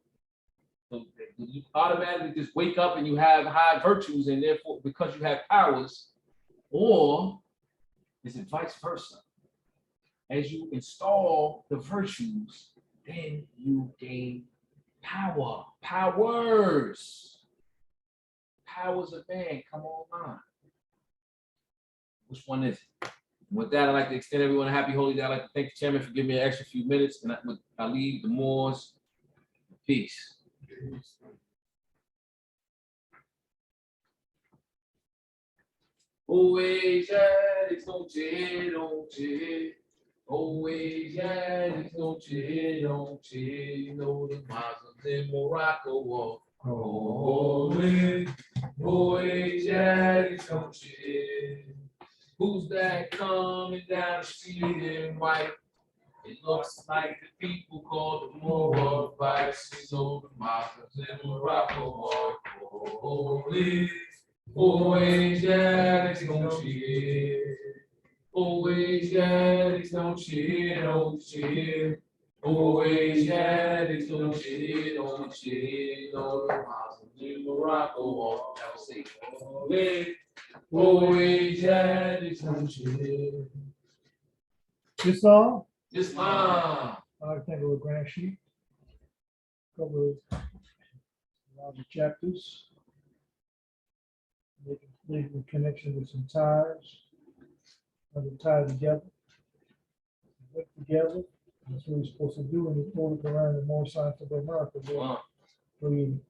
So you automatically just wake up and you have high virtues, and therefore, because you have powers, or is it vice versa? As you install the virtues, then you gain power. Powers of man, come online. Which one is it? With that, I'd like to extend everyone a happy holy day. I'd like to thank the chairman for giving me an extra few minutes, and I leave the Moors peace. Always, it's don't you. Always, it's don't you. Know the Muslims in Morocco walk. Always, it's don't you. Who's that coming down the street in white? It looks like the people called the Moabites. So the Muslims in Morocco walk. Always, it's don't you. Always, it's don't you. Always, it's don't you. No, the Muslims in Morocco walk. That was safe. Always, it's don't you. This all? Islam. I think of a grand sheet. Cover a lot of the chapters. Making the connection with some ties. And they tie together. Work together. That's what we're supposed to do in the Holy Quran and more science of America. Where you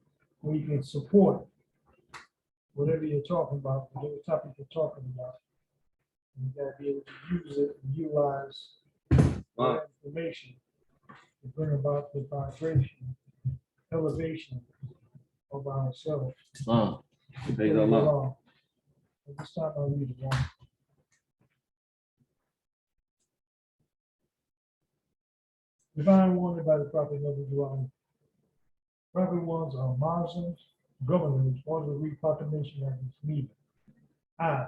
can support whatever you're talking about, whatever topic you're talking about. And you gotta be able to use it and utilize that information to bring about the vibration, elevation of ourselves. At this time, I'll read it one. Divine warning by the Prophet of Deuteronomy. Prophet ones are Muslims, governors, or the reproclamation of this meeting. I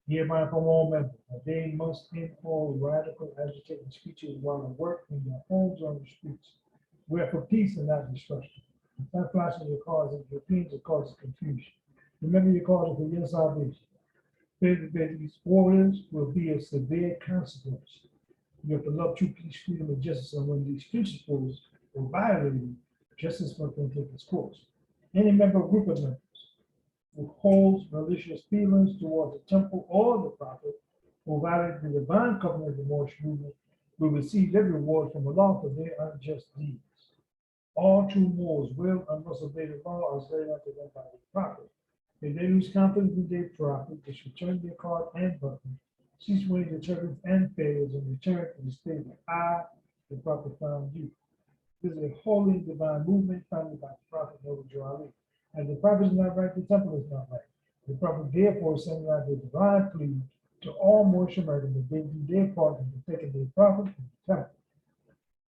hereby from all members, that they must end all radical agitating speeches while at work in their homes or on the streets. We're for peace and not destruction. Not flashing your cars and your opinions that causes confusion. Remember your cause for your salvation. Fear that these orders will be a severe consequence. You have to love true peace, freedom, and justice, and when these principles are violated, justice must then take its course. Any member or group of members who holds malicious feelings towards the temple or the prophet, who violate the divine covenant of the Moorish movement, will receive every reward from Allah for their unjust deeds. All true Moors will, unless obey the law as laid out to them by the prophet. If they lose confidence in their prophet, they should turn their card and button, cease winning the turbulence and failures, and return to the state where I, the prophet, found you. This is a holy divine movement founded by the prophet Noble Ali. And the prophet is not right, the temple is not right. The prophet therefore sending out the divine plea to all Moorish Americans that they do their part in protecting their prophet and the temple.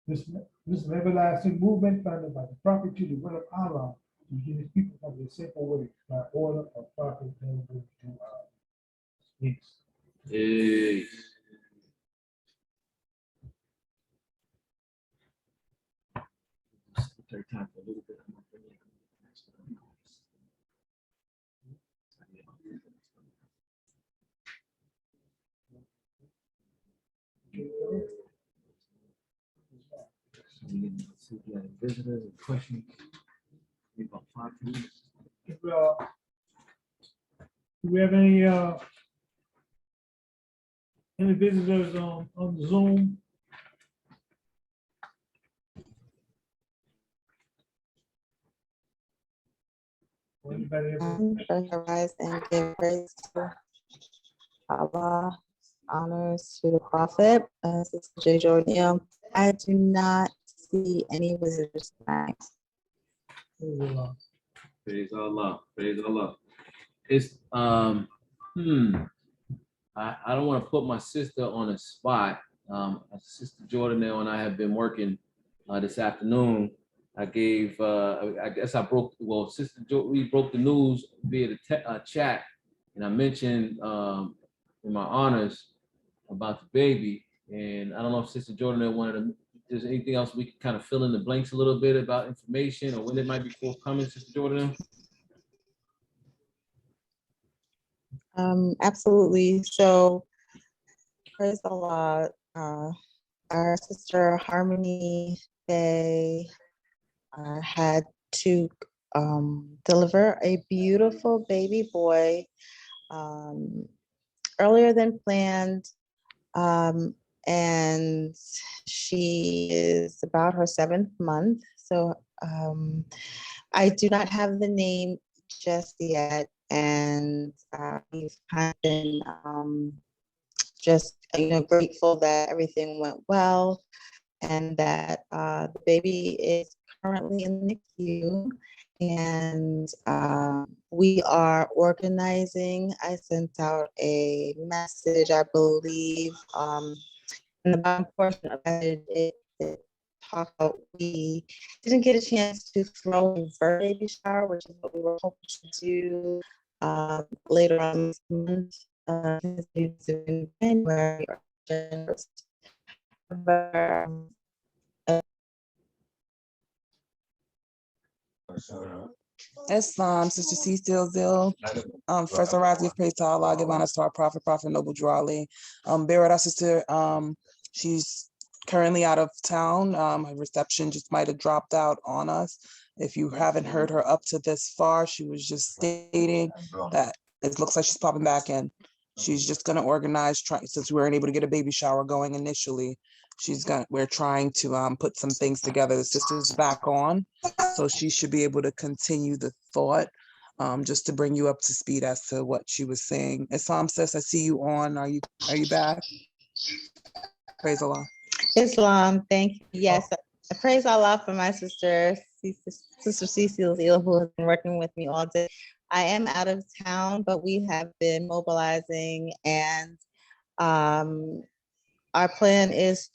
This is an everlasting movement founded by the prophet to the will of Allah to give his people from their simple ways by order of prophet Noble Ali. Peace. Peace. Take time for a little bit. Visitors and questions. About 5 minutes. Do we have any visitors on Zoom? Or anybody ever- First arise and give praise to Allah, honors to the Prophet, Sister J. Jordan. I do not see any visitors tonight. Praise Allah. Praise Allah. It's I don't want to put my sister on the spot. Sister Jordan and I have been working this afternoon. I gave I guess I broke we broke the news via the chat, and I mentioned in my honors about the baby. And I don't know if Sister Jordan wanted to. If there's anything else we can kind of fill in the blanks a little bit about information or when it might be forthcoming, Sister Jordan. Absolutely. So, praise Allah. Our sister Harmony Faye had to deliver a beautiful baby boy earlier than planned. And she is about her 7th month. So I do not have the name just yet. And we've kind of been just grateful that everything went well and that the baby is currently in the NICU. And we are organizing. I sent out a message, I believe, in the bottom portion of it talked about we didn't get a chance to throw a baby shower, which is what we were hoping to do later on this month, in January or January. Islam, Sister Cecile Zil. First arise, give praise to Allah, give honor to our Prophet, Prophet Noble Drew Ali. Bear with our sister. She's currently out of town. Her reception just might have dropped out on us. If you haven't heard her up to this far, she was just stating that it looks like she's popping back in. She's just gonna organize, since we weren't able to get a baby shower going initially. We're trying to put some things together. The sister's back on, so she should be able to continue the thought, just to bring you up to speed as to what she was saying. Islam sis, I see you on. Are you back? Praise Allah. Islam, thank you. Yes, I praise Allah for my sister Cecile Zil, who has been working with me all day. I am out of town, but we have been mobilizing, and our plan is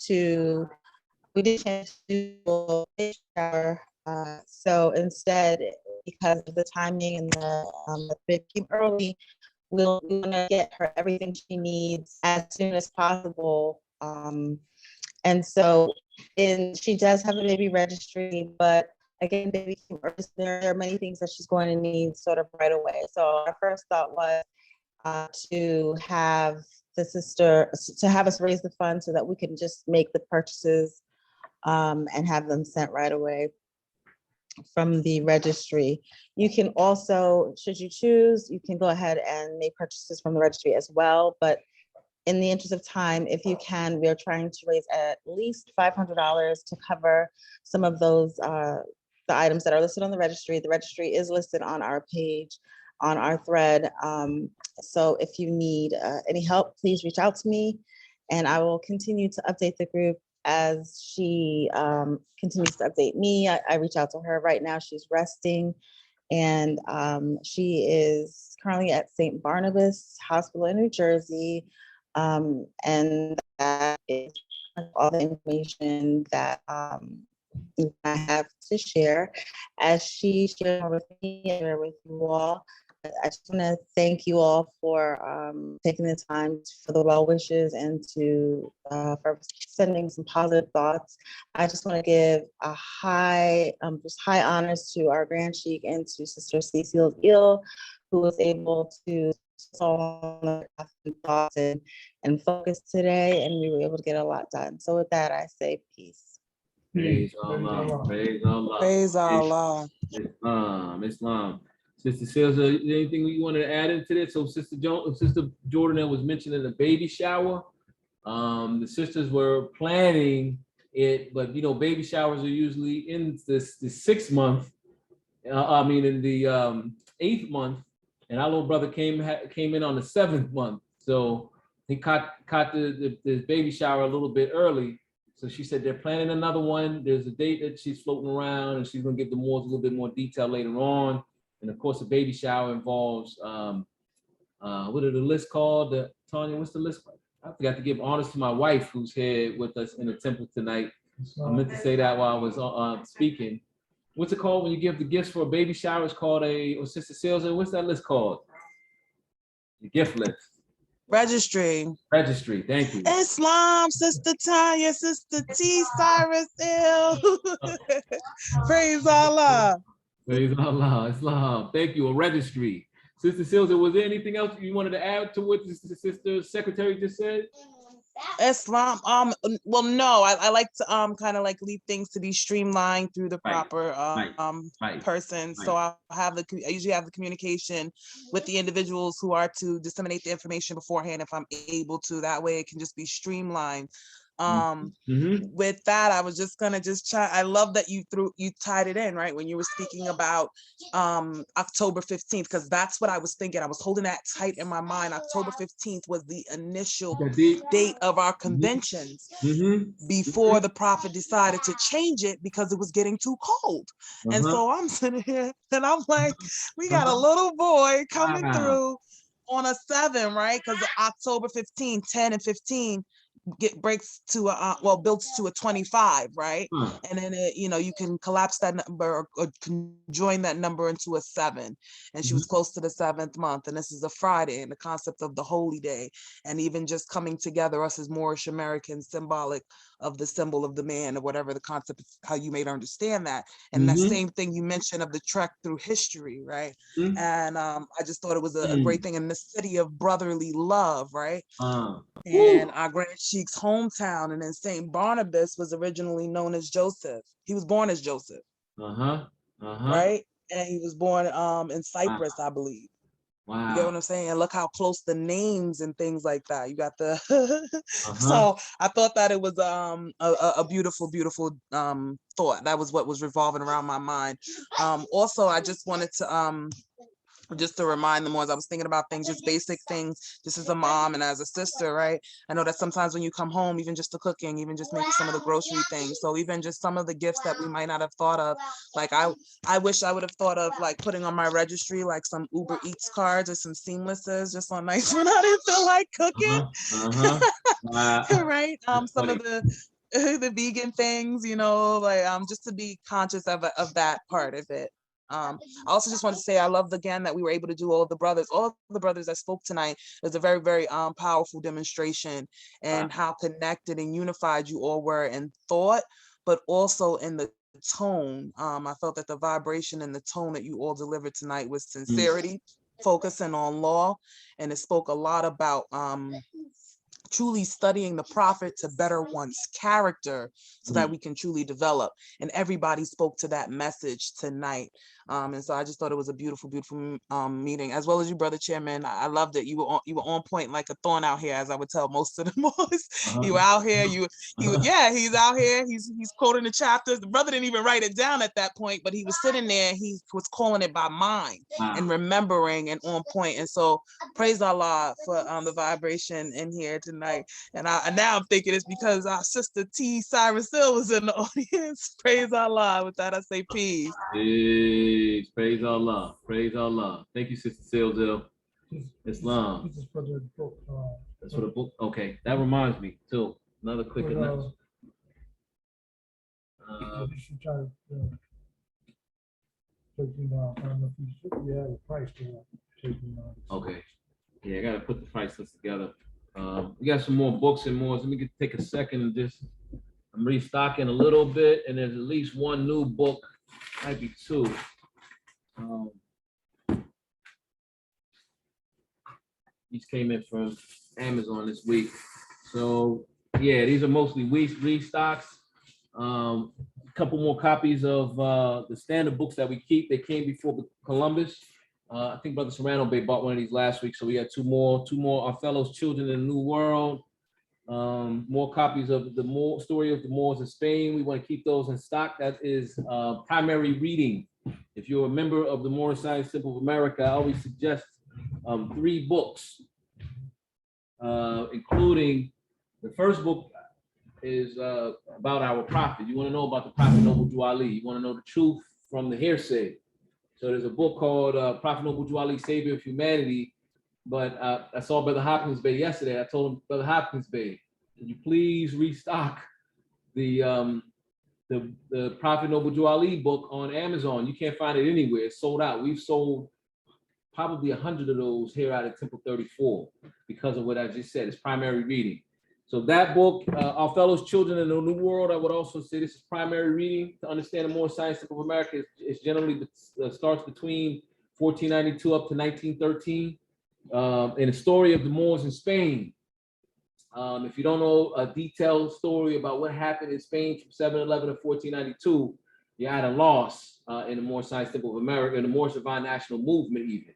we didn't do a shower. So instead, because of the timing and the bit came early, we're gonna get her everything she needs as soon as possible. And so she does have a baby registry, but again, baby came early, so there are many things that she's going to need sort of right away. So our first thought was to have us raise the funds so that we can just make the purchases and have them sent right away from the registry. You can also, should you choose, you can go ahead and make purchases from the registry as well. But in the interest of time, if you can, we are trying to raise at least $500 to cover some of those the items that are listed on the registry. The registry is listed on our page, on our thread. So if you need any help, please reach out to me, and I will continue to update the group as she continues to update me. I reach out to her right now. She's resting, and she is currently at St. Barnabas Hospital in New Jersey. And that is all the information that I have to share. As she shared with me and with you all, I just want to thank you all for taking the time for the well wishes and for sending some positive thoughts. I just want to give a high honors to our Grand Sheikh and to Sister Cecile Zil, who was able to thoughts and focus today, and we were able to get a lot done. So with that, I say peace. Praise Allah. Praise Allah. Praise Allah. Islam. Sister Sales, anything you wanted to add into this? So Sister Jordan that was mentioning the baby shower. The sisters were planning it, but you know, baby showers are usually in the 6th month. In the 8th month, and our little brother came in on the 7th month. So he caught the baby shower a little bit early. So she said they're planning another one. There's a date that she's floating around, and she's gonna give the more a little bit more detail later on. And of course, the baby shower involves what are the list called? Tanya, what's the list called? I forgot to give honors to my wife who's here with us in the temple tonight. I meant to say that while I was speaking. What's it called when you give the gifts for a baby shower? It's called Sister Sales. What's that list called? The gift list. Registry. Registry. Thank you. Islam, Sister Tanya, Sister T, Cyrus Hill. Praise Allah. Praise Allah. Islam. Thank you. A registry. Sister Sales, was there anything else you wanted to add to what the Sister Secretary just said? Islam. Well, no, I like to kind of like leave things to be streamlined through the proper person. So I usually have the communication with the individuals who are to disseminate the information beforehand if I'm able to. That way it can just be streamlined. With that, I was just gonna I love that you tied it in right when you were speaking about October 15th, because that's what I was thinking. I was holding that tight in my mind. October 15th was the initial date of our conventions before the prophet decided to change it because it was getting too cold. And so I'm sitting here and I'm like, we got a little boy coming through on a 7, right? Because October 15, 10 and 15 breaks to builds to a 25, right? And then you can collapse that number or join that number into a 7. And she was close to the 7th month, and this is a Friday, and the concept of the holy day, and even just coming together, us as Moorish Americans, symbolic of the symbol of the man, or whatever the concept, how you may understand that. And that same thing you mentioned of the trek through history, right? And I just thought it was a great thing in the city of brotherly love, right? And our Grand Sheik's hometown, and then St. Barnabas was originally known as Joseph. He was born as Joseph. Right? And he was born in Cyprus, I believe. Wow. You get what I'm saying? And look how close the names and things like that. You got the so I thought that it was a beautiful, beautiful thought. That was what was revolving around my mind. Also, I just wanted to just to remind them as I was thinking about things, just basic things, just as a mom and as a sister, right? I know that sometimes when you come home, even just the cooking, even just making some of the grocery things, so even just some of the gifts that we might not have thought of, like I wish I would have thought of like putting on my registry like some Uber Eats cards or some Seamlesses, just on nights when I didn't feel like cooking. Right? Some of the vegan things, like just to be conscious of that part of it. I also just want to say I loved again that we were able to do all the brothers that spoke tonight. It was a very, very powerful demonstration, and how connected and unified you all were in thought, but also in the tone. I felt that the vibration and the tone that you all delivered tonight was sincerity, focusing on law, and it spoke a lot about truly studying the prophet to better one's character so that we can truly develop. And everybody spoke to that message tonight. And so I just thought it was a beautiful, beautiful meeting, as well as you, Brother Chairman. I loved it. You were on point like a thorn out here, as I would tell most of the boys. You were out here. He's out here. He's quoting the chapters. The brother didn't even write it down at that point, but he was sitting there. He was calling it by mind and remembering and on point. And so praise Allah for the vibration in here tonight. And now I'm thinking it's because our sister T. Cyrus Hill was in the audience. Praise Allah. With that, I say peace. Praise Allah. Praise Allah. Thank you, Sister Sales. Islam. This is for the book. That's for the book. Okay, that reminds me too. Another quick announcement. You should try to I don't know if you have a price for Okay. Yeah, I gotta put the price list together. We got some more books and more. Let me take a second and I'm restocking a little bit, and there's at least one new book, might be 2. These came in from Amazon this week. So yeah, these are mostly restocks. A couple more copies of the standard books that we keep. They came before Columbus. I think Brother Serrano Bay bought one of these last week, so we got two more. Our fellows, Children in the New World. More copies of the story of the Moors in Spain. We want to keep those in stock. That is primary reading. If you're a member of the Moorish Science Temple of America, I always suggest 3 books, including the first book is about our prophet. You want to know about the Prophet Noble Drew Ali. You want to know the truth from the hearsay. So there's a book called Prophet Noble Drew Ali, Savior of Humanity. But I saw Brother Hopkins Bay yesterday. I told him, Brother Hopkins Bay, can you please restock the Prophet Noble Drew Ali book on Amazon? You can't find it anywhere. It's sold out. We've sold probably 100 of those here out at Temple 34 because of what I just said. It's primary reading. So that book, Our Fellows Children in the New World, I would also say this is primary reading to understand the Moorish Science Temple of America. It's generally starts between 1492 up to 1913. In the story of the Moors in Spain. If you don't know a detailed story about what happened in Spain from 711 to 1492, you're at a loss in the Moorish Science Temple of America, in the Moorish Divine National Movement even.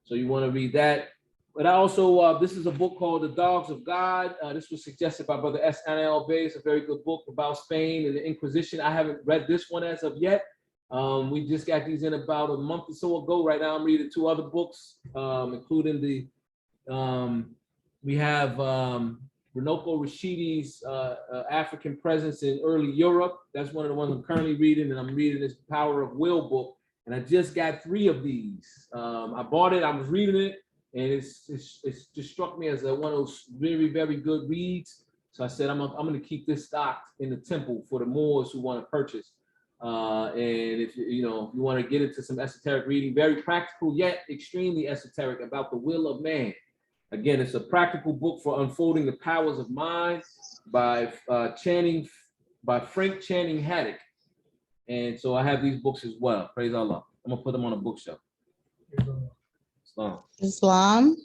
So you want to read that. But I also, this is a book called The Dogs of God. This was suggested by Brother S. Anel Bay. It's a very good book about Spain and the Inquisition. I haven't read this one as of yet. We just got these in about a month or so ago. Right now I'm reading 2 other books, including we have Runoko Rashidi's African Presence in Early Europe. That's one of the ones I'm currently reading, and I'm reading this Power of Will book. And I just got 3 of these. I bought it, I was reading it, and it's just struck me as one of those very, very good reads. So I said, I'm gonna keep this stocked in the temple for the Moors who want to purchase. And if you want to get into some esoteric reading, very practical yet extremely esoteric about the will of man. Again, it's a practical book for unfolding the powers of mind by Frank Channing Haddock. And so I have these books as well. Praise Allah. I'm gonna put them on a bookshelf. Islam.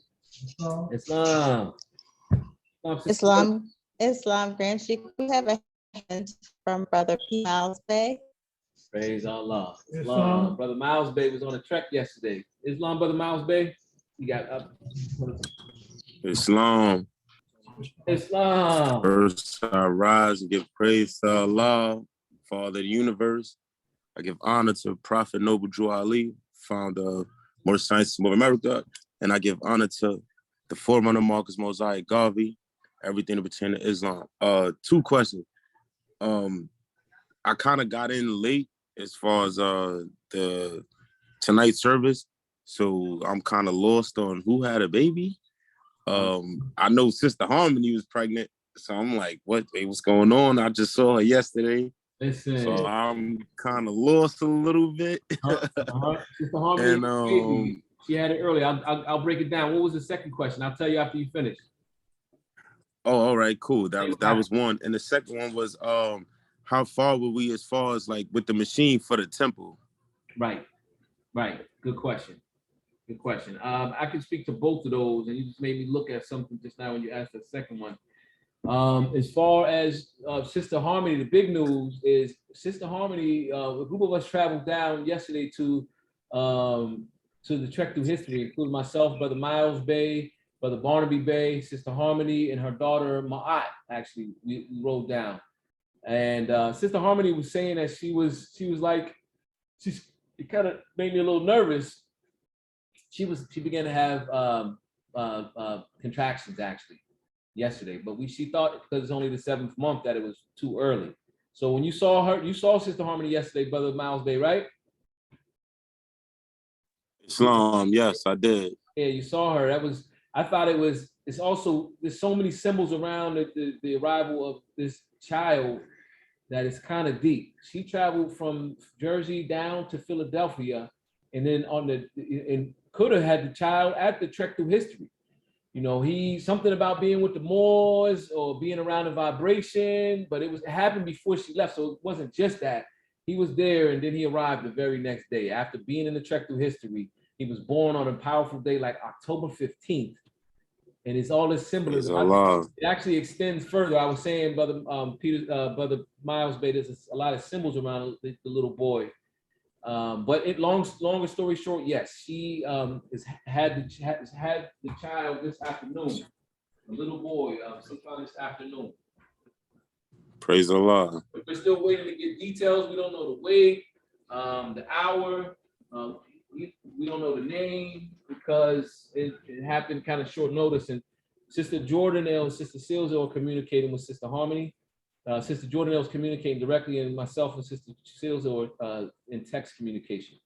Grand Sheikh. We have a hint from Brother P. Miles Bay. Praise Allah. Islam. Brother Miles Bay was on a trek yesterday. Islam, Brother Miles Bay. You got Islam. First, I rise and give praise to Allah, Father of the universe. I give honor to Prophet Noble Drew Ali, founder of Moorish Science of America, and I give honor to the forerunner Marcus Mosiah Garvey, everything that pertains to Islam. 2 questions. I kind of got in late as far as the tonight's service, so I'm kind of lost on who had a baby. I know Sister Harmony was pregnant, so I'm like, what's going on? I just saw her yesterday. Listen. So I'm kind of lost a little bit. Sister Harmony, and, she had it early. I'll break it down. What was the second question? I'll tell you after you finish. Oh, all right, cool. That was one. And the second one was how far were we as far as like with the machine for the temple? Right. Good question. I can speak to both of those, and you just made me look at something just now when you asked the second one. As far as Sister Harmony, the big news is Sister Harmony, a group of us traveled down yesterday to the trek through history, including myself, Brother Miles Bay, Brother Barnaby Bay, Sister Harmony, and her daughter Ma'at. Actually, we rode down, and Sister Harmony was saying that she was like, it kind of made me a little nervous. She began to have contractions actually yesterday, but she thought because it's only the 7th month that it was too early. So when you saw Sister Harmony yesterday, Brother Miles Bay, right? Islam, yes, I did. Yeah, you saw her. I thought it's also, there's so many symbols around the arrival of this child that is kind of deep. She traveled from Jersey down to Philadelphia, and then could have had the child at the trek through history. Something about being with the Moors or being around the vibration, but it happened before she left. So it wasn't just that. He was there, and then he arrived the very next day. After being in the trek through history, he was born on a powerful day like October 15th. And it's all this symbolism. It actually extends further. I was saying, Brother Brother Miles Bay, there's a lot of symbols around the little boy. But longer story short, yes, she has had the child this afternoon, a little boy, sometime this afternoon. Praise Allah. We're still waiting to get details. We don't know the weight, the hour. We don't know the name because it happened kind of short notice. And Sister Jordanelle and Sister Silzo are communicating with Sister Harmony. Sister Jordanelle is communicating directly, and myself and Sister Silzo are in text communication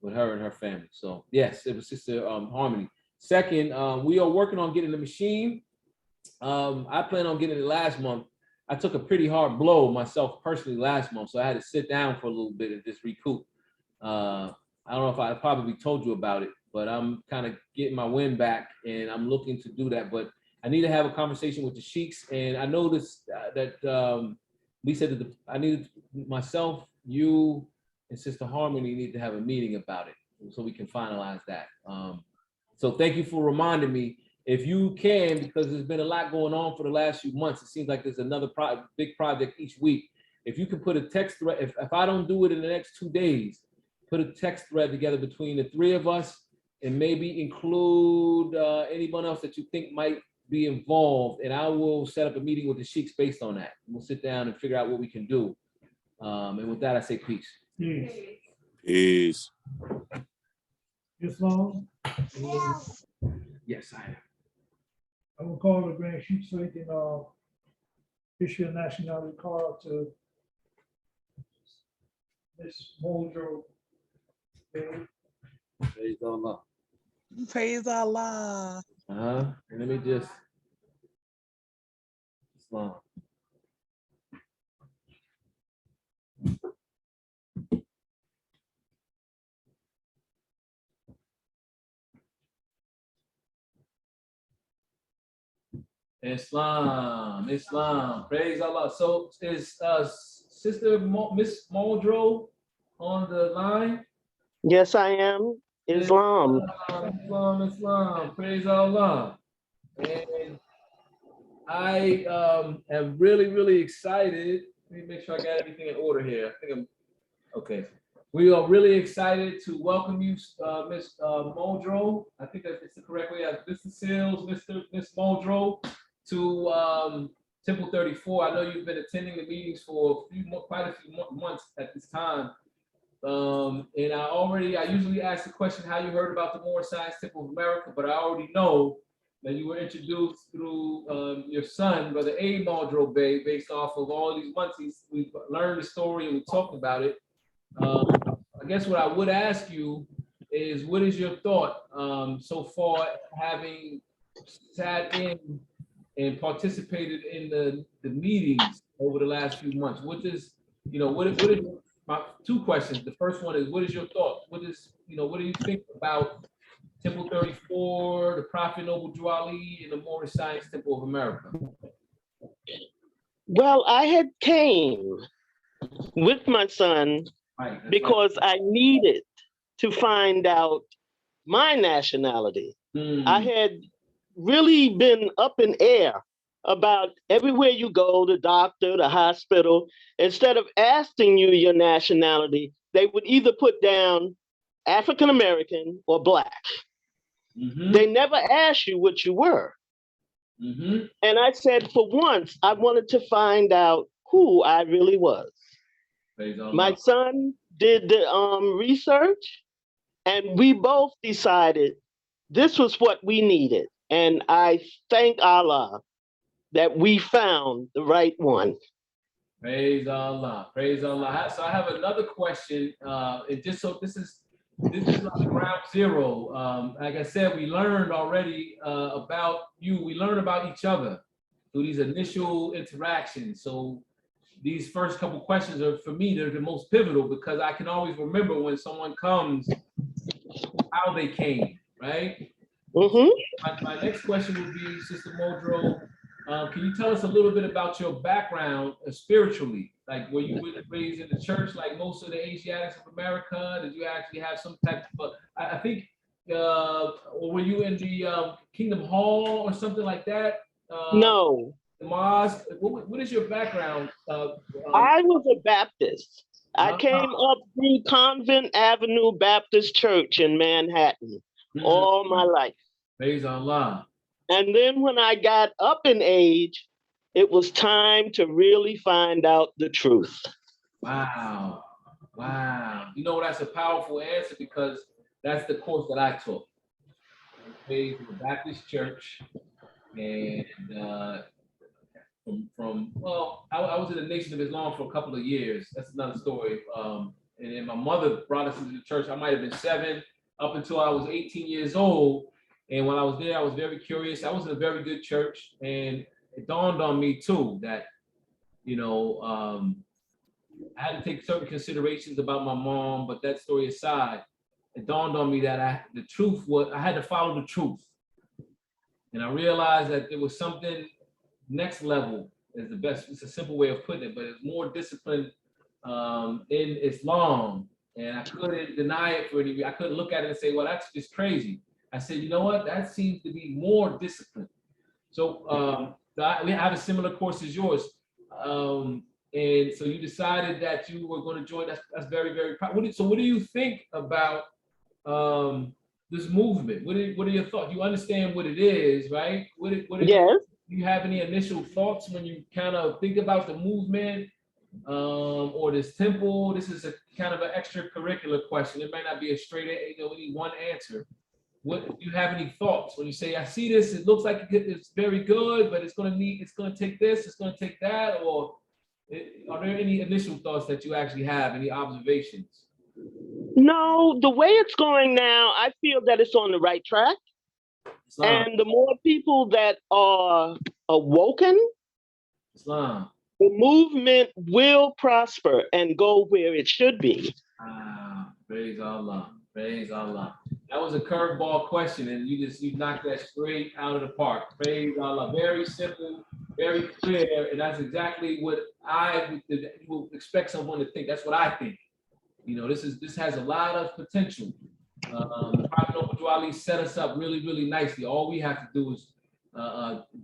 with her and her family. So yes, it was Sister Harmony. Second, we are working on getting the machine. I plan on getting it last month. I took a pretty hard blow myself personally last month, so I had to sit down for a little bit and just recoup. I don't know if I probably told you about it, but I'm kind of getting my wind back, and I'm looking to do that. But I need to have a conversation with the sheiks, and I noticed that we said that I needed myself, you, and Sister Harmony need to have a meeting about it so we can finalize that. So thank you for reminding me. If you can, because there's been a lot going on for the last few months, it seems like there's another big project each week. If you can put a text thread, if I don't do it in the next 2 days, put a text thread together between the three of us and maybe include anyone else that you think might be involved, and I will set up a meeting with the sheiks based on that. We'll sit down and figure out what we can do. And with that, I say peace. Peace. Peace. Islam, Yes, I am. I will call the Grand Sheik so he can issue a nationality card to Miss Mojo. Praise Allah. Praise Allah. And let me just Islam. Islam, praise Allah. So is Sister Miss Muldrow on the line? Yes, I am. Islam. Islam, praise Allah. And I am really excited. Let me make sure I got everything in order here. I think I'm okay. We are really excited to welcome you, Miss Muldrow. I think that's the correct way. Mr. Sills, Miss Muldrow, to Temple 34. I know you've been attending the meetings for quite a few months at this time. And I usually ask the question how you heard about the Moorish Science Temple of America, but I already know that you were introduced through your son, Brother A. Muldrow Bey, based off of all these months we've learned the story and we talked about it. I guess what I would ask you is, what is your thought so far, having sat in and participated in the meetings over the last few months? What is my two questions? The first one is, what is your thought? What do you think about Temple 34, the Prophet Noble Drew Ali, and the Moorish Science Temple of America? Well, I had came with my son because I needed to find out my nationality. I had really been up in air about everywhere you go, the doctor, the hospital. Instead of asking you your nationality, they would either put down African American or Black. They never asked you what you were. And I said, for once, I wanted to find out who I really was. My son did the research, and we both decided this was what we needed. And I thank Allah that we found the right one. Praise Allah. Praise Allah. So I have another question. This is like ground zero. Like I said, we learned already about you. We learned about each other through these initial interactions. So these first couple questions are, for me, they're the most pivotal, because I can always remember when someone comes, how they came, right? My next question would be, Sister Muldrow, can you tell us a little bit about your background spiritually? Like, were you raised in the church like most of the Asiatics of America? Did you actually have some type of, I think, or were you in the Kingdom Hall or something like that? No. The mosque? What is your background? I was a Baptist. I came up through Convent Avenue Baptist Church in Manhattan all my life. Praise Allah. And then when I got up in age, it was time to really find out the truth. Wow. Wow. You know, that's a powerful answer because that's the course that I took. I paid for the Baptist Church, and well, I was in the Nation of Islam for a couple of years. That's another story. And then my mother brought us into the church. I might have been 7 up until I was 18 years old. And when I was there, I was very curious. I was in a very good church, and it dawned on me too that, you know, I had to take certain considerations about my mom, but that story aside, it dawned on me that I had to follow the truth. And I realized that there was something next level is the best, it's a simple way of putting it, but it's more discipline in Islam. And I couldn't deny it for any, I couldn't look at it and say, well, that's just crazy. I said, you know what, that seems to be more discipline. So we have a similar course as yours. And so you decided that you were going to join. That's very, very proud. So what do you think about this movement? What are your thoughts? You understand what it is, right? Yes. Do you have any initial thoughts when you kind of think about the movement or this temple? This is a kind of an extracurricular question. It might not be a straight, any one answer. What do you have any thoughts when you say, I see this, it looks like it's very good, but it's going to take this, it's going to take that, or are there any initial thoughts that you actually have, any observations? No, the way it's going now, I feel that it's on the right track. Islam. And the more people that are awoken, Islam. the movement will prosper and go where it should be. Praise Allah. Praise Allah. That was a curveball question, and you knocked that straight out of the park. Praise Allah. Very simple, very clear, and that's exactly what I would expect someone to think. That's what I think. You know, this has a lot of potential. The Prophet Noble Ali set us up really, really nicely. All we have to do is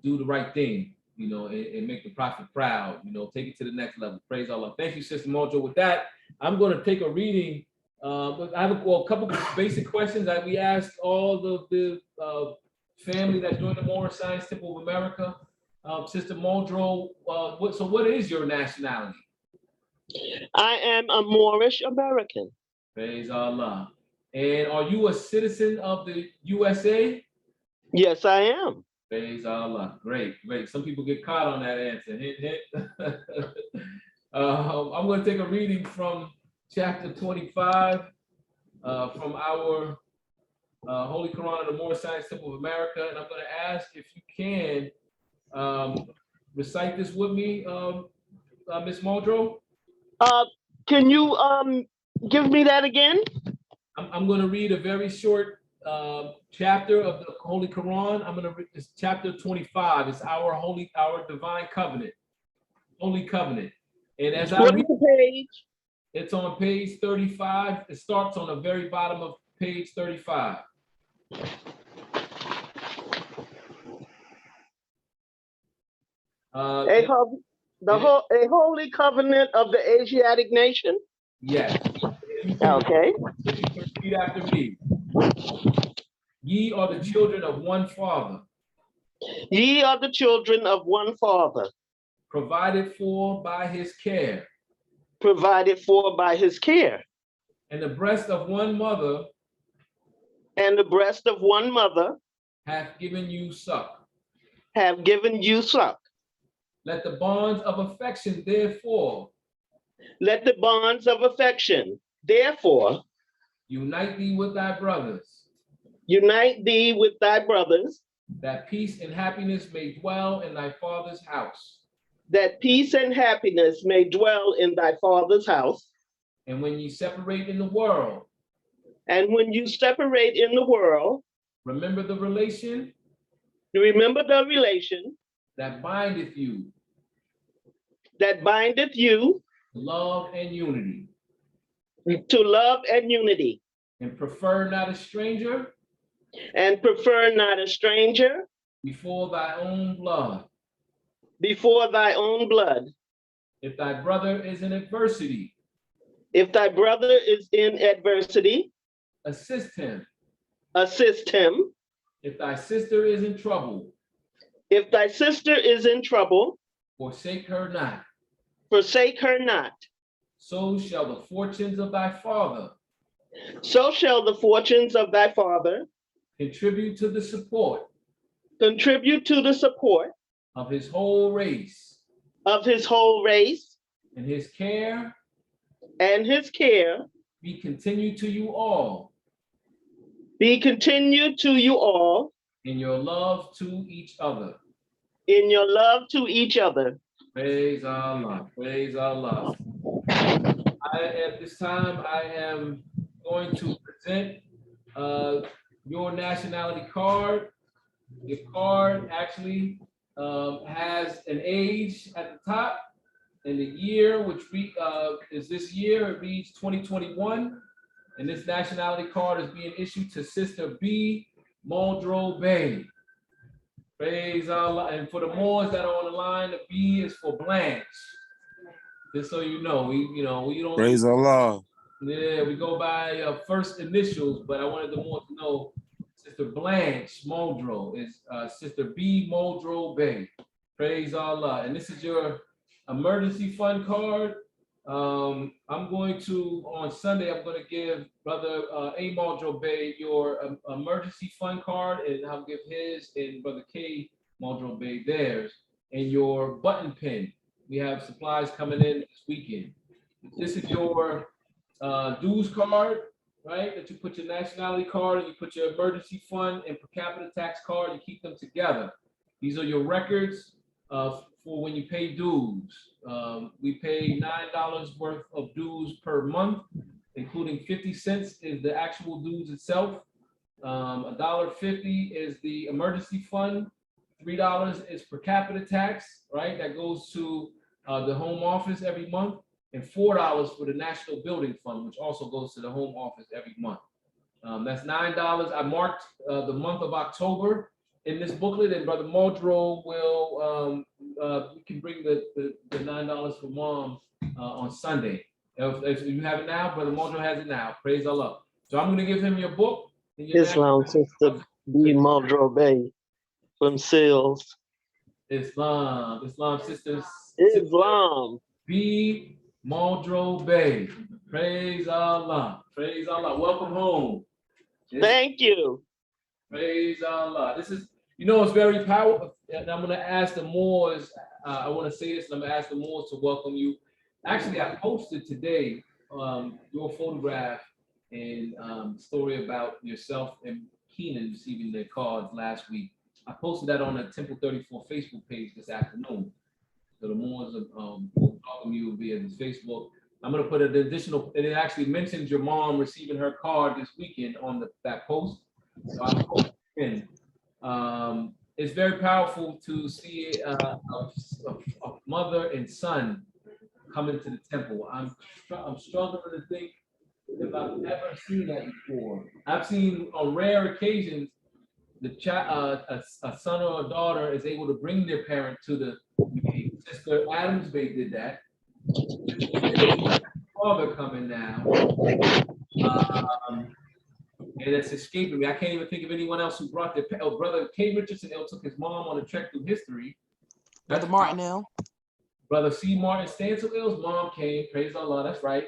do the right thing, you know, and make the Prophet proud. You know, take it to the next level. Praise Allah. Thank you, Sister Mojo. With that, I'm going to take a reading. But I have a couple of basic questions that we asked all the family that joined the Moorish Science Temple of America. Sister Muldrow, what is your nationality? I am a Moorish American. Praise Allah. And are you a citizen of the USA? Yes, I am. Praise Allah. Great, great. Some people get caught on that answer. Hint, hint. I'm going to take a reading from chapter 25 from our Holy Quran of the Moorish Science Temple of America. And I'm going to ask if you can recite this with me, Ms. Muldrow. Can you give me that again? I'm going to read a very short chapter of the Holy Quran. I'm going to read this chapter 25. It's our divine covenant, Holy Covenant. And as I read the page? It's on page 35. It starts on the very bottom of page 35. A holy covenant of the Asiatic nation? Yes. Okay. If you can repeat after me. Ye are the children of one Father. Ye are the children of one Father. Provided for by his care. Provided for by his care. And the breast of one mother. And the breast of one mother. Hath given you suck. Have given you suck. Let the bonds of affection, therefore. Let the bonds of affection, therefore. Unite thee with thy brothers. Unite thee with thy brothers. That peace and happiness may dwell in thy father's house. That peace and happiness may dwell in thy father's house. And when you separate in the world. And when you separate in the world. Remember the relation. Remember the relation. That bindeth you. That bindeth you. Love and unity. To love and unity. And prefer not a stranger. And prefer not a stranger. Before thy own blood. Before thy own blood. If thy brother is in adversity. If thy brother is in adversity, assist him. assist him. If thy sister is in trouble, If thy sister is in trouble, forsake her not. forsake her not. So shall the fortunes of thy father So shall the fortunes of thy father contribute to the support contribute to the support of his whole race, of his whole race, and his care and his care be continued to you all be continued to you all in your love to each other. in your love to each other. Praise Allah. Praise Allah. At this time, I am going to present your nationality card. Your card actually has an age at the top and the year, which is this year. It reads 2021. And this nationality card is being issued to Sister B. Muldrow Bay. Praise Allah. And for the Moors that are on the line, the B is for Blanche. Just so you know, we don't. Praise Allah. Yeah, we go by first initials, but I wanted the Moors to know Sister Blanche Muldrow is Sister B. Muldrow Bay. Praise Allah. And this is your emergency fund card. I'm going to, on Sunday, I'm going to give Brother A. Muldrow Bay your emergency fund card, and I'll give his and Brother K. Muldrow Bay theirs, and your button pin. We have supplies coming in this weekend. This is your dues card, right? That you put your nationality card and you put your emergency fund and per capita tax card, you keep them together. These are your records for when you pay dues. We pay $9 worth of dues per month, including 50 cents is the actual dues itself. $1.50 is the emergency fund. $3 is per capita tax, right? That goes to the home office every month, and $4 for the National Building Fund, which also goes to the home office every month. That's $9. I marked the month of October in this booklet, and Brother Muldrow will, we can bring the $9 for mom on Sunday. If you have it now, Brother Muldrow has it now. Praise Allah. So I'm going to give him your book. Islam, Sister B. Muldrow Bay from Seals. Islam, sisters. Islam. B. Muldrow Bay. Praise Allah. Praise Allah. Welcome home. Thank you. Praise Allah. This is, it's very powerful. And I'm going to ask the Moors, I want to say this, and I'm going to ask the Moors to welcome you. Actually, I posted today your photograph and story about yourself and Keenan receiving their cards last week. I posted that on the Temple 34 Facebook page this afternoon. So the Moors will welcome you via this Facebook. I'm going to put an additional, and it actually mentions your mom receiving her card this weekend on that post. So I post in. It's very powerful to see a mother and son coming to the temple. I'm struggling to think if I've ever seen that before. I've seen on rare occasions a son or a daughter is able to bring their parent to the meeting. Sister Adams Bay did that. Father coming now. And it's escaping me. I can't even think of anyone else who brought their Brother K. Richardson took his mom on a trek through history. Brother Martinell. Brother C. Martin Stansell's mom came. Praise Allah, that's right.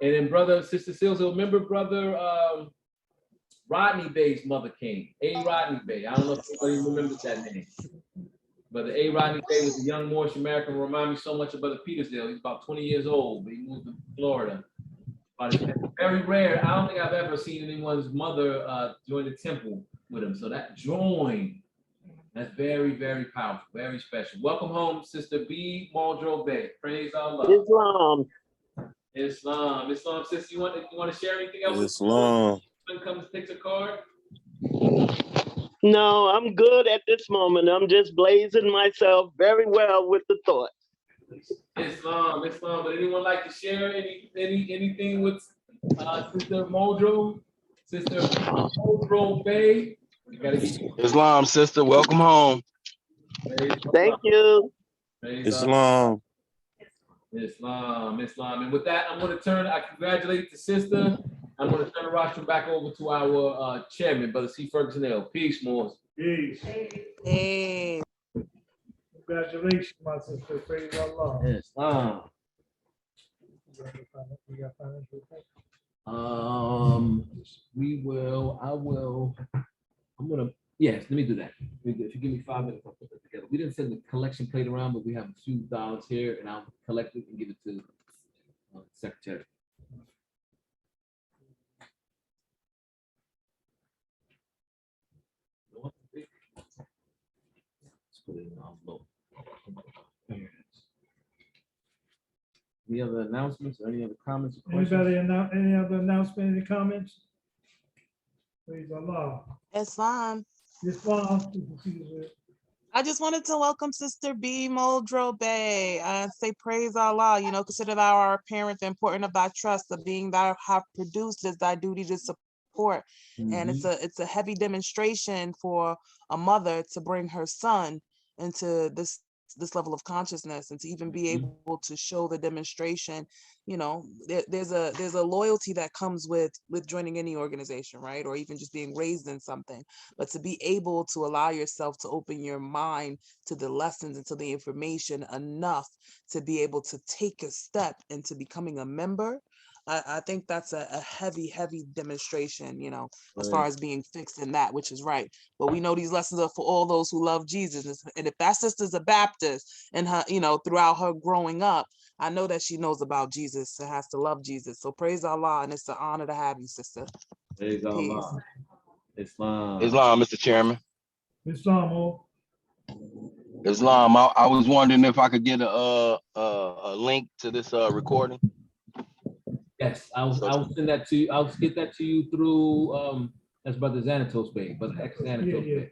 And then Sister Seals, remember Brother Rodney Bay's mother came. A. Rodney Bay. I don't know if anybody remembers that name. Brother A. Rodney Bay was a young Moorish American, remind me so much of Brother Petersdale. He's about 20 years old, but he moved to Florida. But it's very rare. I don't think I've ever seen anyone's mother join the temple with him. So that join, that's very, very powerful, very special. Welcome home, Sister B. Muldrow Bay. Praise Allah. Islam, sister. You want to share anything else? Islam. Comes takes a card. No, I'm good at this moment. I'm just blazing myself very well with the thought. Islam. But anyone like to share anything with Sister Muldrow? Sister Muldrow Bay? Islam, sister, welcome home. Thank you. Praise Islam. Islam. And with that, I congratulate the sister. I'm going to turn the rostrum back over to our chairman, Brother C. Ferguson L. Peace, Moors. Peace. Hey. Congratulations, my sister. Praise Allah. Islam. You got financial report? Yes, let me do that. If you give me 5 minutes, I'll put that together. We didn't send the collection plate around, but we have a few dollars here, and I'll collect it and give it to the secretary. Let's put it in the envelope. Any other announcements or any other comments or questions? Any other announcement, any comments? Praise Allah. Islam. Islam. I just wanted to welcome Sister B. Muldrow Bay and say praise Allah. You know, consider thou our parent, the important of thy trust, the being thou have produced is thy duty to support. And it's a heavy demonstration for a mother to bring her son into this level of consciousness and to even be able to show the demonstration. You know, there's a loyalty that comes with joining any organization, right? Or even just being raised in something, but to be able to allow yourself to open your mind to the lessons and to the information enough to be able to take a step into becoming a member. I think that's a heavy demonstration, you know, as far as being fixed in that, which is right. But we know these lessons are for all those who love Jesus. And if that sister's a Baptist and her, you know, throughout her growing up, I know that she knows about Jesus and has to love Jesus. So praise Allah, and it's an honor to have you, sister. Praise Allah. Islam. Islam, Mr. Chairman. Islam. Islam. I was wondering if I could get a link to this recording. Yes, I'll send that to you. I'll get that to you through that's Brother Xanatos Bay, Brother X Xanatos Bay.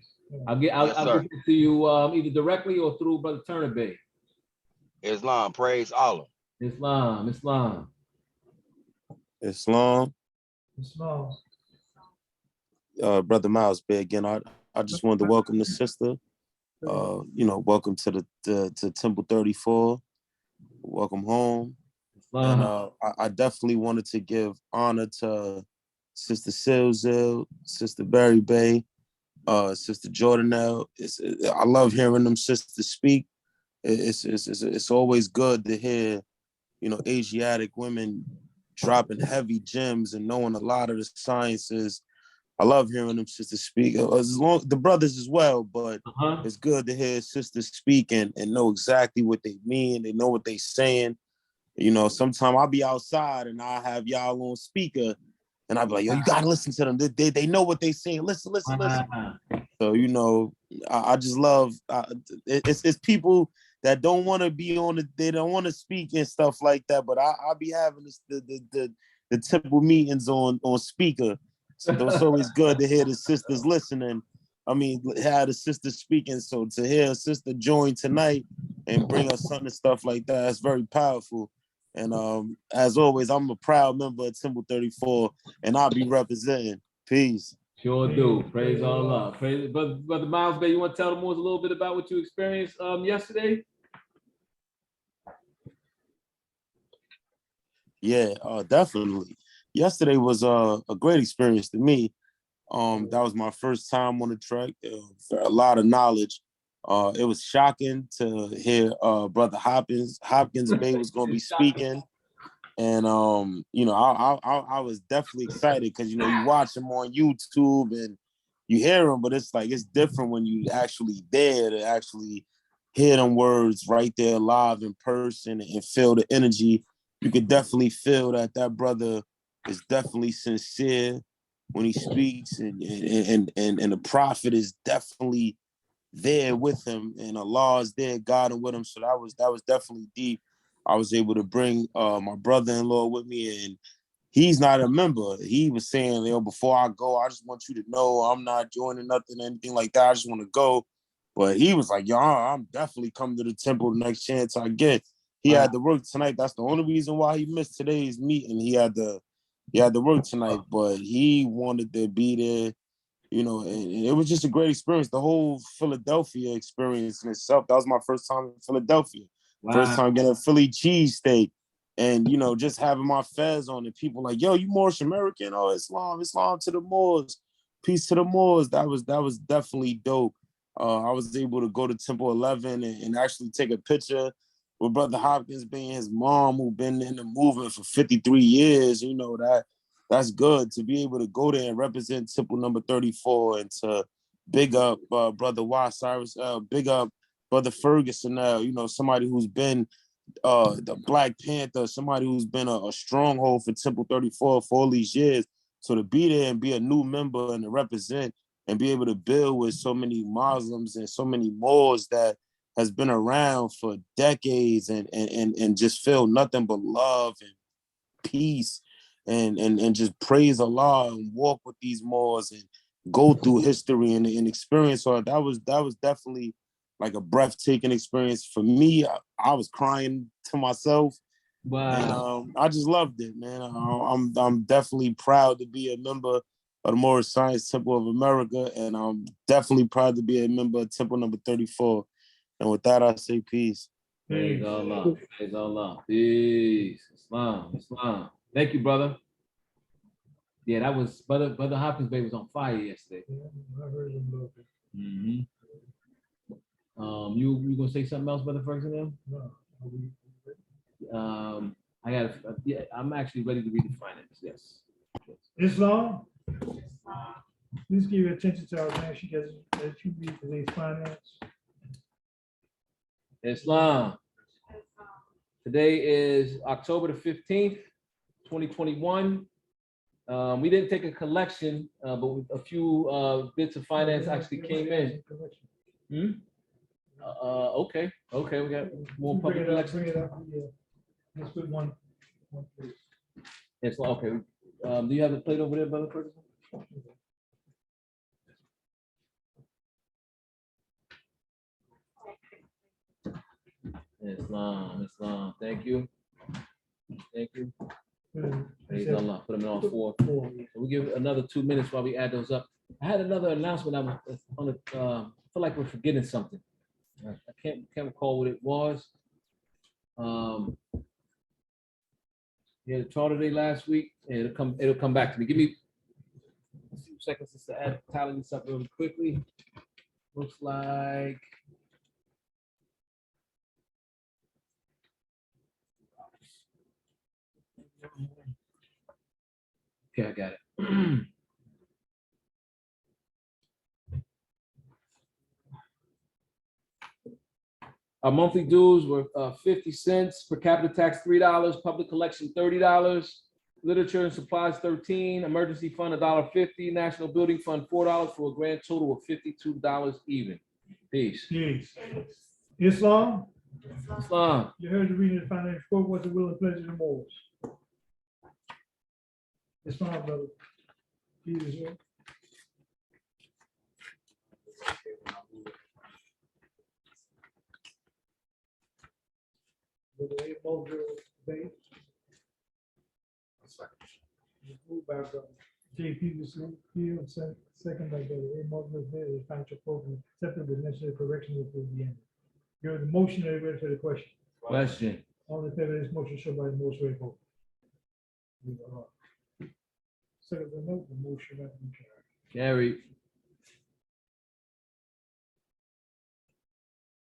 I'll get it to you either directly or through Brother Turner Bay. Islam, praise Allah. Islam. Brother Miles Bay again. I just wanted to welcome the sister. You know, welcome to to Temple 34. Welcome home. And I definitely wanted to give honor to Sister Silzil, Sister Barry Bay, Sister Jordanelle. I love hearing them sisters speak. It's always good to hear, you know, Asiatic women dropping heavy gems and knowing a lot of the sciences. I love hearing them sisters speak. The brothers as well, but it's good to hear sisters speak and know exactly what they mean. They know what they're saying. You know, sometimes I'll be outside and I'll have y'all on speaker and I'll be like, yo, you gotta listen to them. They know what they saying. Listen. So, you know, I just love, it's people that don't want to be on they don't want to speak and stuff like that, but I'll be having the temple meetings on speaker. So it's always good to hear the sisters listening. I mean, have the sisters speaking. So to hear a sister join tonight and bring us something and stuff like that, that's very powerful. And as always, I'm a proud member of Temple 34, and I'll be representing. Peace. Sure do. Praise Allah. Praise, Brother Miles Bay, you want to tell the Moors a little bit about what you experienced yesterday? Yeah, definitely. Yesterday was a great experience to me. That was my first time on the track. A lot of knowledge. It was shocking to hear Brother Hopkins Bay was going to be speaking, and you know, I was definitely excited because, you know, you watch him on YouTube and you hear him, but it's like it's different when you actually there to actually hear them words right there live in person and feel the energy. You could definitely feel that brother is definitely sincere when he speaks, and the prophet is definitely there with him, and Allah is there guiding with him. So that was definitely deep. I was able to bring my brother-in-law with me, and he's not a member. He was saying, you know, before I go, I just want you to know I'm not joining nothing, anything like that. I just want to go. But he was like, yo, I'm definitely coming to the temple the next chance I get. He had to work tonight. That's the only reason why he missed today's meeting. He had to work tonight, but he wanted to be there, you know, and it was just a great experience. The whole Philadelphia experience in itself. That was my first time in Philadelphia. First time getting a Philly cheesesteak. And, you know, just having my fez on and people like, yo, you Moorish American? Oh, Islam to the Moors. Peace to the Moors. That was definitely dope. I was able to go to Temple 11 and actually take a picture with Brother Hopkins being his mom, who been in the movement for 53 years. You know, that's good to be able to go there and represent Temple number 34 and to big up Brother Cyrus, big up Brother Ferguson, you know, somebody who's been the Black Panther, somebody who's been a stronghold for Temple 34 for all these years. So to be there and be a new member and to represent and be able to build with so many Muslims and so many Moors that has been around for decades and just feel nothing but love and peace and just praise Allah and walk with these Moors and go through history and experience. So that was definitely like a breathtaking experience for me. I was crying to myself. Wow. And I just loved it, man. I'm definitely proud to be a member of the Moorish Science Temple of America, and I'm definitely proud to be a member of Temple number 34. And with that, I say peace. Praise Allah. Praise Allah. Peace. Islam. Thank you, brother. Yeah, that was Brother Hopkins Bay was on fire yesterday. I heard him a little bit. Mm-hmm. You gonna say something else, Brother Ferguson? No. I'm actually ready to read the finance. Yes. Islam, please give your attention to our man. She does that you read today's finance. Islam. Today is October the 15th, 2021. We didn't take a collection, but a few bits of finance actually came in. Okay, we got more public collection. Bring it up. Yeah. Let's put one please. It's okay. Do you have the plate over there, Brother Ferguson? Islam. Thank you. Praise Allah. Put them in all four. So we give another 2 minutes while we add those up. I had another announcement. I was on the. I feel like we're forgetting something. I can't recall what it was. Yeah, the charter day last week. It'll come back to me. Give me a few seconds just to tally this up really quickly. Looks like. Okay, I got it. Our monthly dues were 50 cents, per capita tax $3, public collection $30, literature and supplies $13, emergency fund $1.50, national building fund $4 for a grand total of $52 even. Peace. Peace. Islam, Islam. you heard the reading of the financial report. What's the will and pleasure of the Moors? Islam, brother. Peace. Moved by J. Peterson, Field, second by the multiple financial program, accepted with necessary correction with the end. You heard the motion, are you ready for the question? Question. All in favor of this motion, show by the most way vote. Second, the note, the motion has been carried. Carried.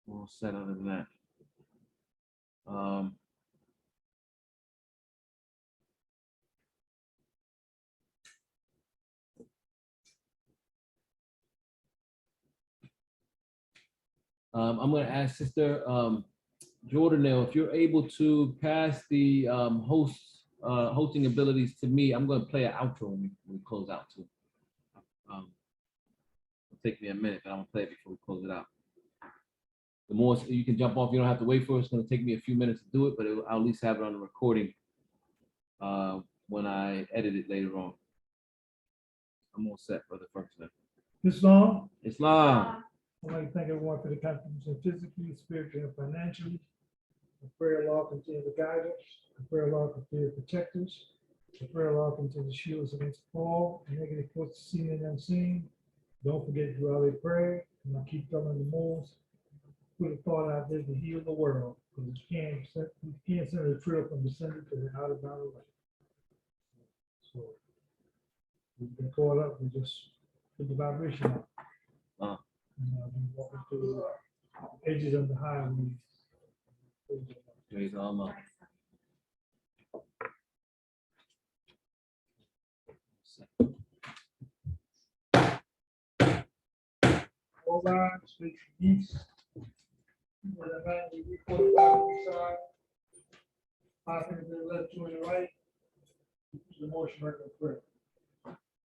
All set other than that. I'm going to ask Sister Jordanelle if you're able to pass the hosting abilities to me. I'm going to play an outro when we close out too. It'll take me a minute, but I'm going to play it before we close it out. The more you can jump off, you don't have to wait for it. It's going to take me a few minutes to do it, but I'll at least have it on the recording when I edit it later on. I'm all set, Brother Ferguson. Islam. I'd like to thank everyone for the contribution physically, spiritually, and financially. I pray Allah continue to guide us. I pray Allah continue to protect us. I pray Allah continue to shield us against all negative forces seen and unseen. Don't forget to do our prayer, and I keep telling the Moors, put a thought out there to heal the world, because you can't send a trail from the center to the outer boundary. So we've been caught up, we just put the vibration out. We walking through the edges of the highway. Praise Allah. All lines, face east. Where the man we report back on the side. 5 fingers to the left, 2 on the right. The motion record prayer.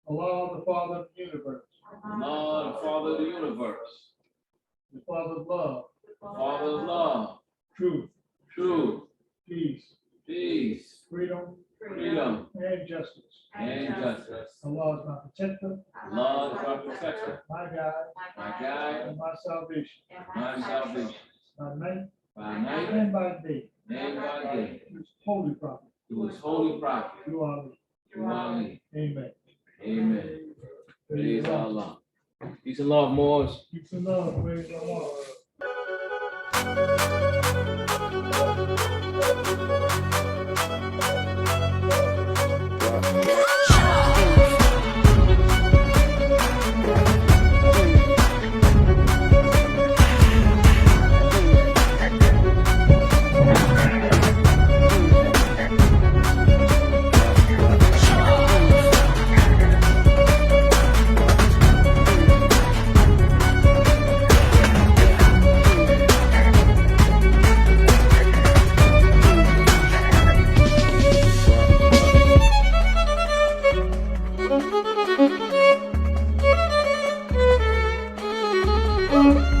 Allah, the Father of the universe, Allah, the Father of the universe, the Father of love, Father of love, truth, truth, peace, peace, freedom, freedom, and justice. and justice. Allah is my protector, Allah is our protector, my God, my guide, and my salvation, my salvation, by night by night and by day. and by day. His holy prophet, Through his holy prophet, through Ali. through Ali. Amen. Amen. Praise Allah. Peace and love, Moors. Peace and love, praise Allah. Thank you.